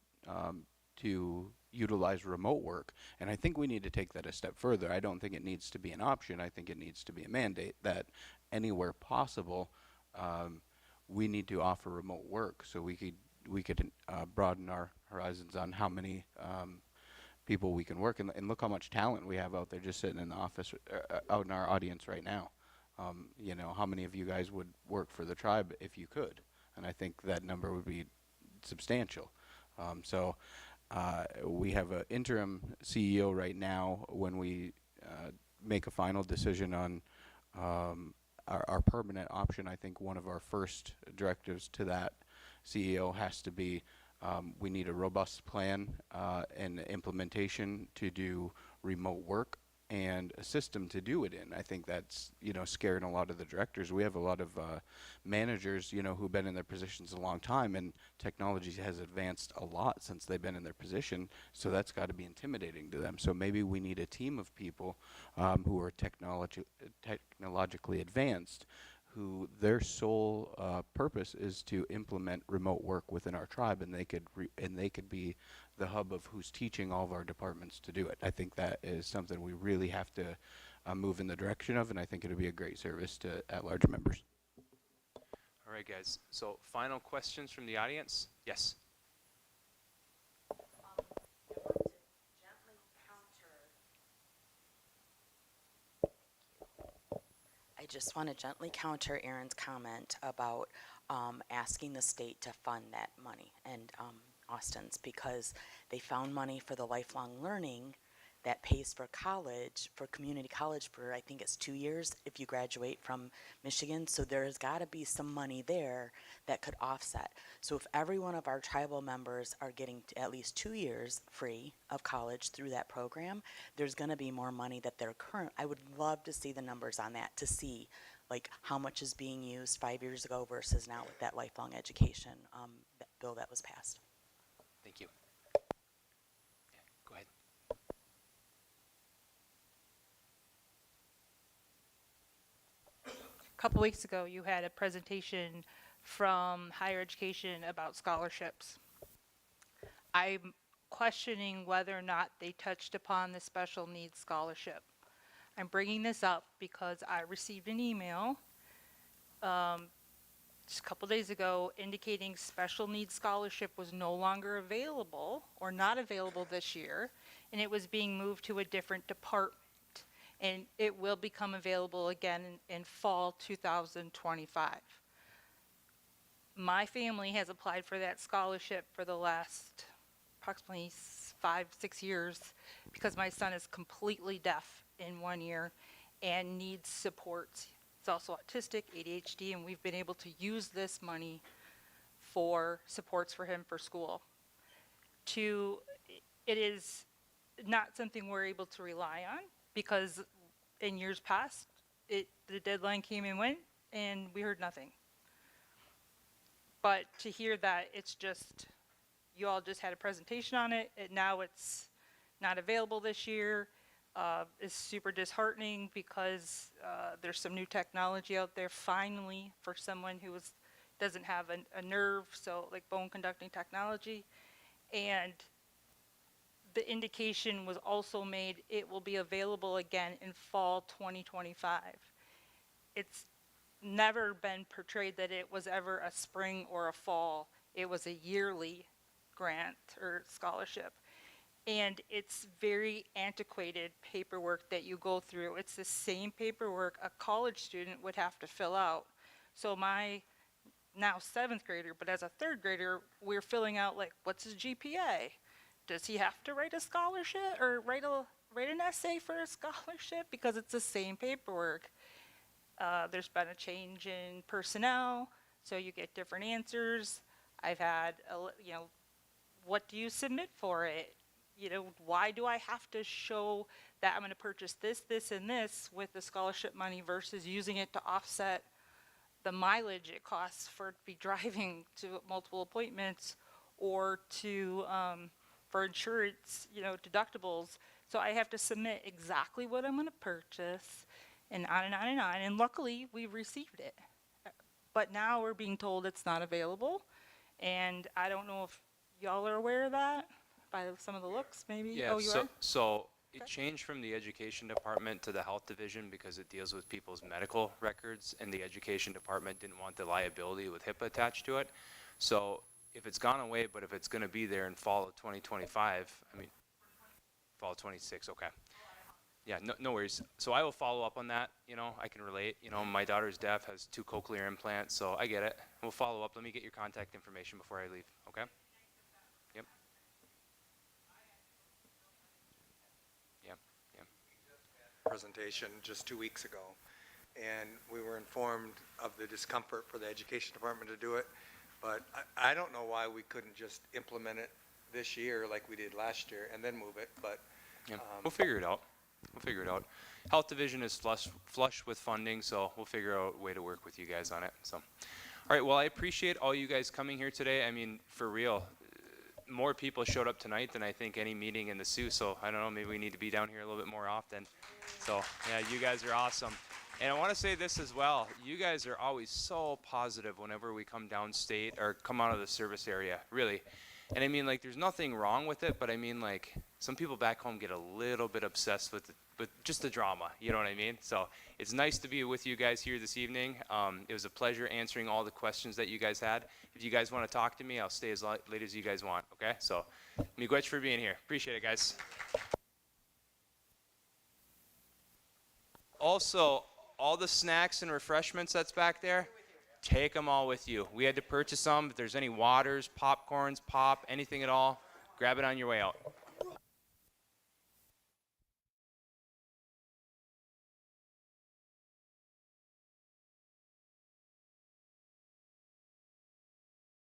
to utilize remote work, and I think we need to take that a step further. I don't think it needs to be an option. I think it needs to be a mandate that anywhere possible we need to offer remote work, so we could broaden our horizons on how many people we can work, and look how much talent we have out there just sitting in the office, out in our audience right now. You know, how many of you guys would work for the tribe if you could? And I think that number would be substantial. So we have an interim CEO right now. When we make a final decision on our permanent option, I think one of our first directives to that CEO has to be, we need a robust plan and implementation to do remote work and a system to do it in. I think that's, you know, scaring a lot of the directors. We have a lot of managers, you know, who've been in their positions a long time, and technology has advanced a lot since they've been in their position, so that's got to be intimidating to them. So maybe we need a team of people who are technologically advanced, who their sole purpose is to implement remote work within our tribe, and they could be the hub of who's teaching all of our departments to do it. I think that is something we really have to move in the direction of, and I think it would be a great service to at-large members. All right, guys. So final questions from the audience? Yes. I just want to gently counter Aaron's comment about asking the state to fund that money, and Austin's, because they found money for the lifelong learning that pays for college, for community college, for I think it's 2 years if you graduate from Michigan. So there's got to be some money there that could offset. So if every one of our tribal members are getting at least 2 years free of college through that program, there's going to be more money that they're current. I would love to see the numbers on that, to see like how much is being used 5 years ago versus now with that lifelong education bill that was passed. Thank you. Yeah, go ahead. couple weeks ago, you had a presentation from higher education about scholarships. I'm questioning whether or not they touched upon the special needs scholarship. I'm bringing this up because I received an email just a couple days ago indicating special needs scholarship was no longer available or not available this year, and it was being moved to a different department. And it will become available again in fall 2025. My family has applied for that scholarship for the last approximately 5-6 years because my son is completely deaf in 1 year and needs support. He's also autistic, ADHD, and we've been able to use this money for supports for him for school. It is not something we're able to rely on because in years past, the deadline came and went and we heard nothing. But to hear that it's just, you all just had a presentation on it, and now it's not available this year, is super disheartening because there's some new technology out there finally for someone who doesn't have a nerve, so like bone conducting technology. And the indication was also made it will be available again in fall 2025. It's never been portrayed that it was ever a spring or a fall. It was a yearly grant or scholarship. And it's very antiquated paperwork that you go through. It's the same paperwork a college student would have to fill out. So my now 7th grader, but as a 3rd grader, we're filling out like, what's his GPA? Does he have to write a scholarship or write an essay for a scholarship? Because it's the same paperwork. There's been a change in personnel, so you get different answers. I've had, what do you submit for it? Why do I have to show that I'm going to purchase this, this, and this with the scholarship money versus using it to offset the mileage it costs for to be driving to multiple appointments or to for insurance, deductibles. So I have to submit exactly what I'm going to purchase, and on and on and on. And luckily, we've received it. But now we're being told it's not available, and I don't know if y'all are aware of that by some of the looks, maybe. Yeah, Oh, you are? so it changed from the education department to the health division because it deals with people's medical records, and the education department didn't want the liability with HIPAA attached to it. So if it's gone away, but if it's going to be there in fall of 2025, fall of 26, okay. Yeah, no worries. So I will follow up on that. I can relate. My daughter's deaf, has 2 cochlear implants, so I get it. We'll follow up. Let me get your contact information before I leave, okay? Yep. Presentation just 2 weeks ago, and we were informed of the discomfort for the education department to do it, but I don't know why we couldn't just implement it this year like we did last year and then move it, but We'll figure it out. Health division is flush with funding, so we'll figure out a way to work with you guys on it. So, all right, well, I appreciate all you guys coming here today. For real, more people showed up tonight than I think any meeting in the Sioux, so I don't know, maybe we need to be down here a little bit more often. So, yeah, you guys are awesome. And I want to say this as well. You guys are always so positive whenever we come downstate or come out of the service area, really. And there's nothing wrong with it, but some people back home get a little bit obsessed with just the drama, you know what I mean? So it's nice to be with you guys here this evening. It was a pleasure answering all the questions that you guys had. If you guys want to talk to me, I'll stay as late as you guys want, okay? So, miigwech for being here. Appreciate it, guys. Also, all the snacks and refreshments that's back there, take them all with you. We had to purchase some. If there's any waters, popcorns, pop, anything at all, grab it on your way out.